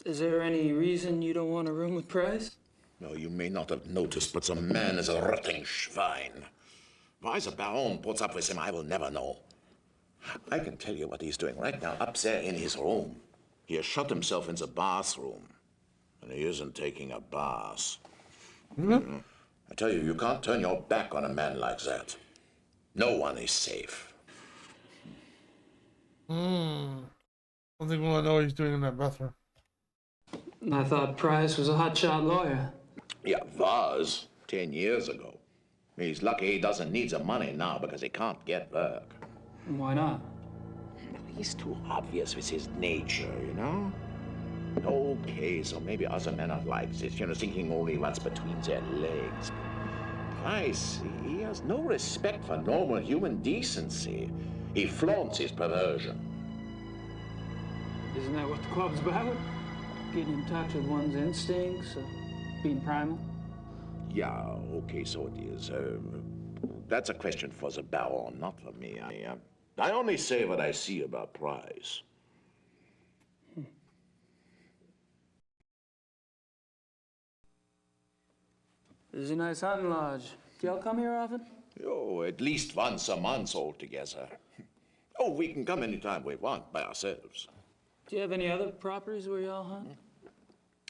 Is there any reason you don't want a room with Price? No, you may not have noticed, but the man is a rotting schwein. Why the Baron puts up with him, I will never know. I can tell you what he's doing right now up there in his room. He has shut himself in the bathroom. And he isn't taking a bath. I tell you, you can't turn your back on a man like that. No one is safe. I don't think we want to know what he's doing in that bathroom. I thought Price was a hotshot lawyer. Yeah, was 10 years ago. He's lucky he doesn't need the money now because he can't get work. Why not? He's too obvious with his nature, you know? Okay, so maybe other men are like this, you know, thinking only what's between their legs. Price, he has no respect for normal human decency. He flaunts his perversion. Isn't that what the club's about? Getting in touch with one's instincts, being primal? Yeah, okay, so it is. That's a question for the Baron, not for me. I only say what I see about Price. This is a nice hunting lodge. Do y'all come here often? Oh, at least once a month altogether. Oh, we can come anytime we want by ourselves. Do you have any other properties where y'all hunt?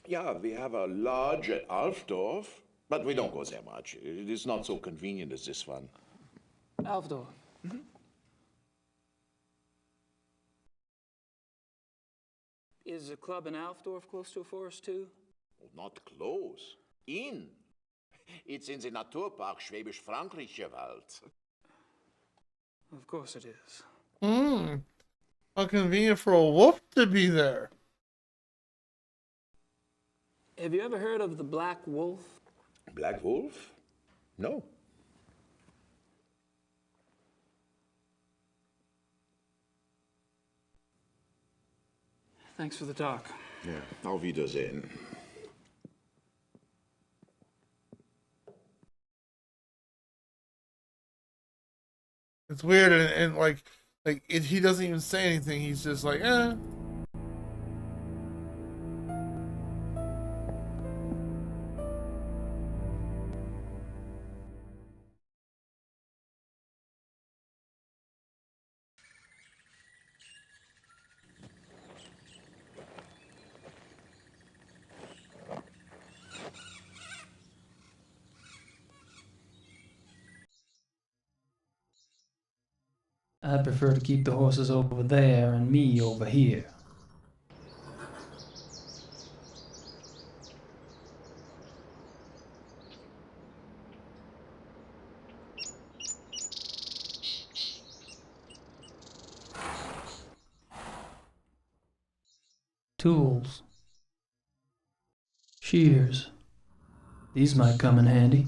Yeah, we have a lodge at Alfdorf, but we don't go there much. It is not so convenient as this one. Alfdorf? Is the club in Alfdorf close to a forest, too? Not close. In. It's in the Naturpark Schwäbisch Frankreicher Wald. Of course it is. How convenient for a wolf to be there. Have you ever heard of the Black Wolf? Black Wolf? No. Thanks for the talk. Yeah, auf Wiedersehen. It's weird, and he doesn't even say anything. He's just like, eh. I'd prefer to keep the horses over there and me over here. Tools. Shears. These might come in handy.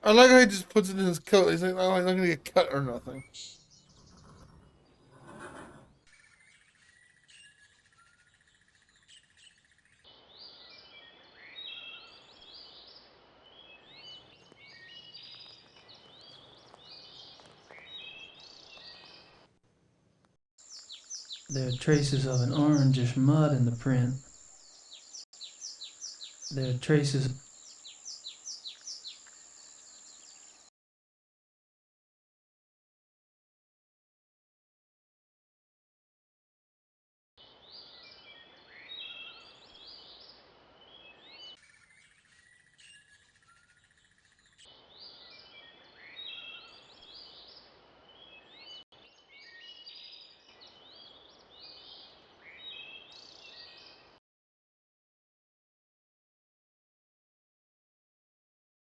I like how he just puts it in his coat. He's like, I'm not gonna get cut or nothing. There are traces of an orangish mud in the print. There are traces.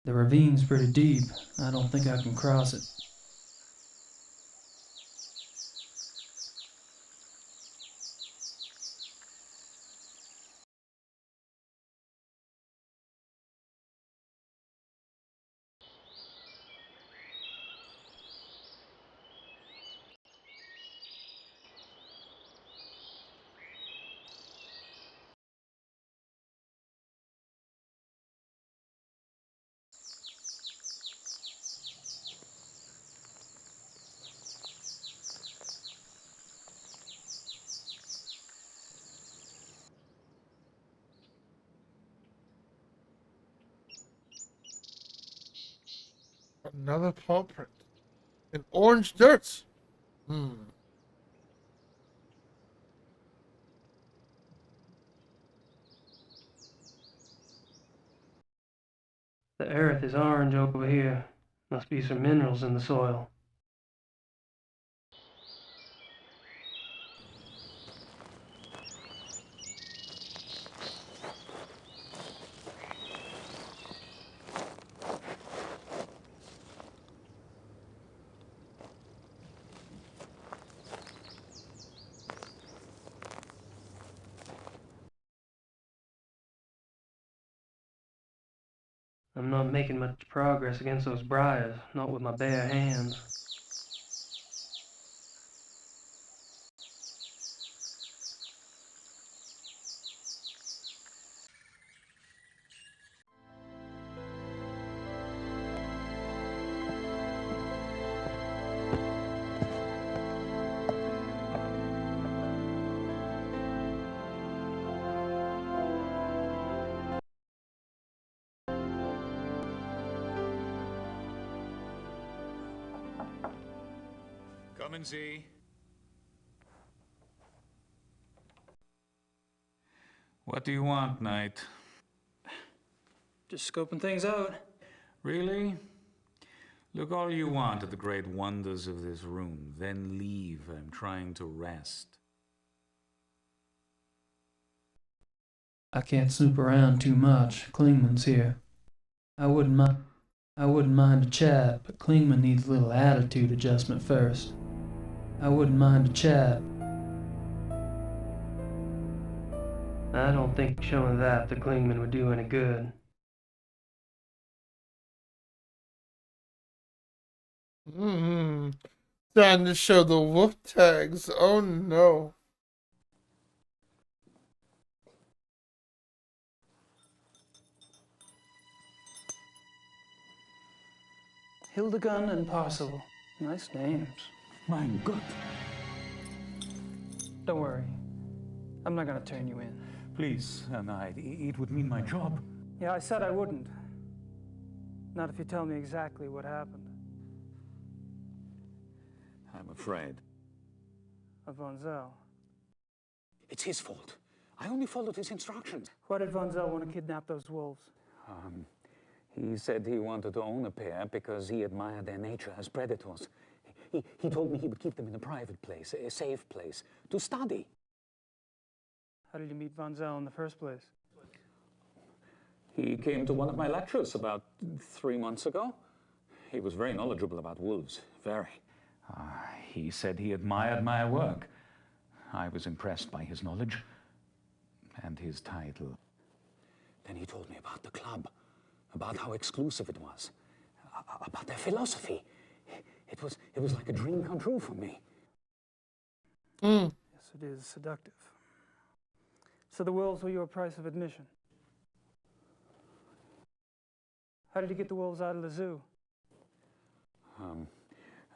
The ravine's pretty deep. I don't think I can cross it. Another paw print. In orange dirt. The earth is orange over here. Must be some minerals in the soil. I'm not making much progress against those briars, not with my bare hands. Come and see. What do you want, Knight? Just scoping things out. Really? Look all you want at the great wonders of this room, then leave. I'm trying to rest. I can't snoop around too much. Klingman's here. I wouldn't mind a chat, but Klingman needs a little attitude adjustment first. I wouldn't mind a chat. I don't think showing that to Klingman would do any good. Time to show the wolf tags. Oh no. Hildegun and Parcel. Nice names. My God. Don't worry. I'm not gonna turn you in. Please, Knight, it would mean my job. Yeah, I said I wouldn't. Not if you tell me exactly what happened. I'm afraid. Of Von Zell. It's his fault. I only followed his instructions. Why did Von Zell want to kidnap those wolves? He said he wanted to own a pair because he admired their nature as predators. He told me he would keep them in a private place, a safe place, to study. How did you meet Von Zell in the first place? He came to one of my lectures about 3 months ago. He was very knowledgeable about wolves, very. He said he admired my work. I was impressed by his knowledge and his title. Then he told me about the club, about how exclusive it was, about their philosophy. It was like a dream come true for me. Yes, it is seductive. So the wolves were your price of admission. How did you get the wolves out of the zoo?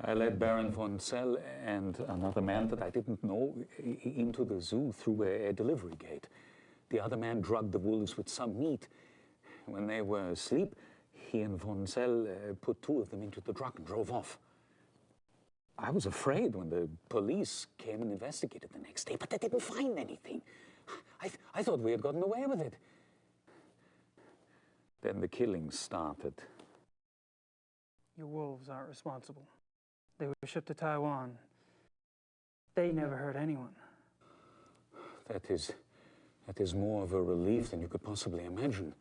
I led Baron von Zell and another man that I didn't know into the zoo through a delivery gate. The other man drugged the wolves with some meat. When they were asleep, he and von Zell put 2 of them into the truck and drove off. I was afraid when the police came and investigated the next day, but they didn't find anything. I thought we had gotten away with it. Then the killings started. Your wolves aren't responsible. They were shipped to Taiwan. They never hurt anyone. That is more of a relief than you could possibly imagine.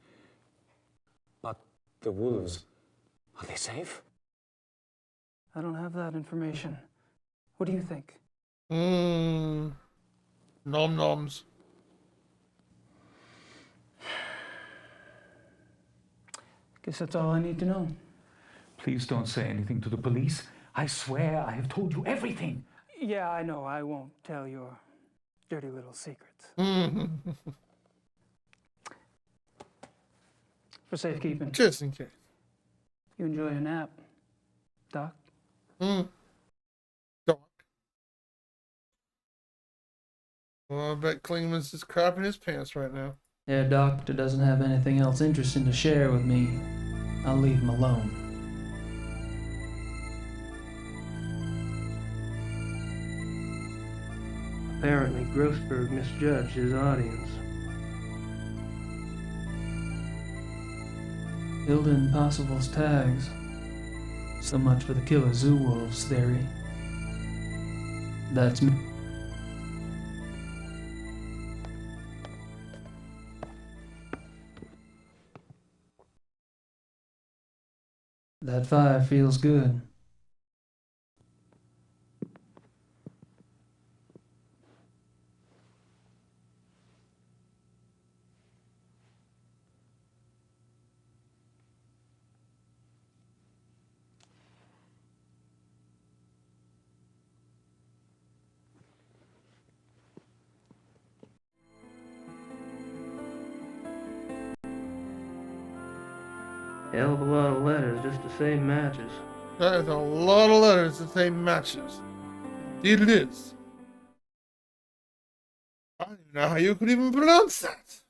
But the wolves, are they safe? I don't have that information. What do you think? Nom noms. Guess that's all I need to know. Please don't say anything to the police. I swear I have told you everything. Yeah, I know. I won't tell your dirty little secrets. For safekeeping. Just in case. You enjoy a nap, Doc? Doc. Well, I bet Klingman's just crapping his pants right now. Their doctor doesn't have anything else interesting to share with me. I'll leave him alone. Apparently, Grossberg misjudged his audience. Hilda Impossible's tags. So much for the killer zoo wolves theory. That's me. That fire feels good. Hell of a lot of letters just to say matches. That is a lot of letters to say matches. Indeed it is. I don't even know how you could even pronounce that.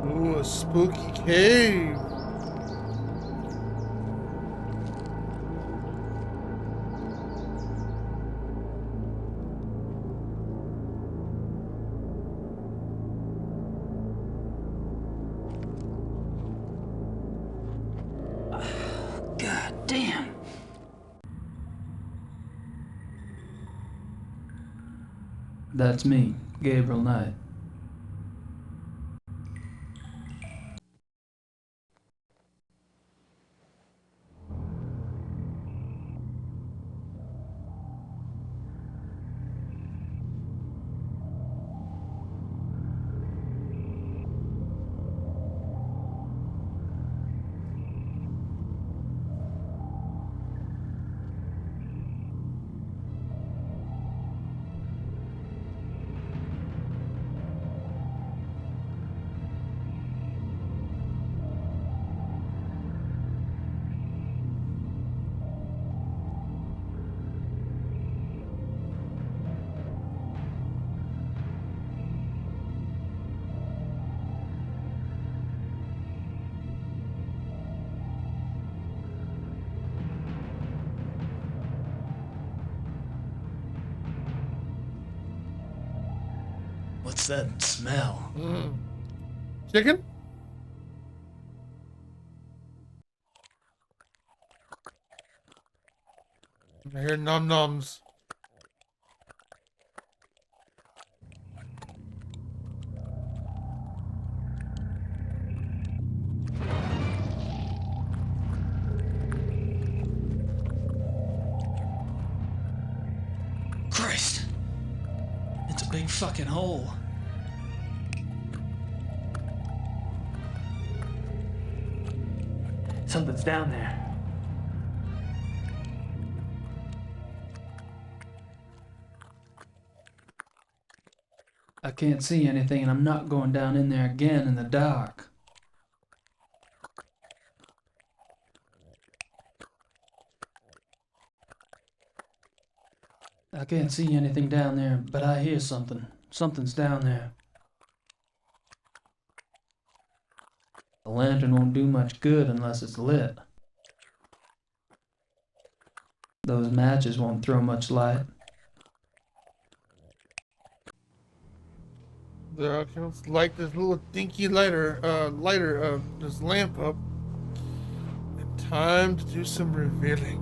Ooh, a spooky cave. God damn. That's me, Gabriel Knight. What's that smell? Chicken? I hear num nums. Christ! It's a big fucking hole. Something's down there. I can't see anything, and I'm not going down in there again in the dark. I can't see anything down there, but I hear something. Something's down there. The lantern won't do much good unless it's lit. Those matches won't throw much light. Okay, let's light this little dinky lighter, this lamp up. And time to do some revealing.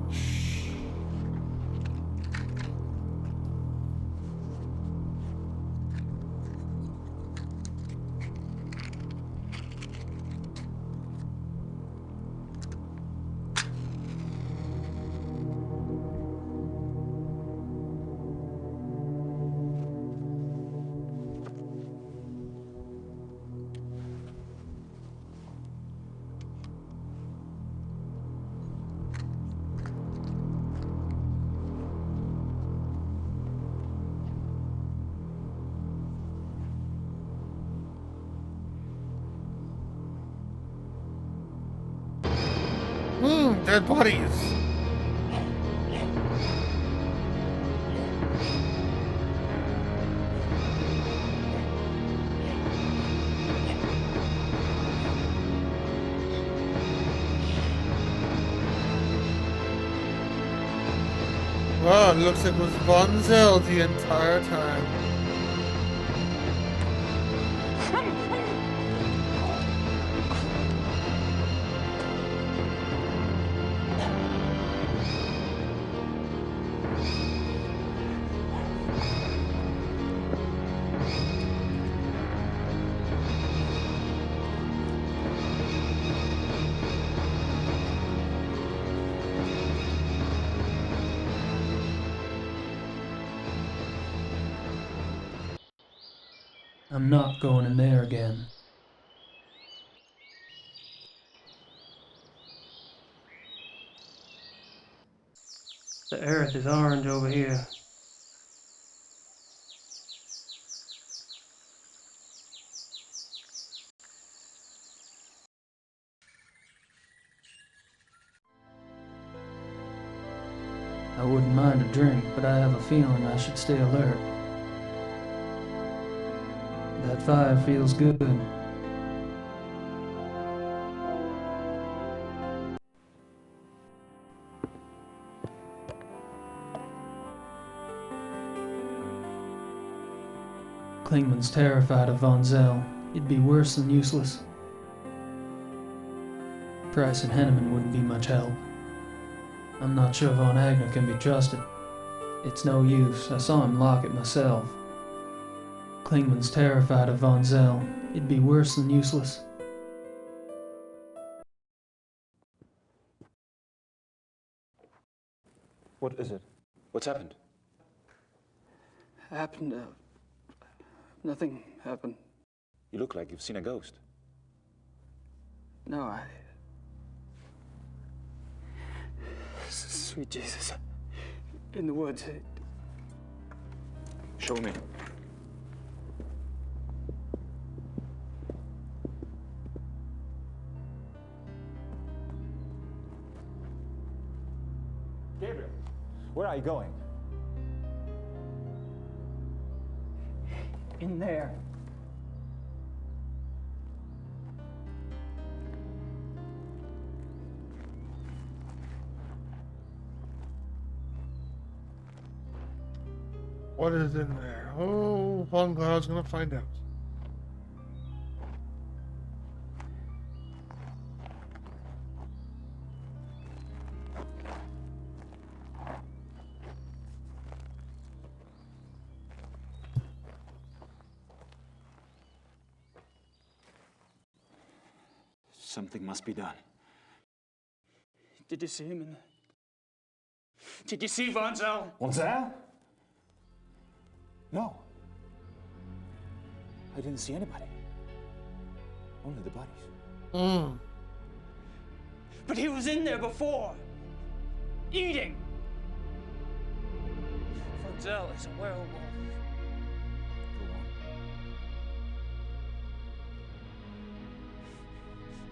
Dead bodies. Wow, it looks like it was Von Zell the entire time. I'm not going in there again. The earth is orange over here. I wouldn't mind a drink, but I have a feeling I should stay alert. That fire feels good. Klingman's terrified of Von Zell. It'd be worse than useless. Price and Henneman wouldn't be much help. I'm not sure Von Agner can be trusted. It's no use, I saw him lock it myself. Klingman's terrified of Von Zell. It'd be worse than useless. What is it? What's happened? Happened, nothing happened. You look like you've seen a ghost. No, Sweet Jesus. In the woods. Show me. Gabriel, where are you going? In there. What is in there? Oh, Von Glau's gonna find out. Something must be done. Did you see him in the... Did you see Von Zell? Von Zell? No. I didn't see anybody. Only the bodies. But he was in there before. Eating. Von Zell is a werewolf.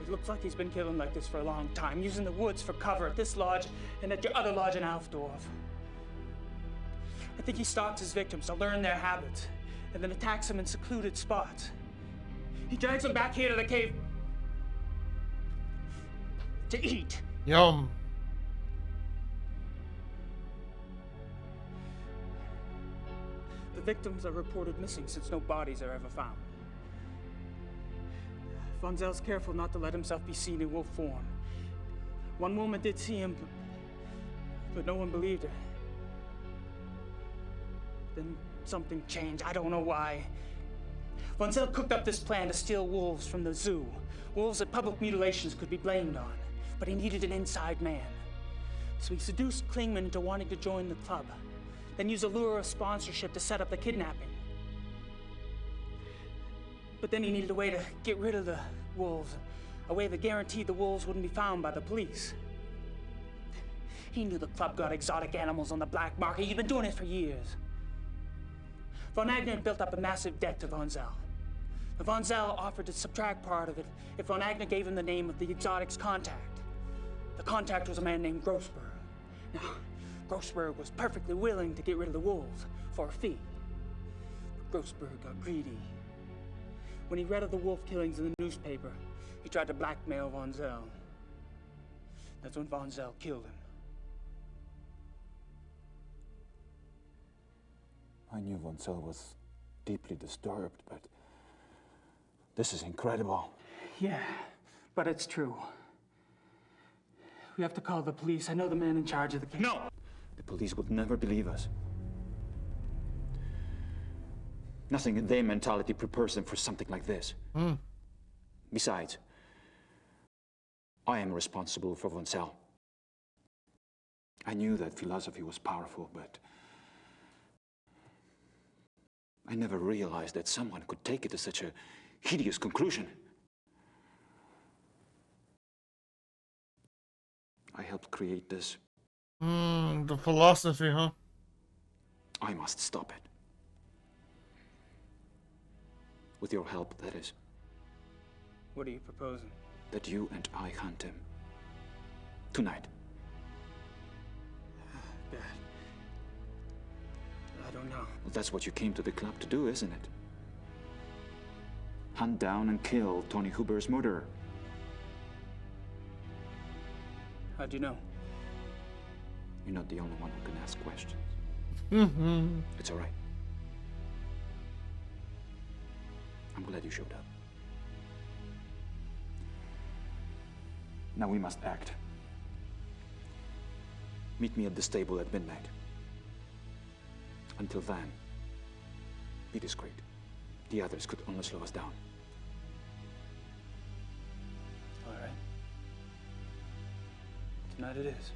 It looks like he's been killing like this for a long time, using the woods for cover at this lodge and at your other lodge in Alfdorf. I think he stalks his victims to learn their habits, and then attacks them in secluded spots. He drags them back here to the cave to eat. Yum. The victims are reported missing since no bodies are ever found. Von Zell's careful not to let himself be seen in wolf form. One woman did see him, but no one believed her. Then something changed. I don't know why. Von Zell cooked up this plan to steal wolves from the zoo. Wolves that public mutilations could be blamed on. But he needed an inside man. So he seduced Klingman into wanting to join the club, then used a lure of sponsorship to set up the kidnapping. But then he needed a way to get rid of the wolves, a way that guaranteed the wolves wouldn't be found by the police. He knew the club got exotic animals on the black market. He'd been doing it for years. Von Agner had built up a massive debt to Von Zell. Von Zell offered to subtract part of it if Von Agner gave him the name of the exotic's contact. The contact was a man named Grossberg. Now, Grossberg was perfectly willing to get rid of the wolves for a fee. But Grossberg got greedy. When he read of the wolf killings in the newspaper, he tried to blackmail Von Zell. That's when Von Zell killed him. I knew Von Zell was deeply disturbed, but this is incredible. Yeah, but it's true. We have to call the police. I know the man in charge of the case. No! The police would never believe us. Nothing in their mentality prepares them for something like this. Besides, I am responsible for Von Zell. I knew that philosophy was powerful, but I never realized that someone could take it to such a hideous conclusion. I helped create this. The philosophy, huh? I must stop it. With your help, that is. What are you proposing? That you and I hunt him. Tonight. Dad. I don't know. Well, that's what you came to the club to do, isn't it? Hunt down and kill Tony Huber's murderer. How'd you know? You're not the only one who can ask questions. Mm-hmm. It's all right. I'm glad you showed up. Now we must act. Meet me at the stable at midnight. Until then, be discreet. The others could only slow us down. All right. Tonight it is.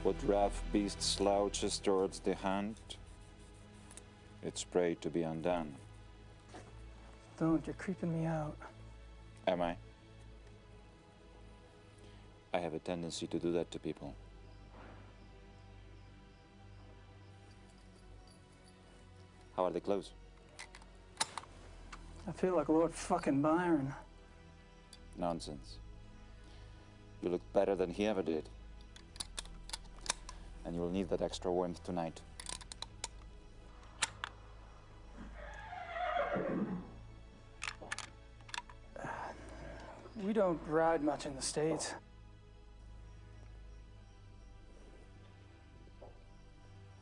What rough beast slouches towards the hunt, its prey to be undone. Don't, you're creeping me out. Am I? I have a tendency to do that to people. How are they clothes? I feel like Lord fucking Byron. Nonsense. You look better than he ever did. And you will need that extra warmth tonight. We don't ride much in the States.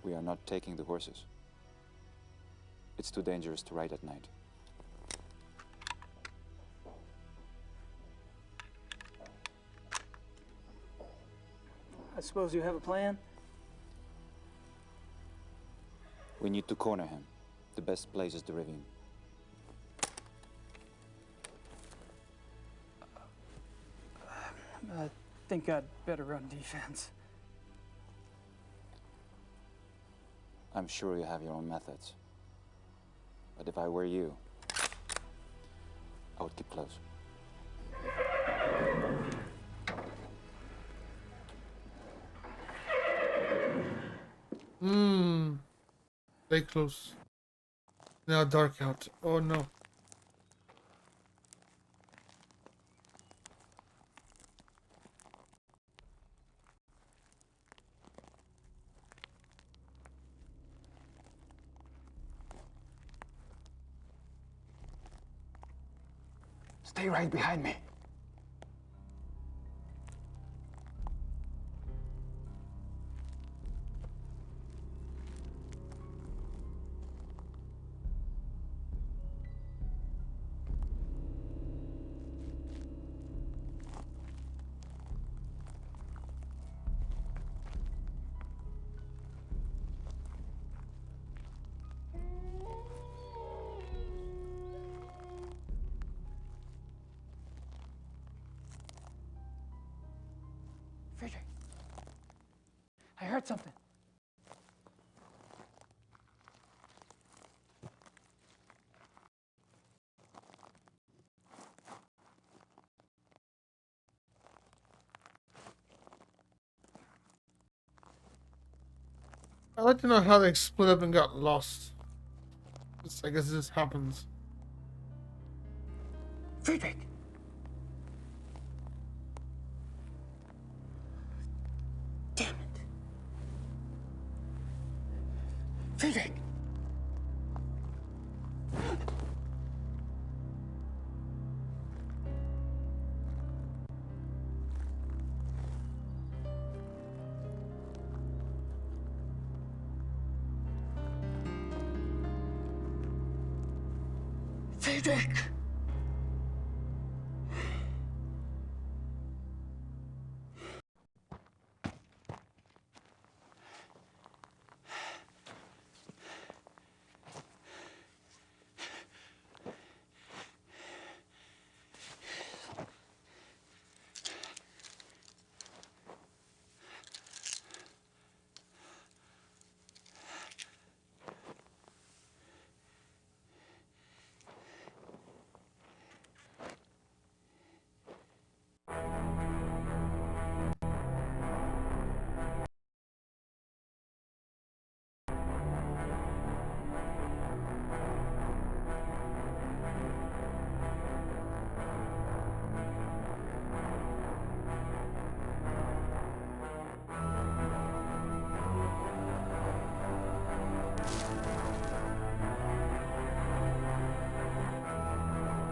We are not taking the horses. It's too dangerous to ride at night. I suppose you have a plan? We need to corner him. The best place is the ravine. I think I'd better run defense. I'm sure you have your own methods. But if I were you, I would keep close. Stay close. Now dark out. Oh no. Stay right behind me. heard something. I'd like to know how they split up and got lost. I guess this happens. Friedrich! Damn it. Friedrich! Friedrich!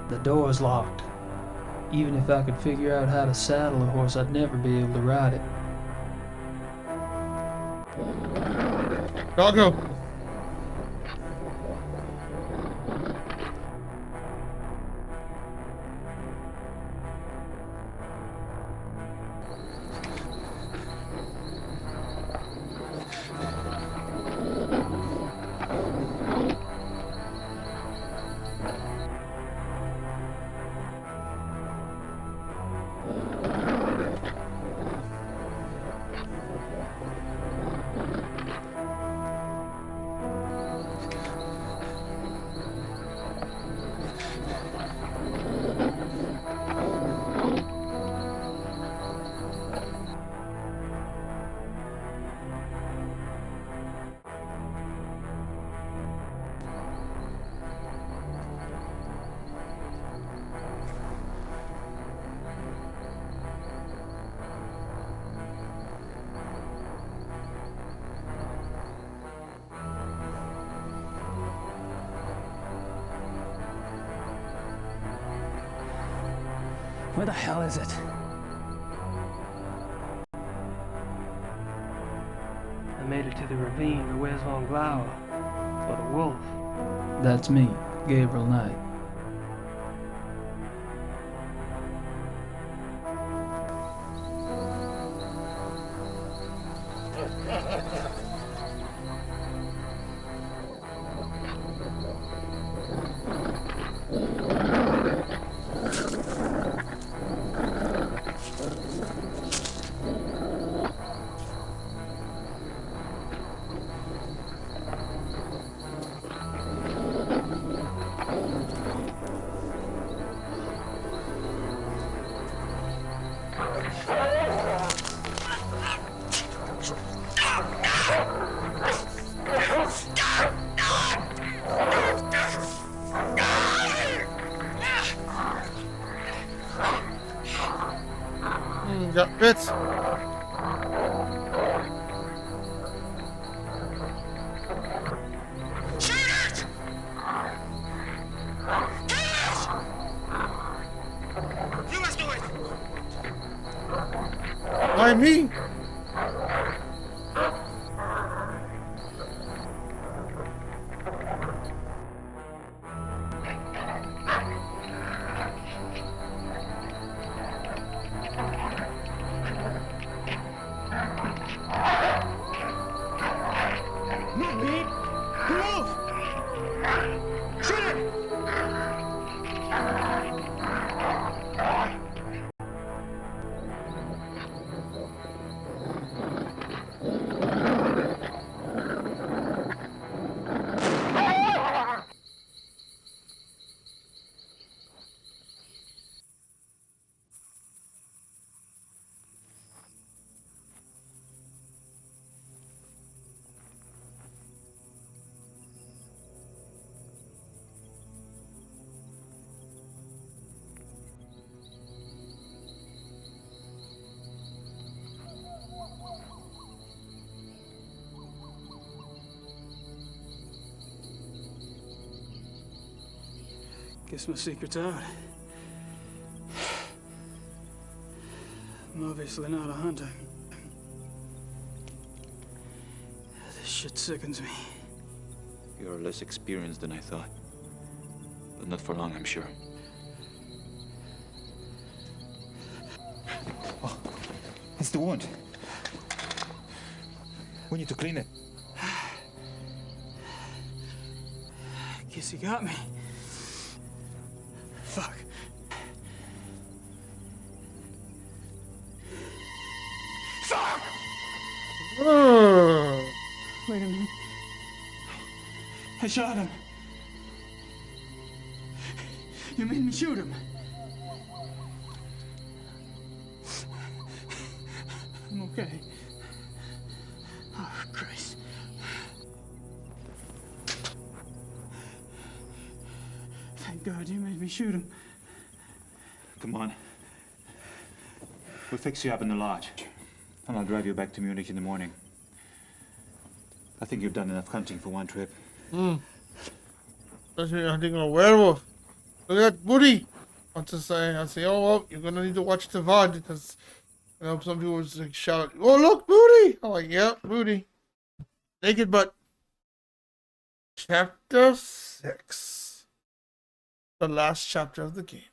The door's locked. Even if I could figure out how to saddle a horse, I'd never be able to ride it. Doggo! Where the hell is it? I made it to the ravine to Where's Von Glauer, for the wolf. That's me, Gabriel Knight. Got bits. Why me? Guess my secret's out. I'm obviously not a hunter. This shit sickens me. You're less experienced than I thought. But not for long, I'm sure. Oh, it's the wound. We need to clean it. Guess he got me. Fuck. Fuck! Wait a minute. I shot him. You made me shoot him. I'm okay. Oh, Christ. Thank God you made me shoot him. Come on. We'll fix you up in the lodge. And I'll drive you back to Munich in the morning. I think you've done enough hunting for one trip. Especially hunting a werewolf. Look at that booty. I say, oh, well, you're gonna need to watch the VOD because, you know, some people just like shout, oh, look, booty. I'm like, yeah, booty. Naked butt. Chapter 6. The last chapter of the game.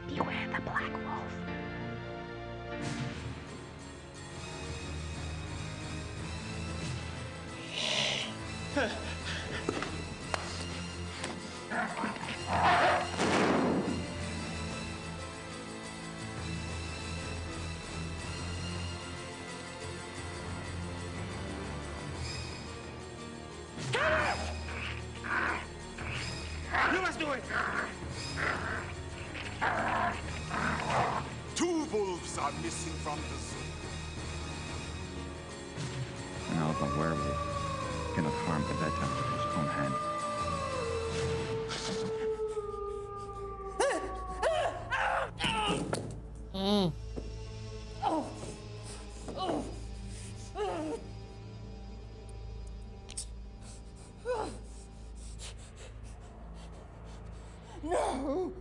Beware the black wolf. You must do it! Two wolves are missing from the zoo. An alpha werewolf cannot harm the better with his own hand. No! No!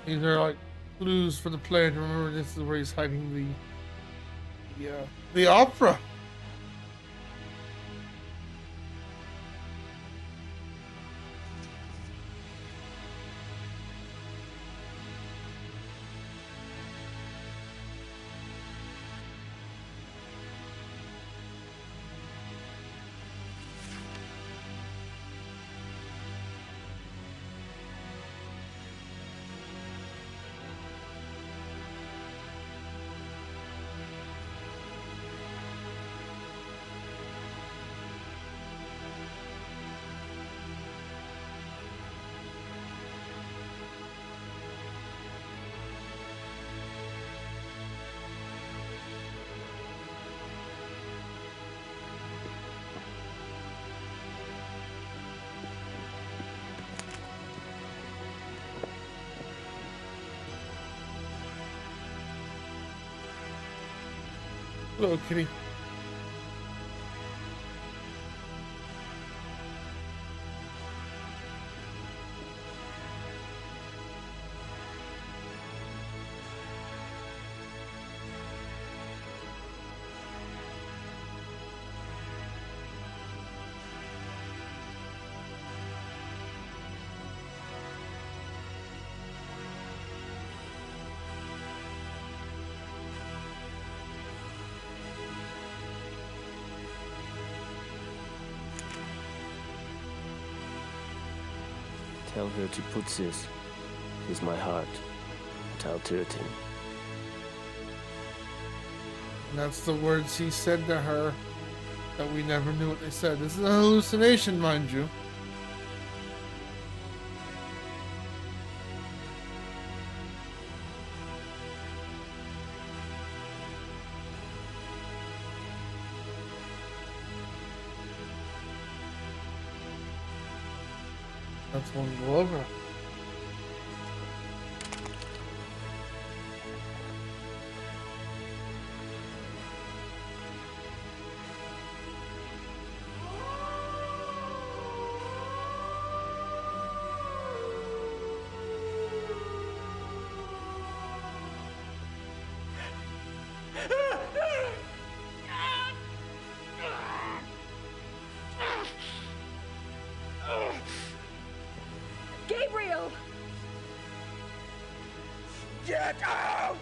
These are like clues for the player to remember this is where he's hiding the opera. Hello, kitty. Tell her to put this with my heart without hurting. And that's the words he said to her that we never knew what they said. This is a hallucination, mind you. That's one go over. Gabriel! Get out!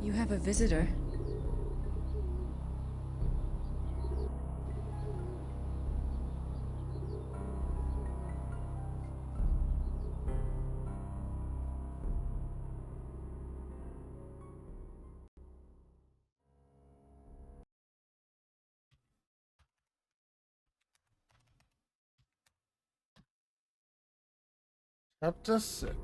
You have a visitor. Chapter 6.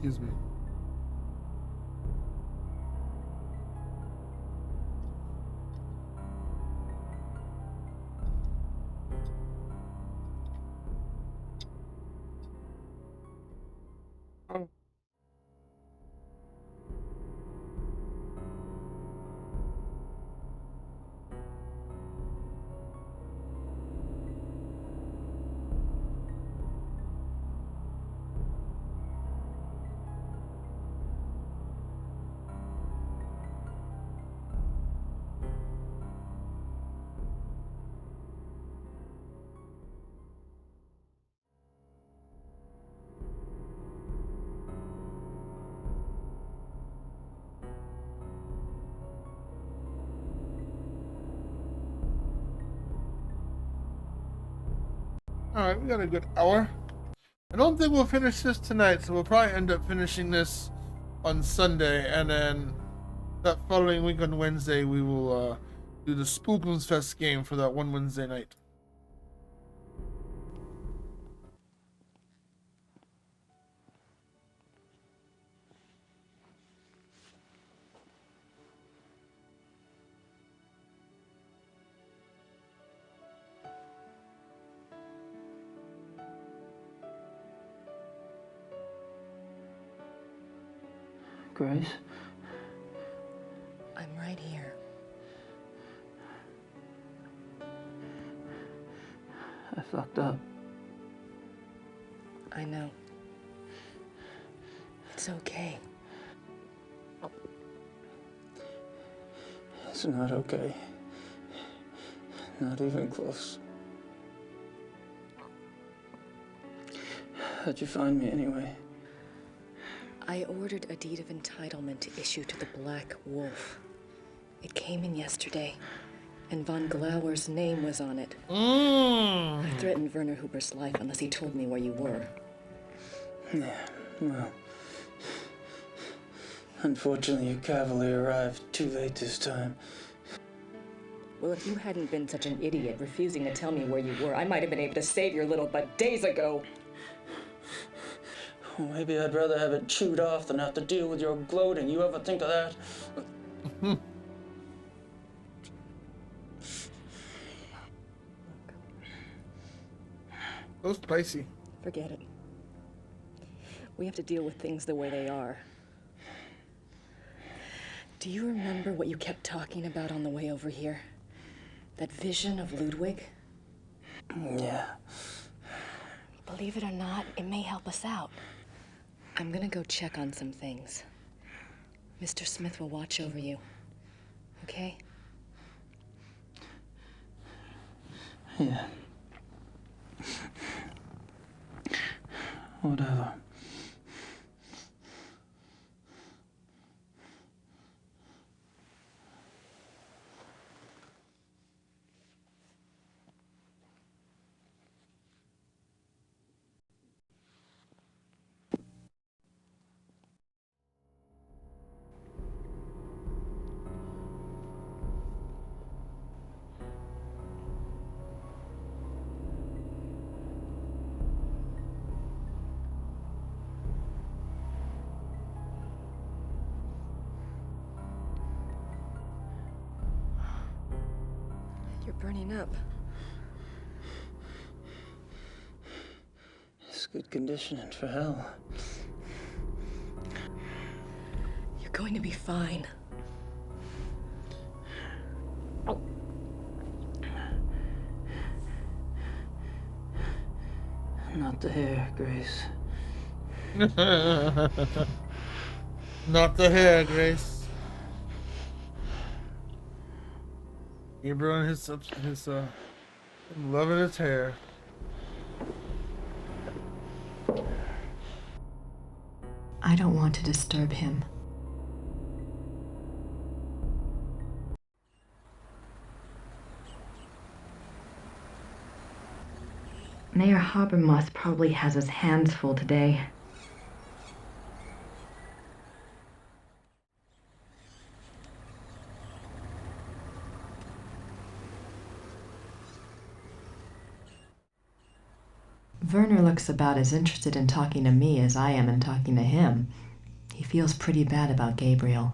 Excuse me. Oh. Alright, we got a good hour. I don't think we'll finish this tonight, so we'll probably end up finishing this on Sunday, and then that following week on Wednesday we will do the Spookums Fest game for that one Wednesday night. Grace? I'm right here. I fucked up. I know. It's okay. It's not okay. Not even close. How'd you find me anyway? I ordered a deed of entitlement to issue to the Black Wolf. It came in yesterday, and von Glauer's name was on it. I threatened Werner Huber's life unless he told me where you were. Yeah, well... Unfortunately, your cavalry arrived too late this time. Well, if you hadn't been such an idiot refusing to tell me where you were, I might have been able to save your little butt days ago. Well, maybe I'd rather have it chewed off than have to deal with your gloating. You ever think of that? So spicy. Forget it. We have to deal with things the way they are. Do you remember what you kept talking about on the way over here? That vision of Ludwig? Yeah. Believe it or not, it may help us out. I'm gonna go check on some things. Mr. Smith will watch over you. Okay? Yeah. Whatever. You're burning up. It's good conditioning for hell. You're going to be fine. Not the hair, Grace. Not the hair, Grace. Gabriel and his loving his hair. I don't want to disturb him. Mayor Habermas probably has his hands full today. Werner looks about as interested in talking to me as I am in talking to him. He feels pretty bad about Gabriel.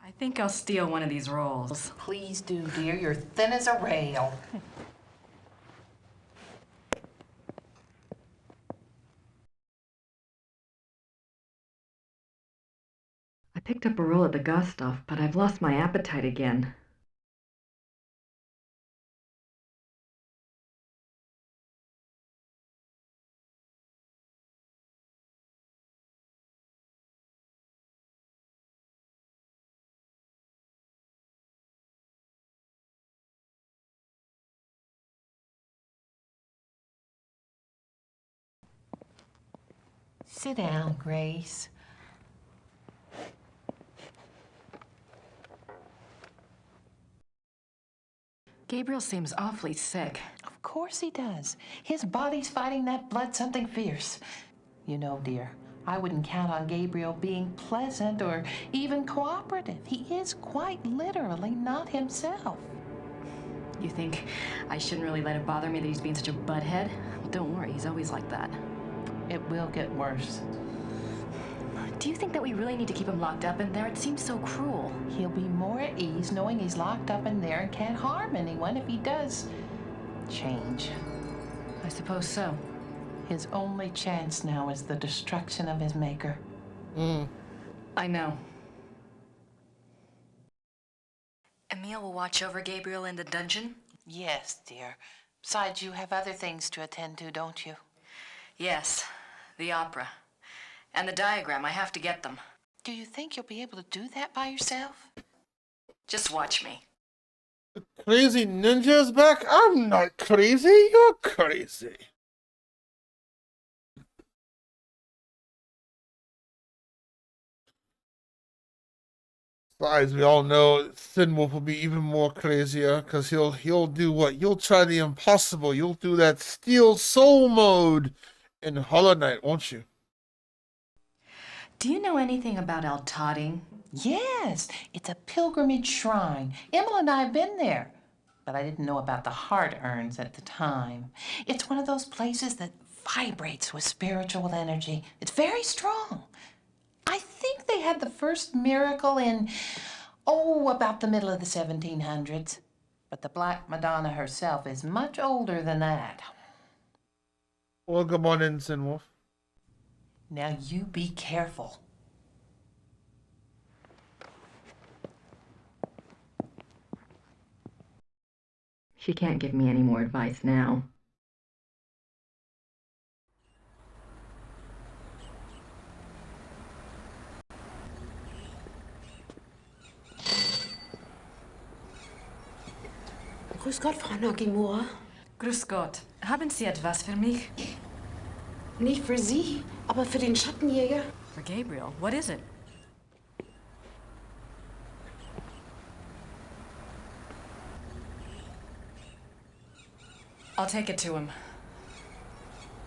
I think I'll steal one of these rolls. Please do, dear. You're thin as a rail. I picked up a roll at the Gustav, but I've lost my appetite again. Sit down, Grace. Gabriel seems awfully sick. Of course he does. His body's fighting that blood something fierce. You know, dear, I wouldn't count on Gabriel being pleasant or even cooperative. He is quite literally not himself. You think I shouldn't really let it bother me that he's being such a butthead? Don't worry, he's always like that. It will get worse. Do you think that we really need to keep him locked up in there? It seems so cruel. He'll be more at ease knowing he's locked up in there and can't harm anyone if he does change. I suppose so. His only chance now is the destruction of his maker. I know. Emil will watch over Gabriel in the dungeon? Yes, dear. Besides, you have other things to attend to, don't you? Yes, the opera. And the diagram, I have to get them. Do you think you'll be able to do that by yourself? Just watch me. Crazy ninja's back? I'm not crazy. You're crazy. Besides, we all know Thin Wolf will be even more crazier because he'll do what? You'll try the impossible. You'll do that Steel Soul mode in Hollow Knight, won't you? Do you know anything about El Totting? Yes, it's a pilgrimage shrine. Emma and I have been there, but I didn't know about the heart urns at the time. It's one of those places that vibrates with spiritual energy. It's very strong. I think they had the first miracle in, about the middle of the 1700s. But the Black Madonna herself is much older than that. Welcome on in, Sinwolf. Now you be careful. She can't give me any more advice now. Grüß Gott, Frau Nakamura. Grüß Gott. Haben Sie etwas für mich? Nicht für Sie, aber für den Schattenjäger. For Gabriel. What is it? I'll take it to him.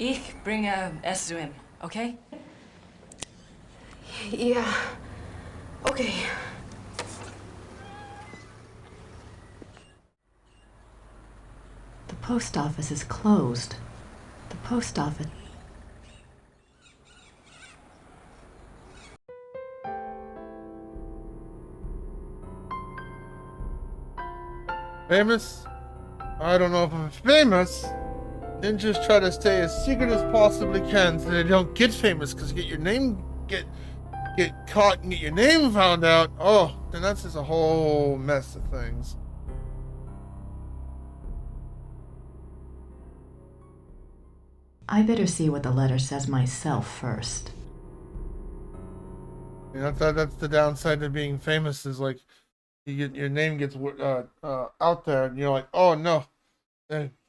Ich bringe es zu ihm, okay? Ja, okay. The post office is closed. The post office... Famous? I don't know if I'm famous. Ninjas try to stay as secret as possibly can so they don't get famous, because get your name get caught and get your name found out. Oh, then that's just a whole mess of things. I better see what the letter says myself first. Yeah, that's the downside of being famous, is like your name gets out there and you're like, oh no,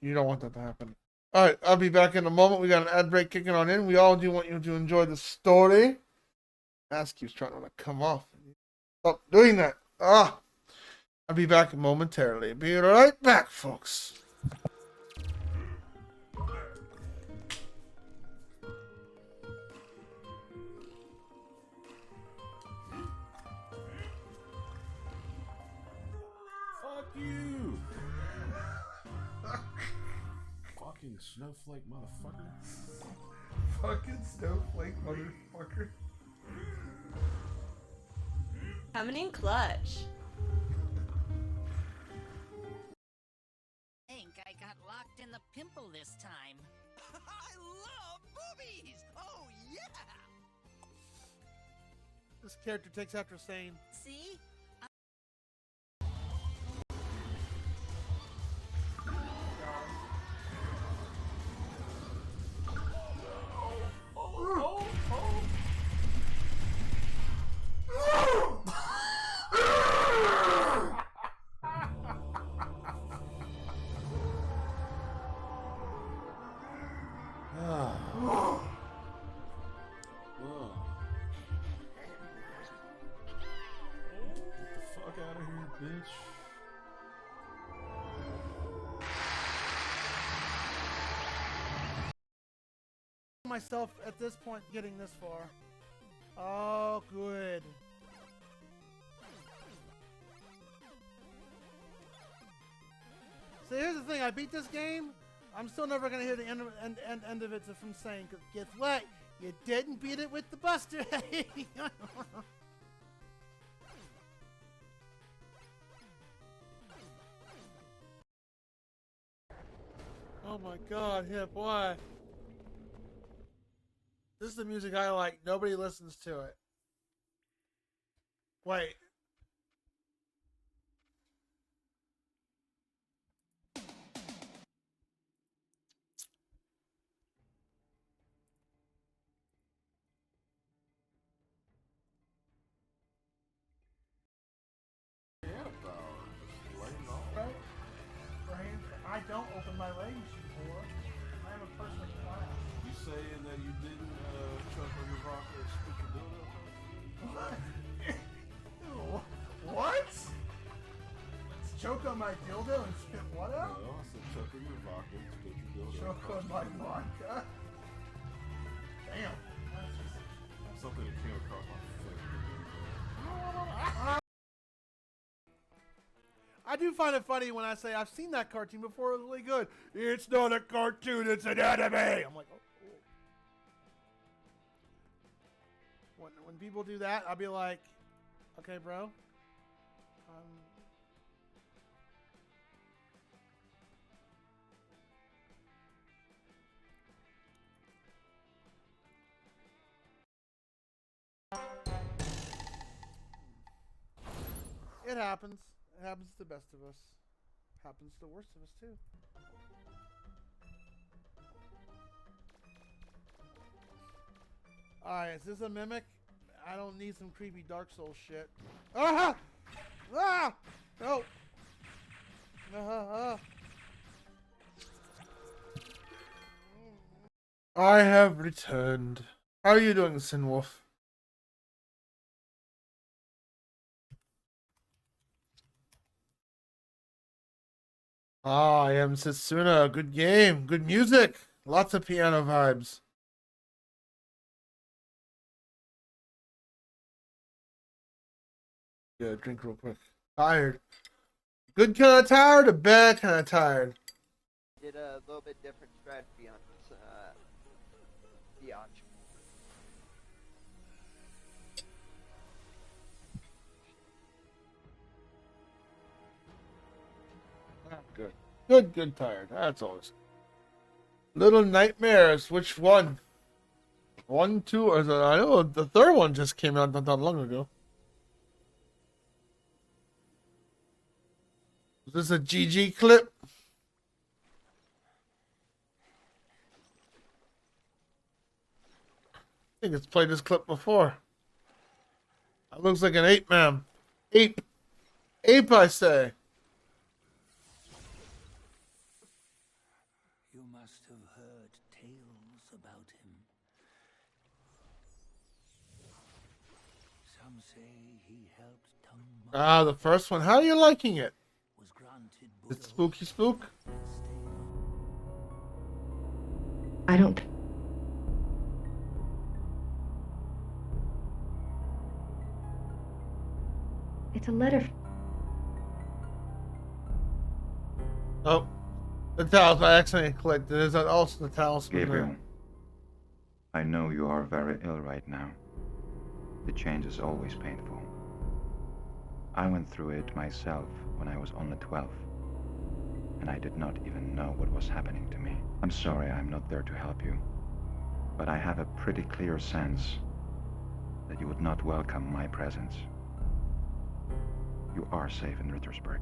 you don't want that to happen. All right, I'll be back in a moment. We got an ad break kicking on in. We all do want you to enjoy the story. Askew's trying to come off. Stop doing that. I'll be back momentarily. Be right back, folks. Fuck you! Fucking snowflake motherfucker. Fucking snowflake motherfucker. Coming in clutch. Think I got locked in the pimple this time. I love boobies! Oh, yeah! This character takes after saying, See? Bitch. myself at this point getting this far. Oh, good. So here's the thing, I beat this game. I'm still never gonna hear the end of it from saying, 'cause guess what? You didn't beat it with the Buster. Oh my god, yeah, boy. This is the music I like. Nobody listens to it. Wait. I don't open my legs before. I am a person of class. You saying that you didn't choke on your vodka or spit your dildo? What? What? Choke on my dildo and spit what out? No, I said choke on your vodka and spit your dildo. Choke on my vodka? Damn. So something that came across my face. I do find it funny when I say I've seen that cartoon before. It was really good. It's not a cartoon. It's an anime. I'm like, oh. When people do that, I'll be like, okay, bro. It happens. It happens to the best of us. Happens to the worst of us too. Alright, is this a mimic? I don't need some creepy Dark Souls shit. Ah! Ah! No! I have returned. How are you doing, Sinwolf? Ah, I am Setsuna. Good game. Good music. Lots of piano vibes. Yeah, drink real quick. Tired. Good kind of tired or bad kind of tired? Did a little bit different strategy on this, Biatch. Good. Good tired. That's always. Little Nightmares. Which one? 1, 2, or I know the third one just came out not that long ago. Is this a GG clip? I think it's played this clip before. That looks like an ape, man. Ape. Ape, I say. You must have heard tales about him. Some say he helped Ah, the first one. How are you liking it? It's spooky spook? I don't. It's a letter. Oh, the talisman. I accidentally clicked. There's also the talisman. Gabriel, I know you are very ill right now. The change is always painful. I went through it myself when I was only 12. And I did not even know what was happening to me. I'm sorry I'm not there to help you, but I have a pretty clear sense that you would not welcome my presence. You are safe in Rittersburg.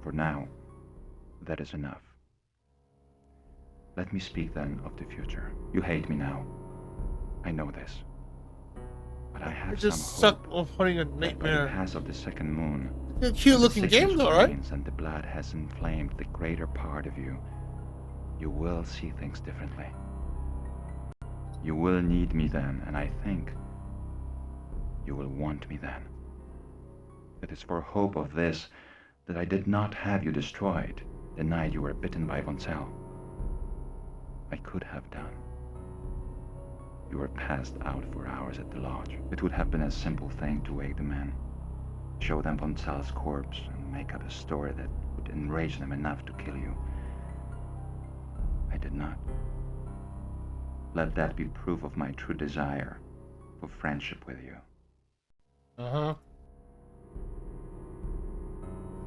For now, that is enough. Let me speak then of the future. You hate me now. I know this. But I have just some suck of putting a nightmare. nightmare. The pass of the second moon. It's a cute looking game though, right? And the blood has inflamed the greater part of you. You will see things differently. You will need me then, and I think you will want me then. It is for hope of this that I did not have you destroyed the night you were bitten by Von Zell. I could have done. You were passed out for hours at the lodge. It would have been a simple thing to wake the men, show them Von Zell's corpse, and make up a story that would enrage them enough to kill you. I did not. Let that be proof of my true desire for friendship with you. Uh-huh.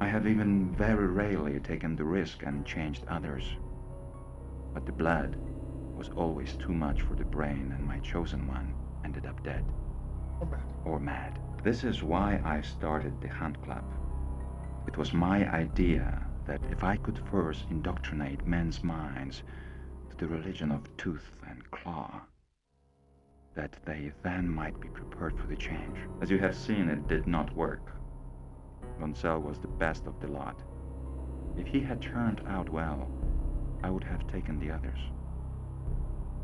I have even very rarely taken the risk and changed others. But the blood was always too much for the brain, and my chosen one ended up dead. Or mad. This is why I started the Hunt Club. It was my idea that if I could first indoctrinate men's minds to the religion of tooth and claw, that they then might be prepared for the change. As you have seen, it did not work. Von Zell was the best of the lot. If he had turned out well, I would have taken the others.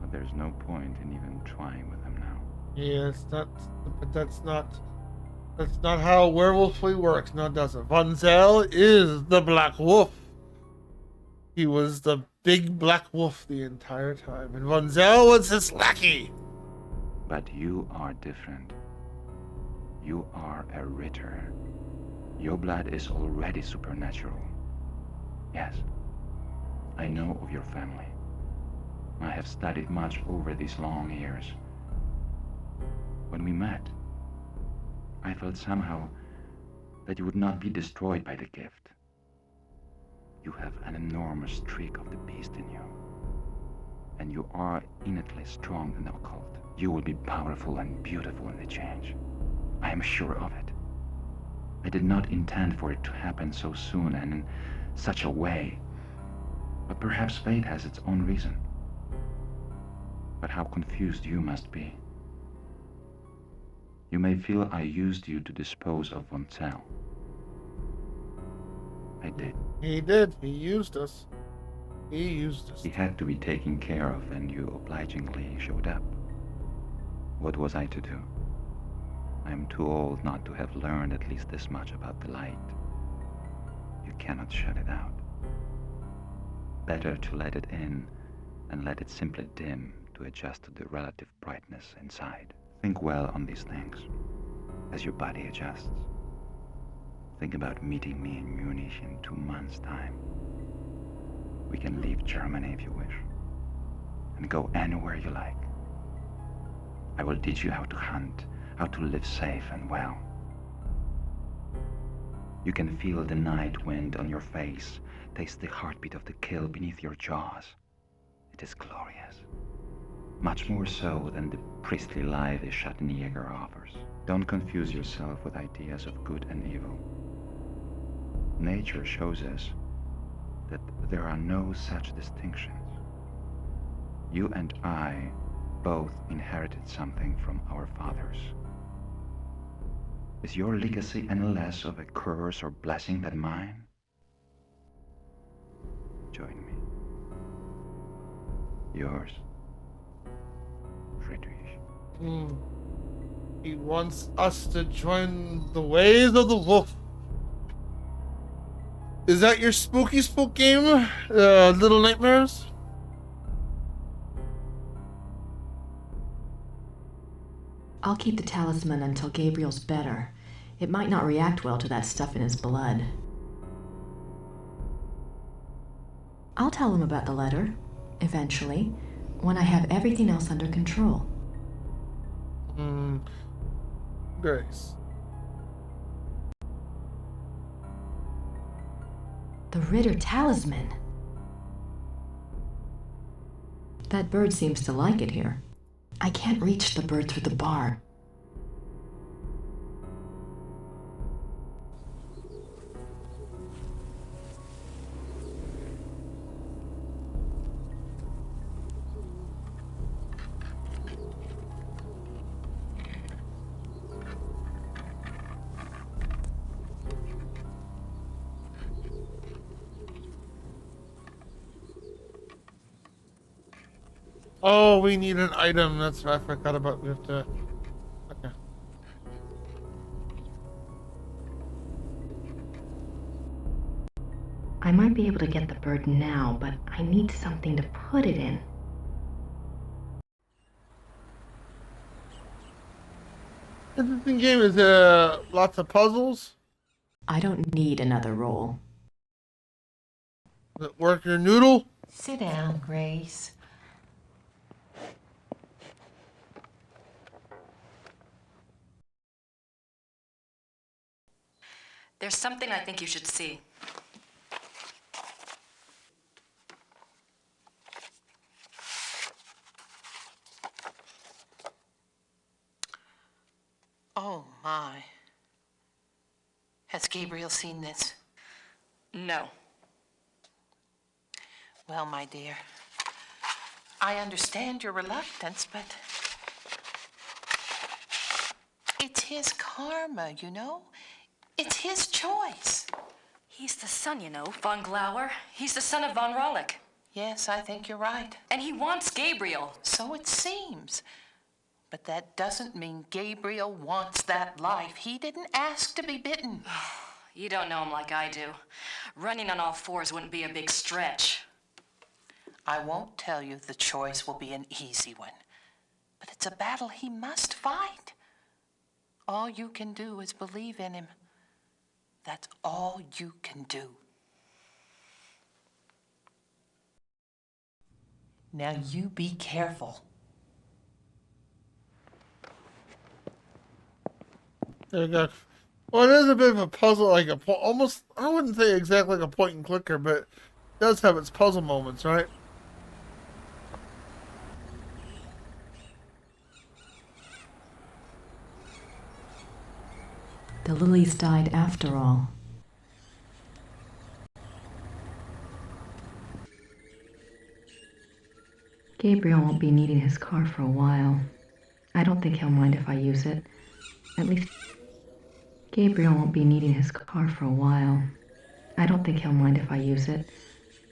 But there's no point in even trying with them now. Yes, but that's not how werewolfly works. No, it doesn't. Von Zell is the Black Wolf. He was the big Black Wolf the entire time, and Von Zell was his lackey. But you are different. You are a Ritter. Your blood is already supernatural. Yes, I know of your family. I have studied much over these long years. When we met, I felt somehow that you would not be destroyed by the gift. You have an enormous streak of the beast in you, and you are innately strong in the occult. You will be powerful and beautiful in the change. I am sure of it. I did not intend for it to happen so soon and in such a way, but perhaps fate has its own reason. But how confused you must be. You may feel I used you to dispose of Von Zell. I did. He did. He used us. He used us. He had to be taken care of, and you obligingly showed up. What was I to do? I am too old not to have learned at least this much about the light. You cannot shut it out. Better to let it in and let it simply dim to adjust to the relative brightness inside. Think well on these things as your body adjusts. Think about meeting me in Munich in 2 months' time. We can leave Germany if you wish, and go anywhere you like. I will teach you how to hunt, how to live safe and well. You can feel the night wind on your face, taste the heartbeat of the kill beneath your jaws. It is glorious. Much more so than the priestly life the Schattenjäger offers. Don't confuse yourself with ideas of good and evil. Nature shows us that there are no such distinctions. You and I both inherited something from our fathers. Is your legacy any less of a curse or blessing than mine? Join me. Yours, Friedrich. He wants us to join the ways of the wolf. Is that your spooky spook game, Little Nightmares? I'll keep the talisman until Gabriel's better. It might not react well to that stuff in his blood. I'll tell him about the letter, eventually, when I have everything else under control. Grace. The Ritter talisman. That bird seems to like it here. I can't reach the bird through the bar. Oh, we need an item. That's what I forgot about. We have to. Okay. I might be able to get the bird now, but I need something to put it in. Interesting game. Is lots of puzzles? I don't need another roll. Does it work your noodle? Sit down, Grace. There's something I think you should see. Oh, my. Has Gabriel seen this? No. Well, my dear, I understand your reluctance, but it's his karma, you know? It's his choice. He's the son, you know, von Glauer. He's the son of von Rollick. Yes, I think you're right. And he wants Gabriel. So it seems. But that doesn't mean Gabriel wants that life. He didn't ask to be bitten. You don't know him like I do. Running on all fours wouldn't be a big stretch. I won't tell you the choice will be an easy one. But it's a battle he must fight. All you can do is believe in him. That's all you can do. Now you be careful. There you go. Well, it is a bit of a puzzle, like almost, I wouldn't say exactly like a point and clicker, but it does have its puzzle moments, right? The lilies died after all. Gabriel won't be needing his car for a while. I don't think he'll mind if I use it. At least, Gabriel won't be needing his car for a while. I don't think he'll mind if I use it.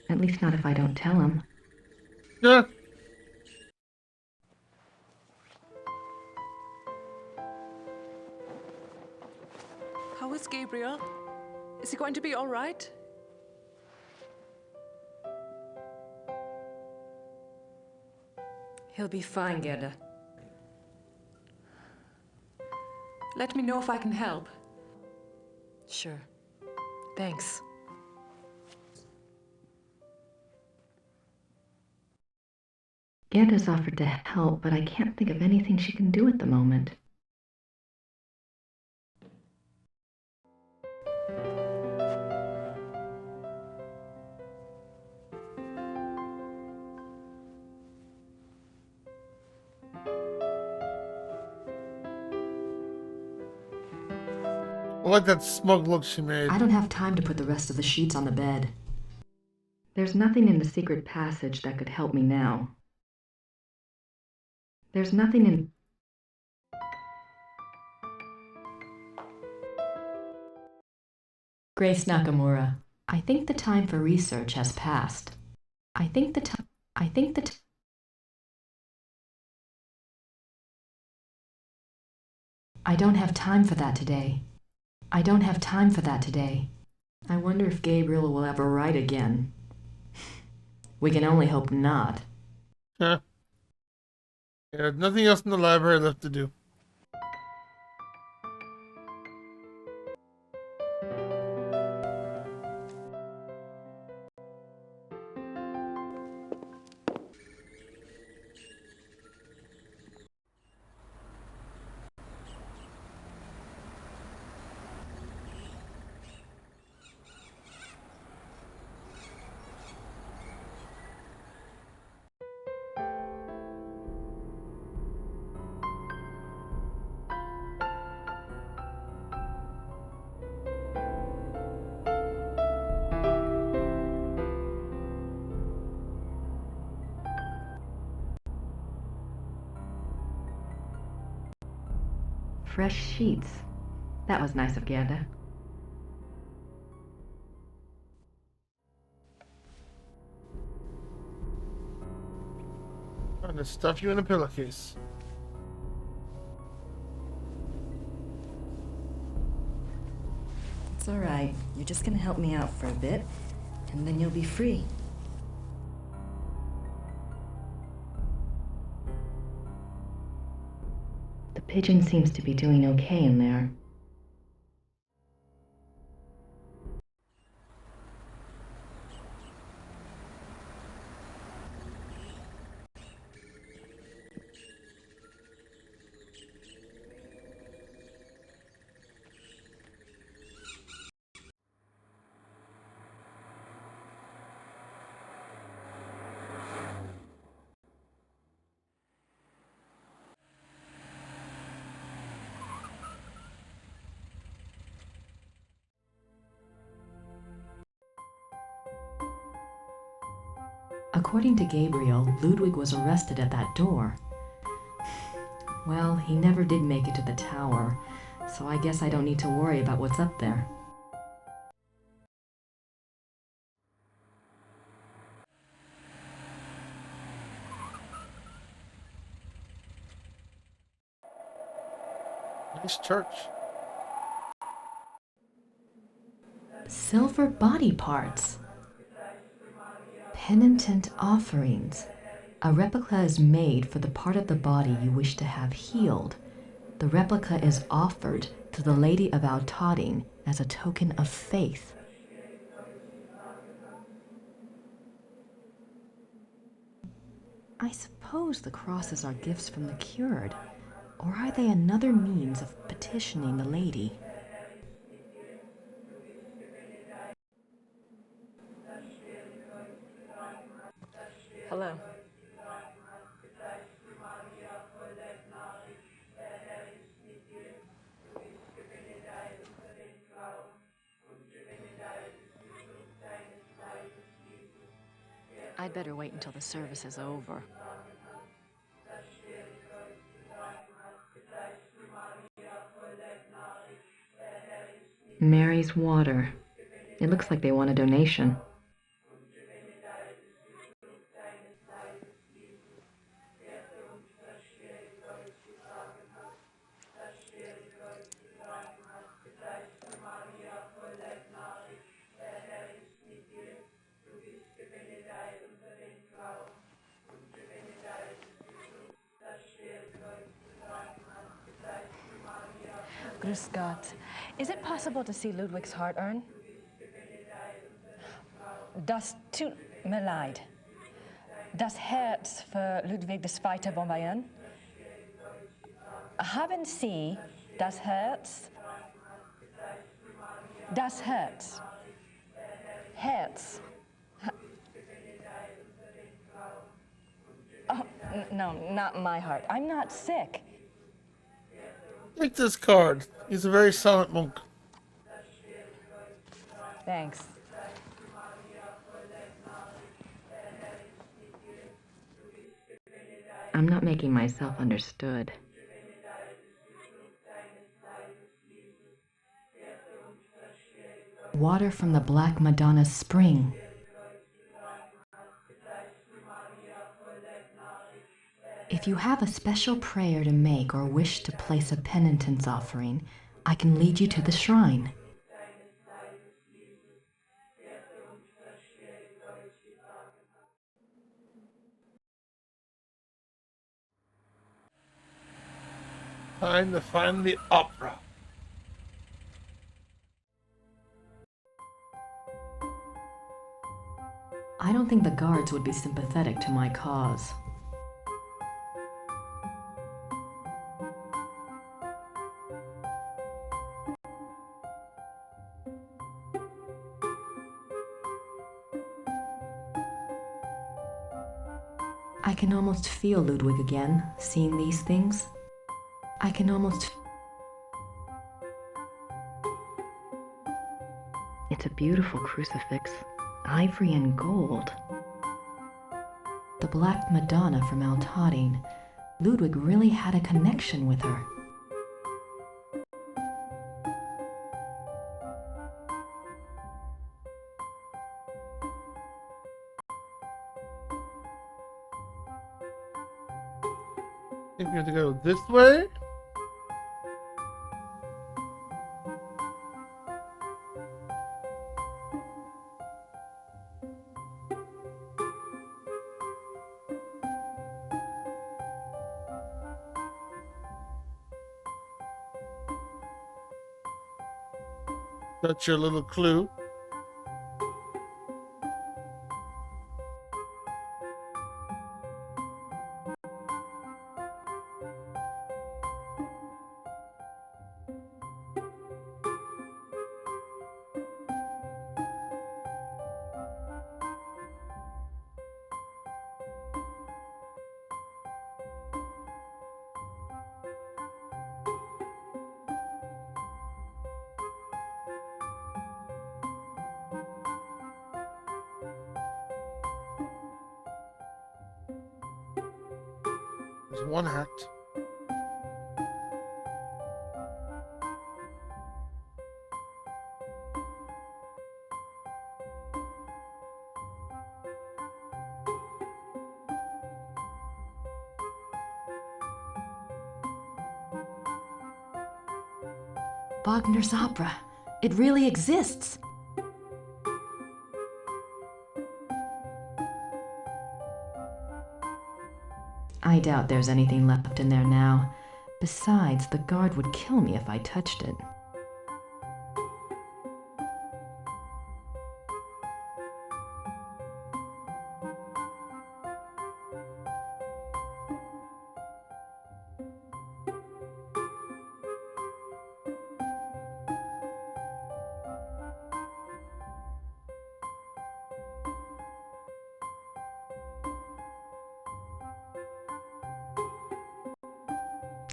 At least not if I don't tell him. Yeah. How is Gabriel? Is he going to be all right? He'll be fine, Gerda. Let me know if I can help. Sure. Thanks. Gerda's offered to help, but I can't think of anything she can do at the moment. I like that smug look she made. I don't have time to put the rest of the sheets on the bed. There's nothing in the secret passage that could help me now. There's nothing in... Grace Nakamura, I think the time for research has passed. I don't have time for that today. I don't have time for that today. I wonder if Gabriel will ever write again. We can only hope not. Yeah. Yeah, nothing else in the library left to do. Fresh sheets. That was nice of Gerda. I'm gonna stuff you in a pillowcase. It's all right. You're just gonna help me out for a bit, and then you'll be free. The pigeon seems to be doing okay in there. According to Gabriel, Ludwig was arrested at that door. Well, he never did make it to the tower, so I guess I don't need to worry about what's up there. Nice church. Silver body parts. Penitent offerings. A replica is made for the part of the body you wish to have healed. The replica is offered to the Lady of Al-Tadin as a token of faith. I suppose the crosses are gifts from the cured, or are they another means of petitioning the lady? Hello. I'd better wait until the service is over. Mary's water. It looks like they want a donation. Grüß Gott. Is it possible to see Ludwig's heart urn? Das tut mir leid. Das Herz für Ludwig II. Von Bayern? Haben Sie das Herz? Das Herz. Herz. Oh, no, not my heart. I'm not sick. Take this card. He's a very silent monk. Thanks. I'm not making myself understood. Water from the Black Madonna's spring. If you have a special prayer to make or wish to place a penitence offering, I can lead you to the shrine. Time to find the opera. I don't think the guards would be sympathetic to my cause. I can almost feel Ludwig again, seeing these things. I can almost... It's a beautiful crucifix, ivory and gold. The Black Madonna from Al-Tadin. Ludwig really had a connection with her. I think we have to go this way. That's your little clue. There's one act. Wagner's opera. It really exists. I doubt there's anything left in there now. Besides, the guard would kill me if I touched it.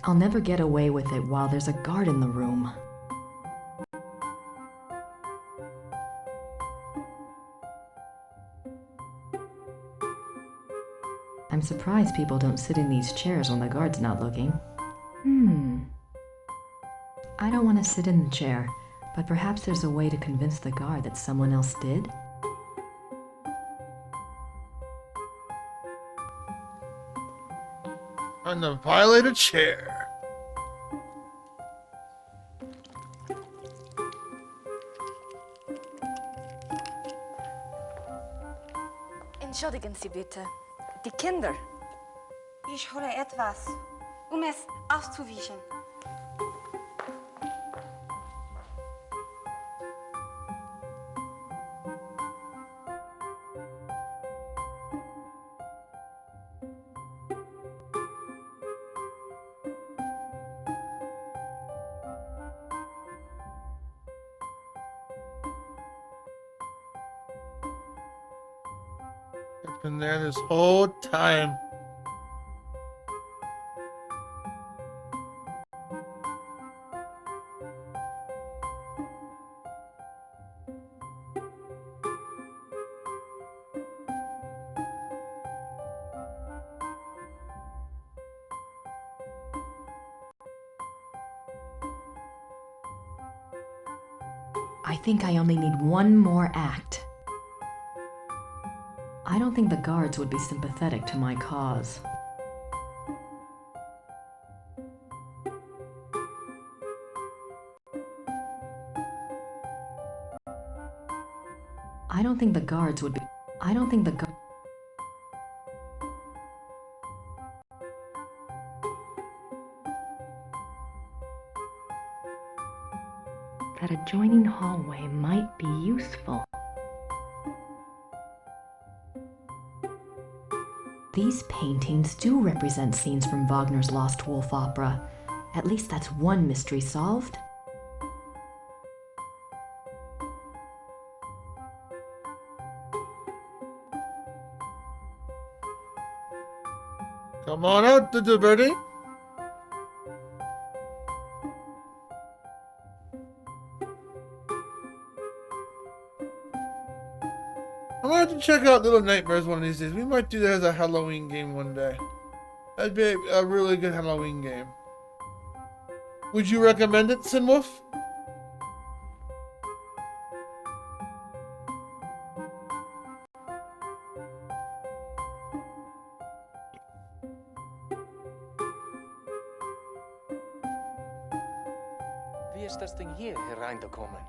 I'll never get away with it while there's a guard in the room. I'm surprised people don't sit in these chairs when the guard's not looking. I don't want to sit in the chair, but perhaps there's a way to convince the guard that someone else did? On the violated chair. Entschuldigen Sie bitte. Die Kinder. Ich hole etwas, um es auszuwischen. It's been there this whole time. I think I only need one more act. I don't think the guards would be sympathetic to my cause. I don't think the guards would be... I don't think the guards... That adjoining hallway might be useful. These paintings do represent scenes from Wagner's Lost Wolf opera. At least that's one mystery solved. Come on out, little birdie. I'm gonna have to check out Little Nightmares one of these days. We might do that as a Halloween game one day. That'd be a really good Halloween game. Would you recommend it, Sinwolf? Wie ist das Ding hier hereingekommen?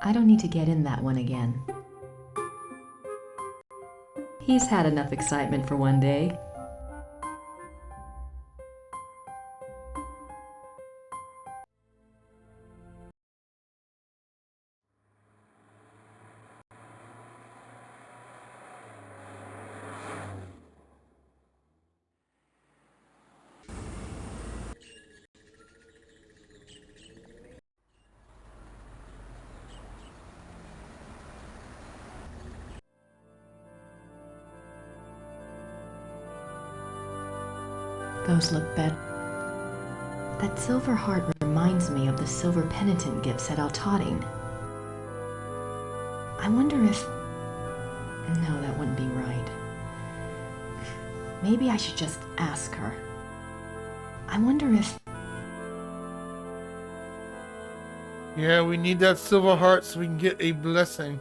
I don't need to get in that one again. He's had enough excitement for one day. Those look better. That silver heart reminds me of the silver penitent gifts at Altotting. I wonder if... No, that wouldn't be right. Maybe I should just ask her. I wonder if... Yeah, we need that silver heart so we can get a blessing.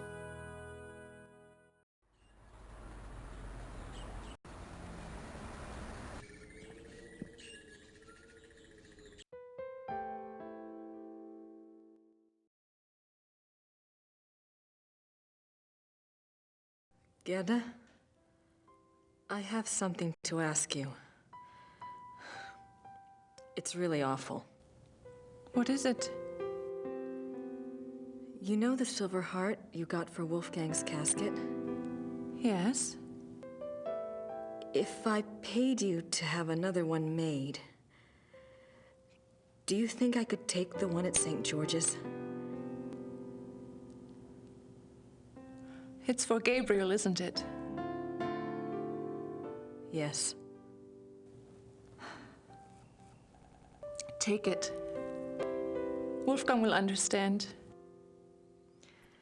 Gerda, I have something to ask you. It's really awful. What is it? You know the silver heart you got for Wolfgang's casket? Yes. If I paid you to have another one made, do you think I could take the one at St. George's? It's for Gabriel, isn't it? Yes. Take it. Wolfgang will understand.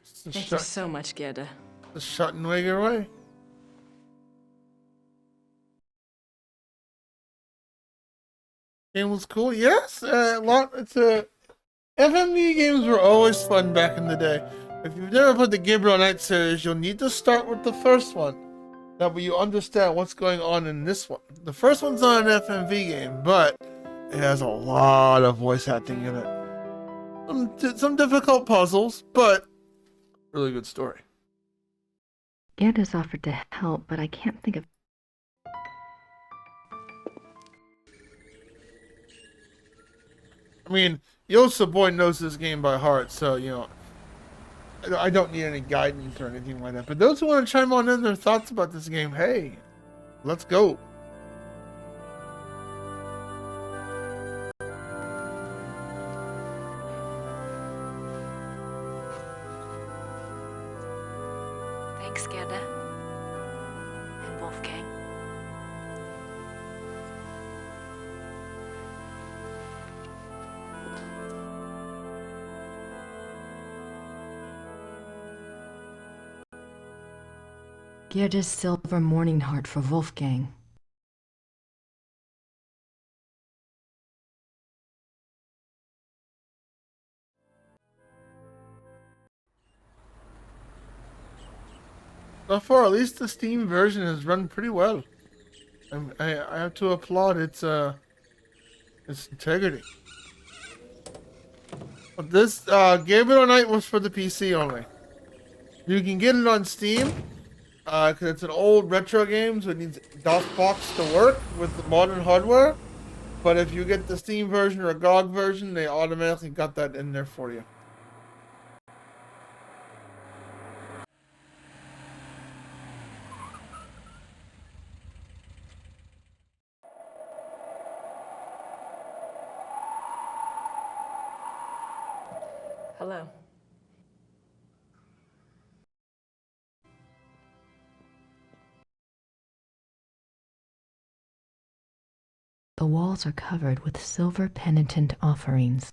Thank you so much, Gerda. The Schottenweger way. Game was cool. Yes, FMV games were always fun back in the day. If you've never played the Gabriel Knight series, you'll need to start with the first one. That way you understand what's going on in this one. The first one's not an FMV game, but it has a lot of voice acting in it. Some difficult puzzles, but really good story. Gerda's offered to help, but I can't think of... I mean, YOCBOI knows this game by heart, so, you know, I don't need any guidance or anything like that. But those who want to chime on in their thoughts about this game, hey, let's go. Thanks, Gerda. And Wolfgang. Gerda's silver morning heart for Wolfgang. So far, at least the Steam version has run pretty well. I have to applaud its integrity. But this Gabriel Knight was for the PC only. You can get it on Steam because it's an old retro game, so it needs DOSBox to work with the modern hardware. But if you get the Steam version or a GOG version, they automatically got that in there for you. Hello. The walls are covered with silver penitent offerings.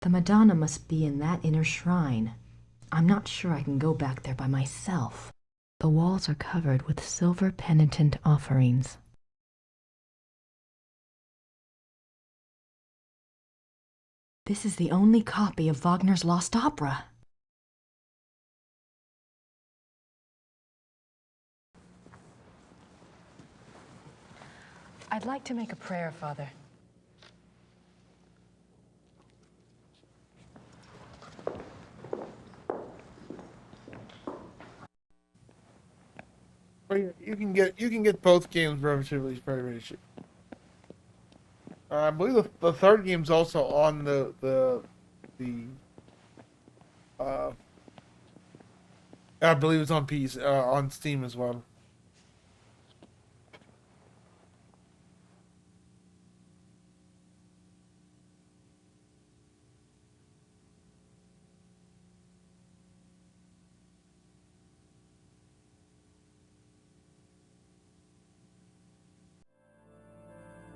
The Madonna must be in that inner shrine. I'm not sure I can go back there by myself. The walls are covered with silver penitent offerings. This is the only copy of Wagner's Lost Opera. I'd like to make a prayer, Father. You can get both games relatively very cheap. I believe the third game's also on the I believe it's on PC on Steam as well.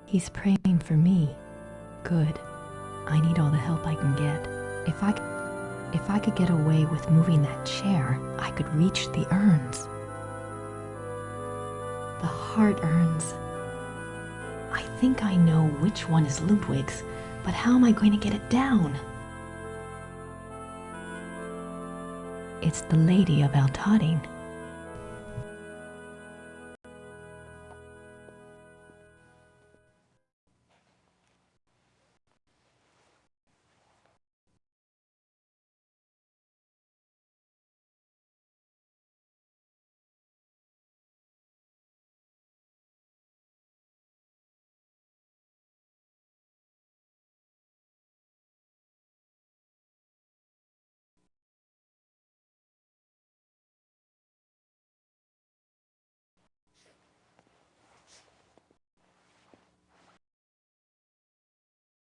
He's praying for me. Good. I need all the help I can get. If I could get away with moving that chair, I could reach the urns. The heart urns. I think I know which one is Ludwig's, but how am I going to get it down? It's the Lady of Altading.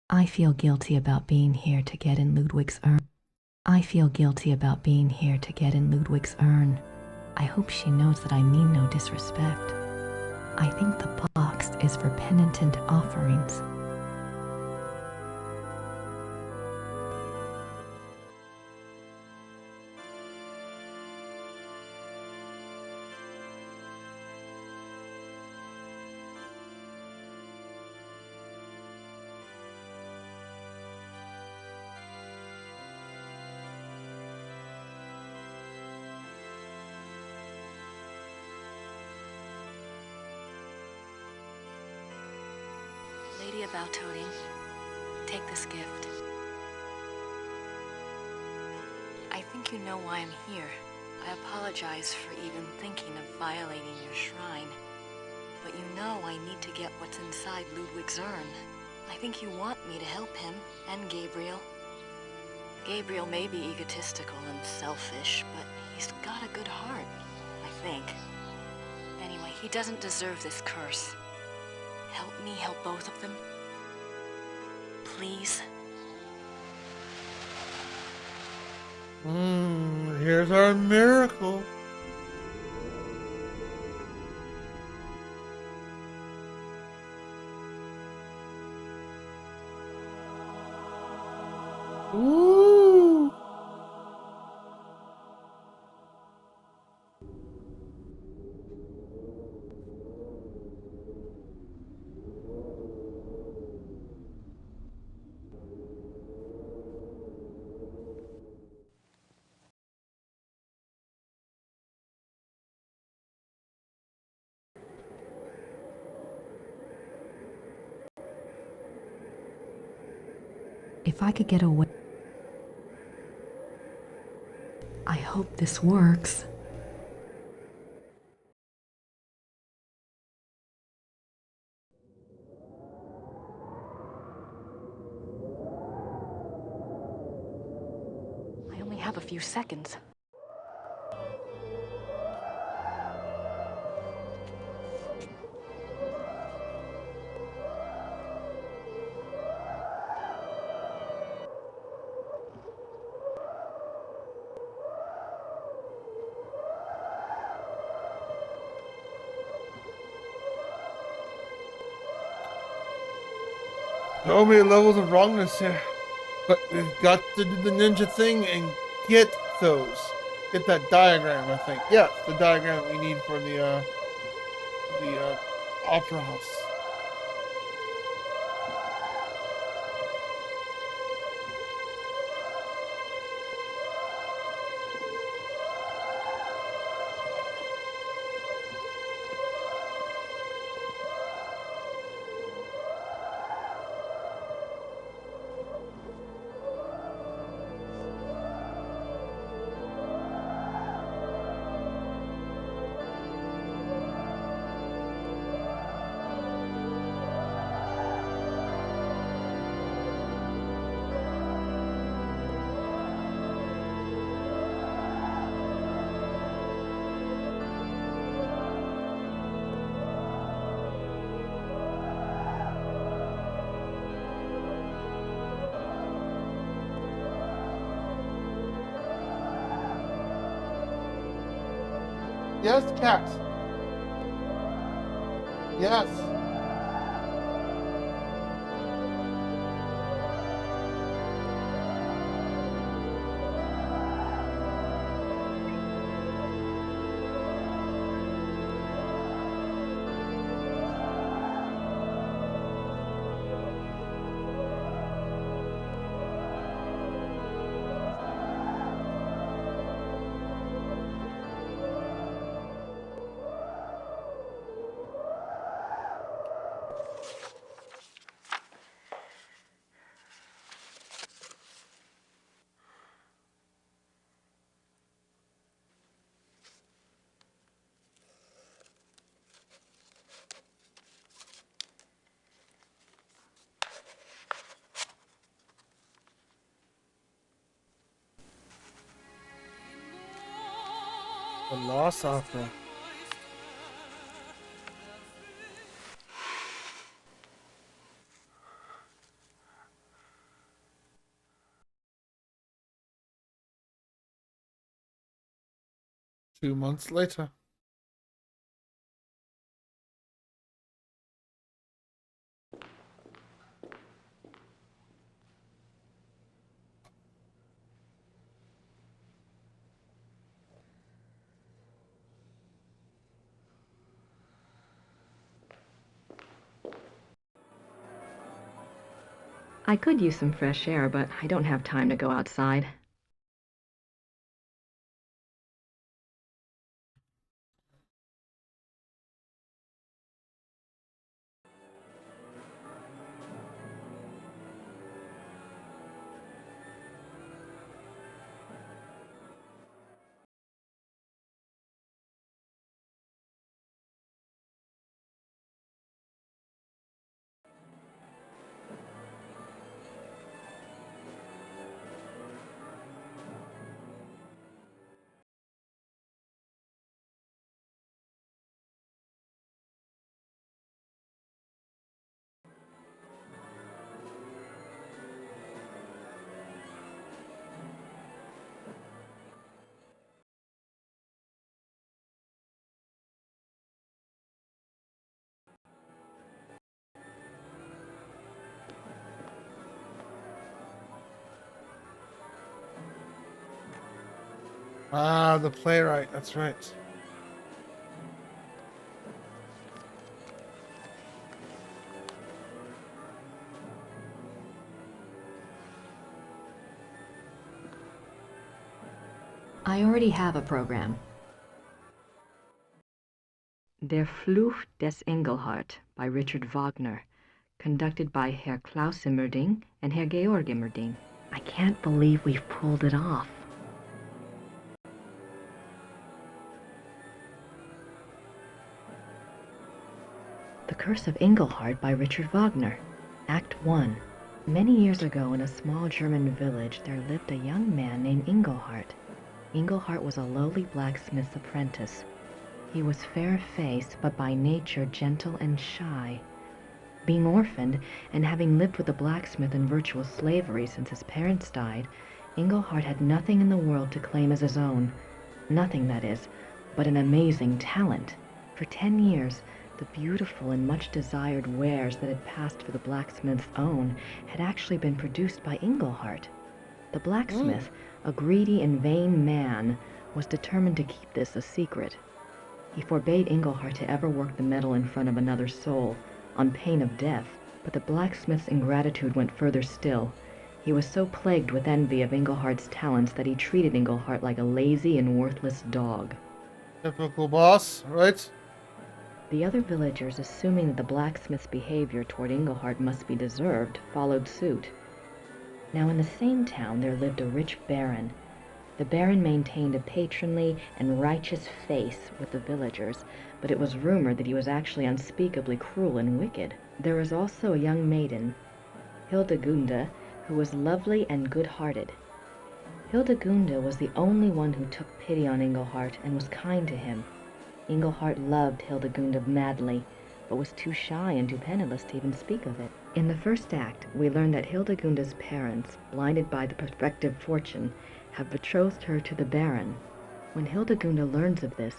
I feel guilty about being here to get in Ludwig's urn. I feel guilty about being here to get in Ludwig's urn. I hope she knows that I mean no disrespect. I think the box is for penitent offerings. Lady of Altading, take this gift. I think you know why I'm here. I apologize for even thinking of violating your shrine. But you know I need to get what's inside Ludwig's urn. I think you want me to help him, and Gabriel. Gabriel may be egotistical and selfish, but he's got a good heart, I think. Anyway, he doesn't deserve this curse. Help me help both of them. Please. Here's our miracle. Ooh. If I could get away... I hope this works. I only have a few seconds. So many levels of wrongness here. But we've got to do the ninja thing and get those. Get that diagram, I think. Yeah, the diagram we need for the opera house. Yes, cat. Yes. The Lost Opera. Two months later. I could use some fresh air, but I don't have time to go outside. Ah, the playwright. That's right. I already have a program. Der Fluch des Engelhart by Richard Wagner, conducted by Herr Klaus Immerding and Herr Georg Immerding. I can't believe we've pulled it off. The Curse of Engelhart by Richard Wagner, Act 1. Many years ago in a small German village there lived a young man named Engelhart. Engelhart was a lowly blacksmith's apprentice. He was fair-faced, but by nature gentle and shy. Being orphaned, and having lived with a blacksmith in virtual slavery since his parents died, Engelhart had nothing in the world to claim as his own. Nothing, that is, but an amazing talent. For 10 years, the beautiful and much-desired wares that had passed for the blacksmith's own had actually been produced by Engelhart. The blacksmith, a greedy and vain man, was determined to keep this a secret. He forbade Engelhart to ever work the metal in front of another soul, on pain of death. But the blacksmith's ingratitude went further still. He was so plagued with envy of Englehart's talents that he treated Engelhart like a lazy and worthless dog. Typical boss, right? The other villagers, assuming that the blacksmith's behavior toward Engelhart must be deserved, followed suit. Now in the same town there lived a rich baron. The baron maintained a patronly and righteous face with the villagers, but it was rumored that he was actually unspeakably cruel and wicked. There was also a young maiden, Hildegunde, who was lovely and good-hearted. Hildegunde was the only one who took pity on Engelhart and was kind to him. Engelhart loved Hildegunde madly, but was too shy and too penniless to even speak of it. In the first act, we learn that Hildegunde's parents, blinded by the prospective fortune, have betrothed her to the baron. When Hildegunde learns of this,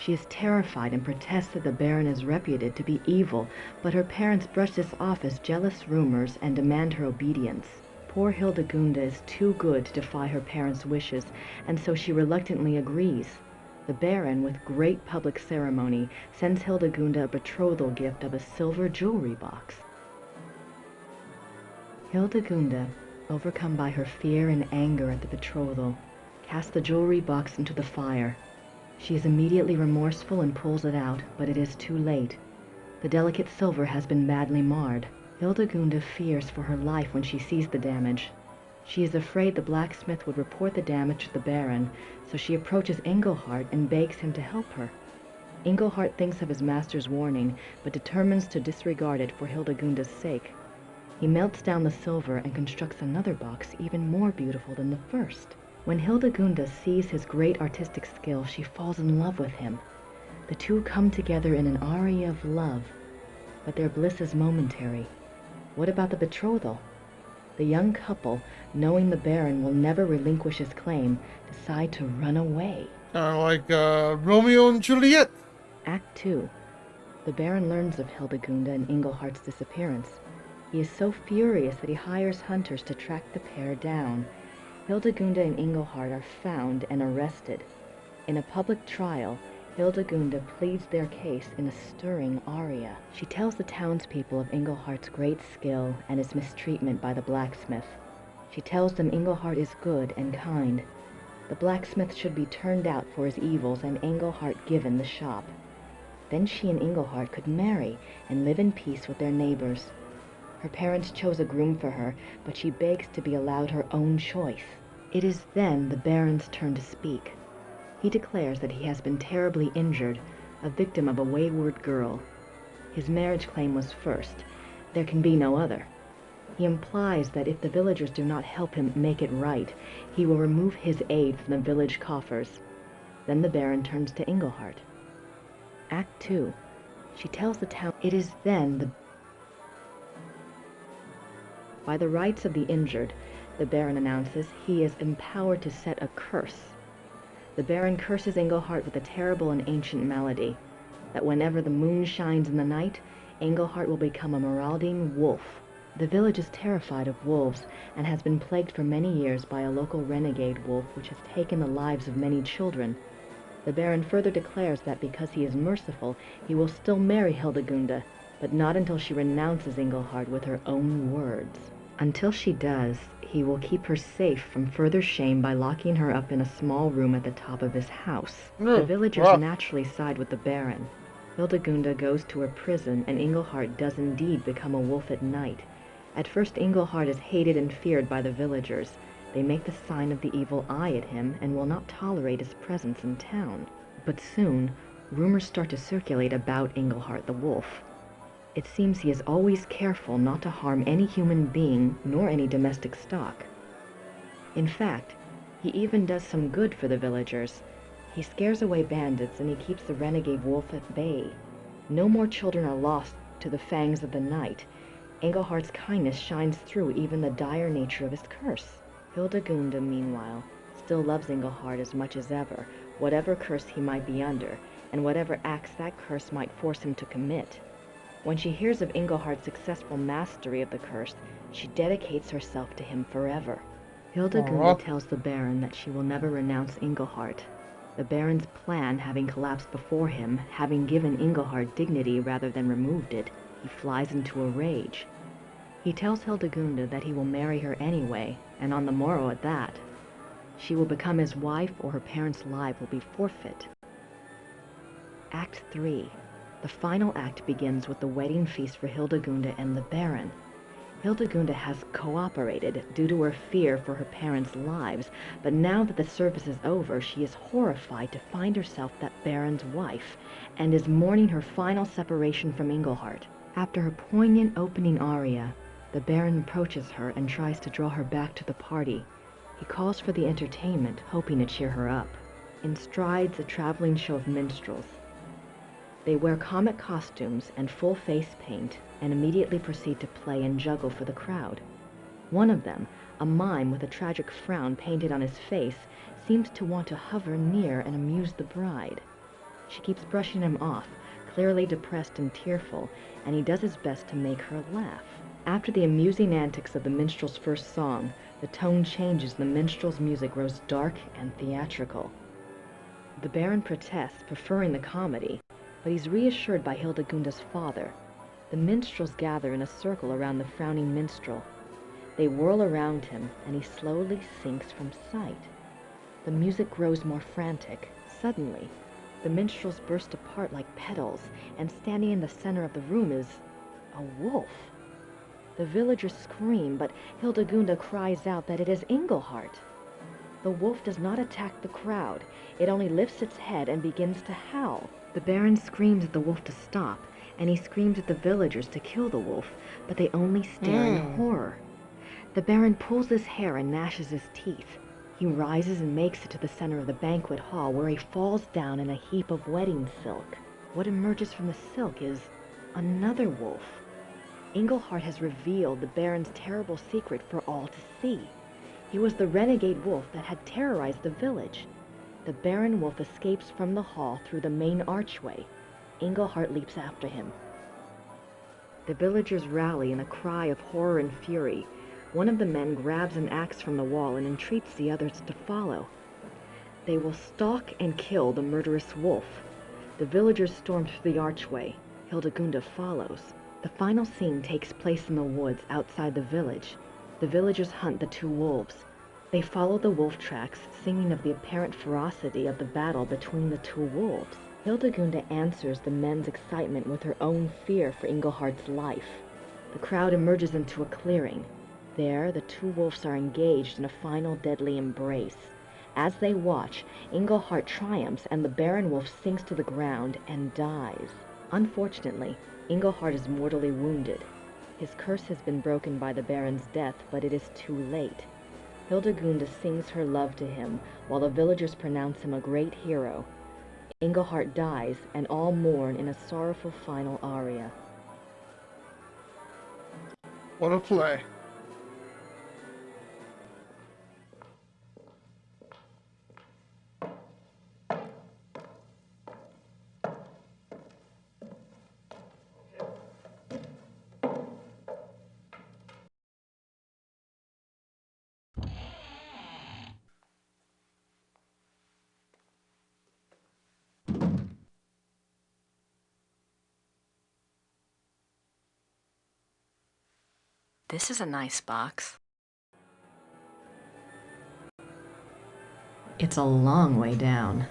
She is terrified and protests that the Baron is reputed to be evil, but her parents brush this off as jealous rumors and demand her obedience. Poor Hildegunda is too good to defy her parents' wishes, and so she reluctantly agrees. The Baron, with great public ceremony, sends Hildegunda a betrothal gift of a silver jewelry box. Hildegunda, overcome by her fear and anger at the betrothal, casts the jewelry box into the fire. She is immediately remorseful and pulls it out, but it is too late. The delicate silver has been badly marred. Hildegunda fears for her life when she sees the damage. She is afraid the blacksmith would report the damage to the Baron, so she approaches Engelhart and begs him to help her. Engelhart thinks of his master's warning, but determines to disregard it for Hildegunda's sake. He melts down the silver and constructs another box even more beautiful than the first. When Hildegunda sees his great artistic skill, she falls in love with him. The two come together in an aria of love, but their bliss is momentary. What about the betrothal? The young couple, knowing the Baron will never relinquish his claim, decide to run away. Like Romeo and Juliet. Act 2. The Baron learns of Hildegunda and Engelhart's disappearance. He is so furious that he hires hunters to track the pair down. Hildegunda and Engelhart are found and arrested. In a public trial, Hildegunda pleads their case in a stirring aria. She tells the townspeople of Engelhart's great skill and his mistreatment by the blacksmith. She tells them Engelhart is good and kind. The blacksmith should be turned out for his evils and Engelhart given the shop. Then she and Engelhart could marry and live in peace with their neighbors. Her parents chose a groom for her, but she begs to be allowed her own choice. It is then the Baron's turn to speak. He declares that he has been terribly injured, a victim of a wayward girl. His marriage claim was first. There can be no other. He implies that if the villagers do not help him make it right, he will remove his aid from the village coffers. Then the Baron turns to Engelhart. Act 2. She tells the town it is then the By the rights of the injured, the Baron announces he is empowered to set a curse. The Baron curses Engelhart with a terrible and ancient malady, that whenever the moon shines in the night, Engelhart will become a marauding wolf. The village is terrified of wolves and has been plagued for many years by a local renegade wolf which has taken the lives of many children. The Baron further declares that because he is merciful, he will still marry Hildegunda, but not until she renounces Engelhart with her own words. Until she does, he will keep her safe from further shame by locking her up in a small room at the top of his house. The villagers naturally side with the Baron. Hildegunda goes to her prison, and Engelhart does indeed become a wolf at night. At first, Engelhart is hated and feared by the villagers. They make the sign of the evil eye at him and will not tolerate his presence in town. But soon, rumors start to circulate about Engelhart the wolf. It seems he is always careful not to harm any human being nor any domestic stock. In fact, he even does some good for the villagers. He scares away bandits and he keeps the renegade wolf at bay. No more children are lost to the fangs of the night. Engelhart's kindness shines through even the dire nature of his curse. Hildegunda, meanwhile, still loves Engelhart as much as ever, whatever curse he might be under, and whatever acts that curse might force him to commit. When she hears of Engelhart's successful mastery of the curse, she dedicates herself to him forever. Hildegunda tells the Baron that she will never renounce Engelhart. The Baron's plan having collapsed before him, having given Engelhart dignity rather than removed it, he flies into a rage. He tells Hildegunda that he will marry her anyway, and on the morrow at that. She will become his wife or her parents' lives will be forfeit. Act 3. The final act begins with the wedding feast for Hildegunda and the Baron. Hildegunda has cooperated due to her fear for her parents' lives, but now that the service is over, she is horrified to find herself that Baron's wife, and is mourning her final separation from Engelhart. After her poignant opening aria, the Baron approaches her and tries to draw her back to the party. He calls for the entertainment, hoping to cheer her up. In strides a traveling show of minstrels. They wear comic costumes and full face paint and immediately proceed to play and juggle for the crowd. One of them, a mime with a tragic frown painted on his face, seems to want to hover near and amuse the bride. She keeps brushing him off, clearly depressed and tearful, and he does his best to make her laugh. After the amusing antics of the minstrel's first song, the tone changes and the minstrel's music grows dark and theatrical. The Baron protests, preferring the comedy, but he's reassured by Hildegunda's father. The minstrels gather in a circle around the frowning minstrel. They whirl around him, and he slowly sinks from sight. The music grows more frantic. Suddenly, the minstrels burst apart like petals, and standing in the center of the room is a wolf. The villagers scream, but Hildegunda cries out that it is Engelhart. The wolf does not attack the crowd. It only lifts its head and begins to howl. The Baron screams at the wolf to stop, and he screams at the villagers to kill the wolf, but they only stare in horror. The Baron pulls his hair and gnashes his teeth. He rises and makes it to the center of the banquet hall, where he falls down in a heap of wedding silk. What emerges from the silk is another wolf. Engelhart has revealed the Baron's terrible secret for all to see. He was the renegade wolf that had terrorized the village. The Baron wolf escapes from the hall through the main archway. Engelhart leaps after him. The villagers rally in a cry of horror and fury. One of the men grabs an axe from the wall and entreats the others to follow. They will stalk and kill the murderous wolf. The villagers storm through the archway. Hildegunda follows. The final scene takes place in the woods outside the village. The villagers hunt the two wolves. They follow the wolf tracks, singing of the apparent ferocity of the battle between the two wolves. Hildegunda answers the men's excitement with her own fear for Engelhart's life. The crowd emerges into a clearing. There, the two wolves are engaged in a final deadly embrace. As they watch, Engelhart triumphs and the Baron wolf sinks to the ground and dies. Unfortunately, Engelhart is mortally wounded. His curse has been broken by the Baron's death, but it is too late. Hildegunda sings her love to him, while the villagers pronounce him a great hero. Engelhart dies, and all mourn in a sorrowful final aria. What a play. This is a nice box. It's a long way down.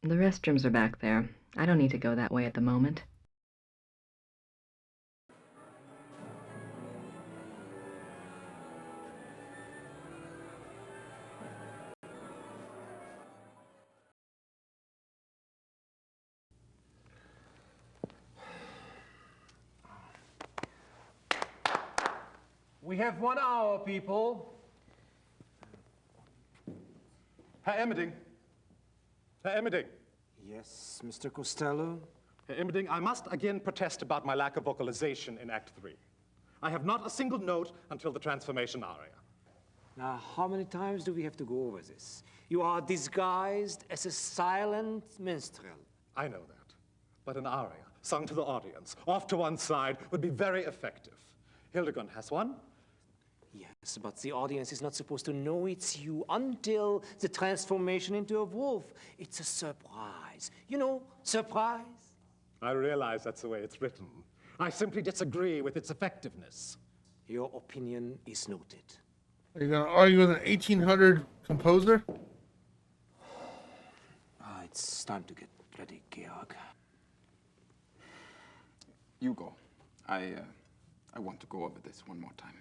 The restrooms are back there. I don't need to go that way at the moment. We have 1 hour, people. Herr Emmerding. Herr Emmerding. Yes, Mr. Costello? Herr Emmerding, I must again protest about my lack of vocalization in Act 3. I have not a single note until the transformation aria. Now, how many times do we have to go over this? You are disguised as a silent minstrel. I know that. But an aria, sung to the audience, off to one side, would be very effective. Hildegund has one. Yes, but the audience is not supposed to know it's you until the transformation into a wolf. It's a surprise. You know, surprise. I realize that's the way it's written. I simply disagree with its effectiveness. Your opinion is noted. Are you going to argue with an 1800 composer? It's time to get ready, Georg. You go. I want to go over this one more time.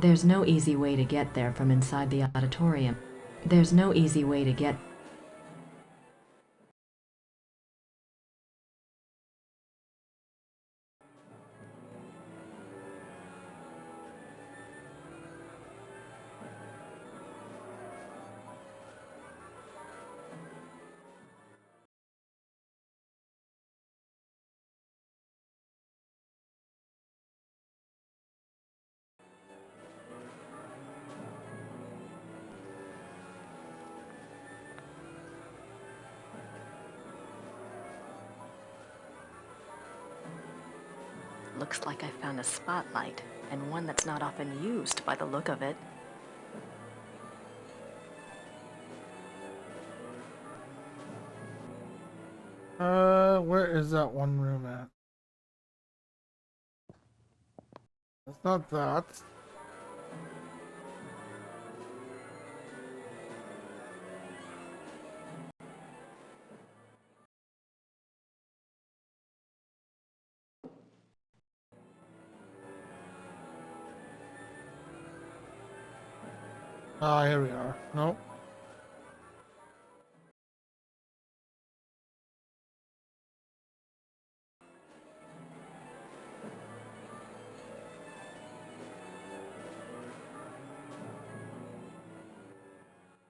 There's no easy way to get there from inside the auditorium. There's no easy way to get... Looks like I found a spotlight, and one that's not often used by the look of it. Where is that one room at? It's not that. Ah, here we are. Nope.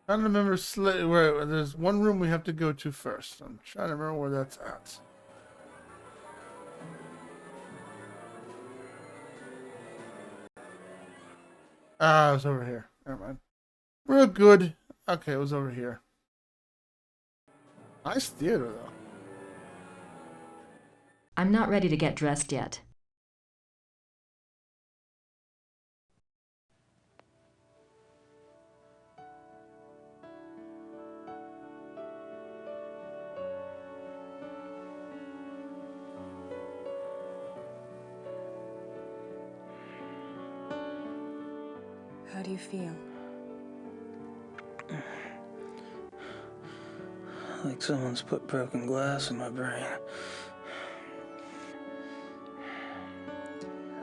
Trying to remember where there's one room we have to go to first. I'm trying to remember where that's at. Ah, it was over here. Never mind. We're good. Okay, it was over here. Nice theater, though. I'm not ready to get dressed yet. How do you feel? Like someone's put broken glass in my brain.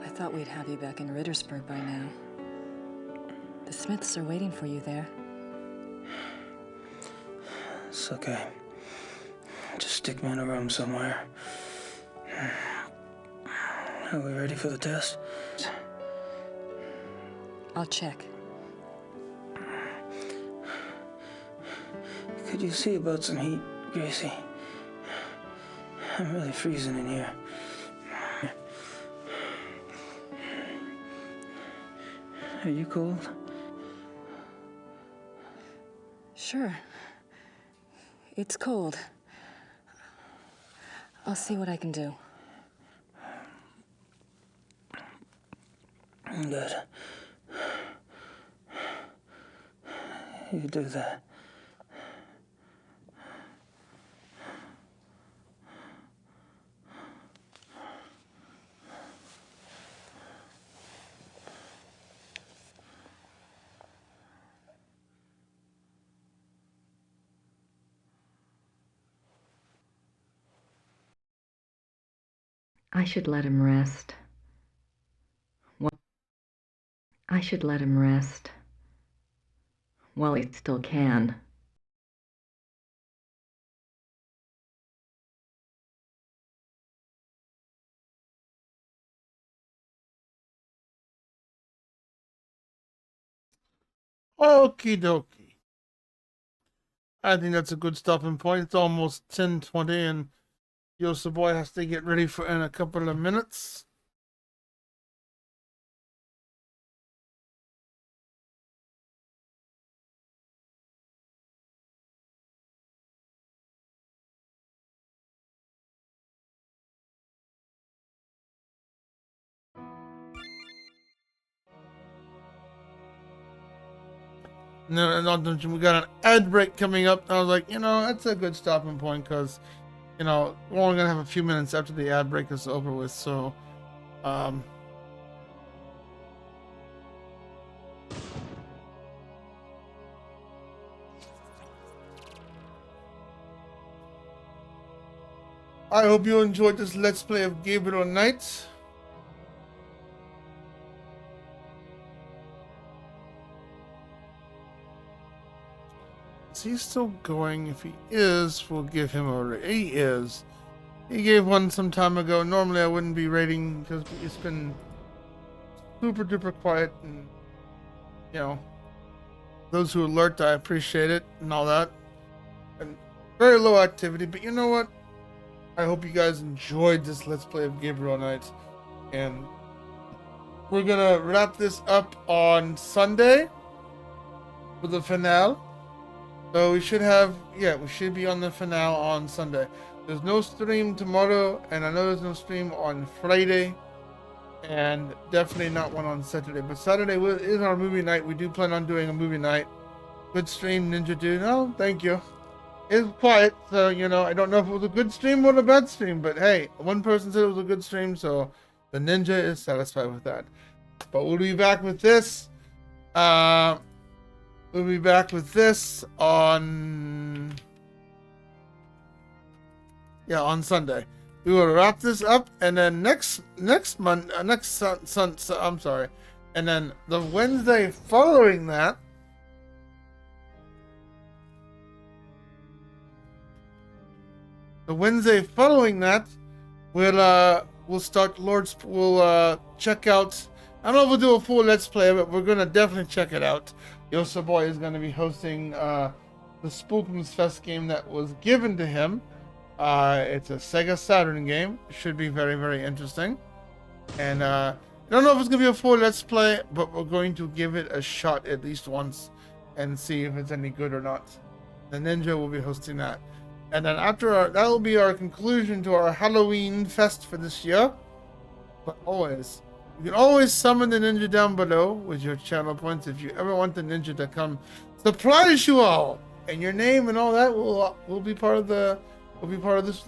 I thought we'd have you back in Rittersburg by now. The Smiths are waiting for you there. It's okay. Just stick me in a room somewhere. Are we ready for the test? I'll check. Could you see about some heat, Gracie? I'm really freezing in here. Are you cold? Sure. It's cold. I'll see what I can do. Good. You do that. I should let him rest. I should let him rest while he still can. Okie dokie. I think that's a good stopping point. It's almost 10:20 and YOCBOI has to get ready for in a couple of minutes. No, we got an ad break coming up. I was like, that's a good stopping point because, we're only gonna have a few minutes after the ad break is over with. So, I hope you enjoyed this Let's Play of Gabriel Knight. Is he still going? If he is, we'll give him a... He is. He gave one some time ago. Normally I wouldn't be rating because it's been super duper quiet, and you know, those who alert, I appreciate it and all that. And very low activity, but you know what? I hope you guys enjoyed this Let's Play of Gabriel Knight, and we're gonna wrap this up on Sunday with the finale. So we should have, we should be on the finale on Sunday. There's no stream tomorrow, and I know there's no stream on Friday, and definitely not one on Saturday. But Saturday is our movie night. We do plan on doing a movie night. Good stream, Ninja Dude. No, thank you. It's quiet, so you know, I don't know if it was a good stream or a bad stream, but hey, one person said it was a good stream, so the Ninja is satisfied with that. But we'll be back with this. We'll be back with this on Sunday. We will wrap this up, and then next month, I'm sorry, and then the Wednesday following that, we'll start we'll check out. I don't know if we'll do a full Let's Play, but we're gonna definitely check it out. YOCBOI is gonna be hosting the Spookums Fest game that was given to him. It's a Sega Saturn game. It should be very, very interesting. And I don't know if it's gonna be a full Let's Play, but we're going to give it a shot at least once and see if it's any good or not. The Ninja will be hosting that. And then after that will be our conclusion to our Halloween fest for this year. But always, you can always summon the Ninja down below with your channel points if you ever want the Ninja to come surprise you all. And your name and all that will be part of this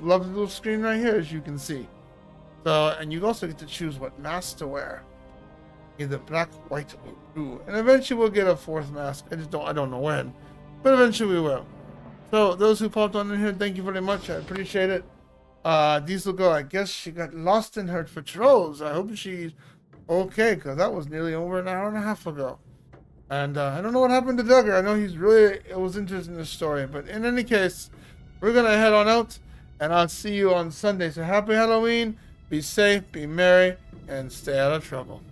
lovely little screen right here, as you can see. So, and you also get to choose what mask to wear, either black, white, or blue. And eventually we'll get a fourth mask. I don't know when, but eventually we will. So those who popped on in here, thank you very much. I appreciate it. Diesel Girl, I guess she got lost in her patrols. I hope she's okay, because that was nearly over an hour and a half ago. And I don't know what happened to Duggar. I know it was interested in this story. But in any case, we're going to head on out, and I'll see you on Sunday. So happy Halloween, be safe, be merry, and stay out of trouble.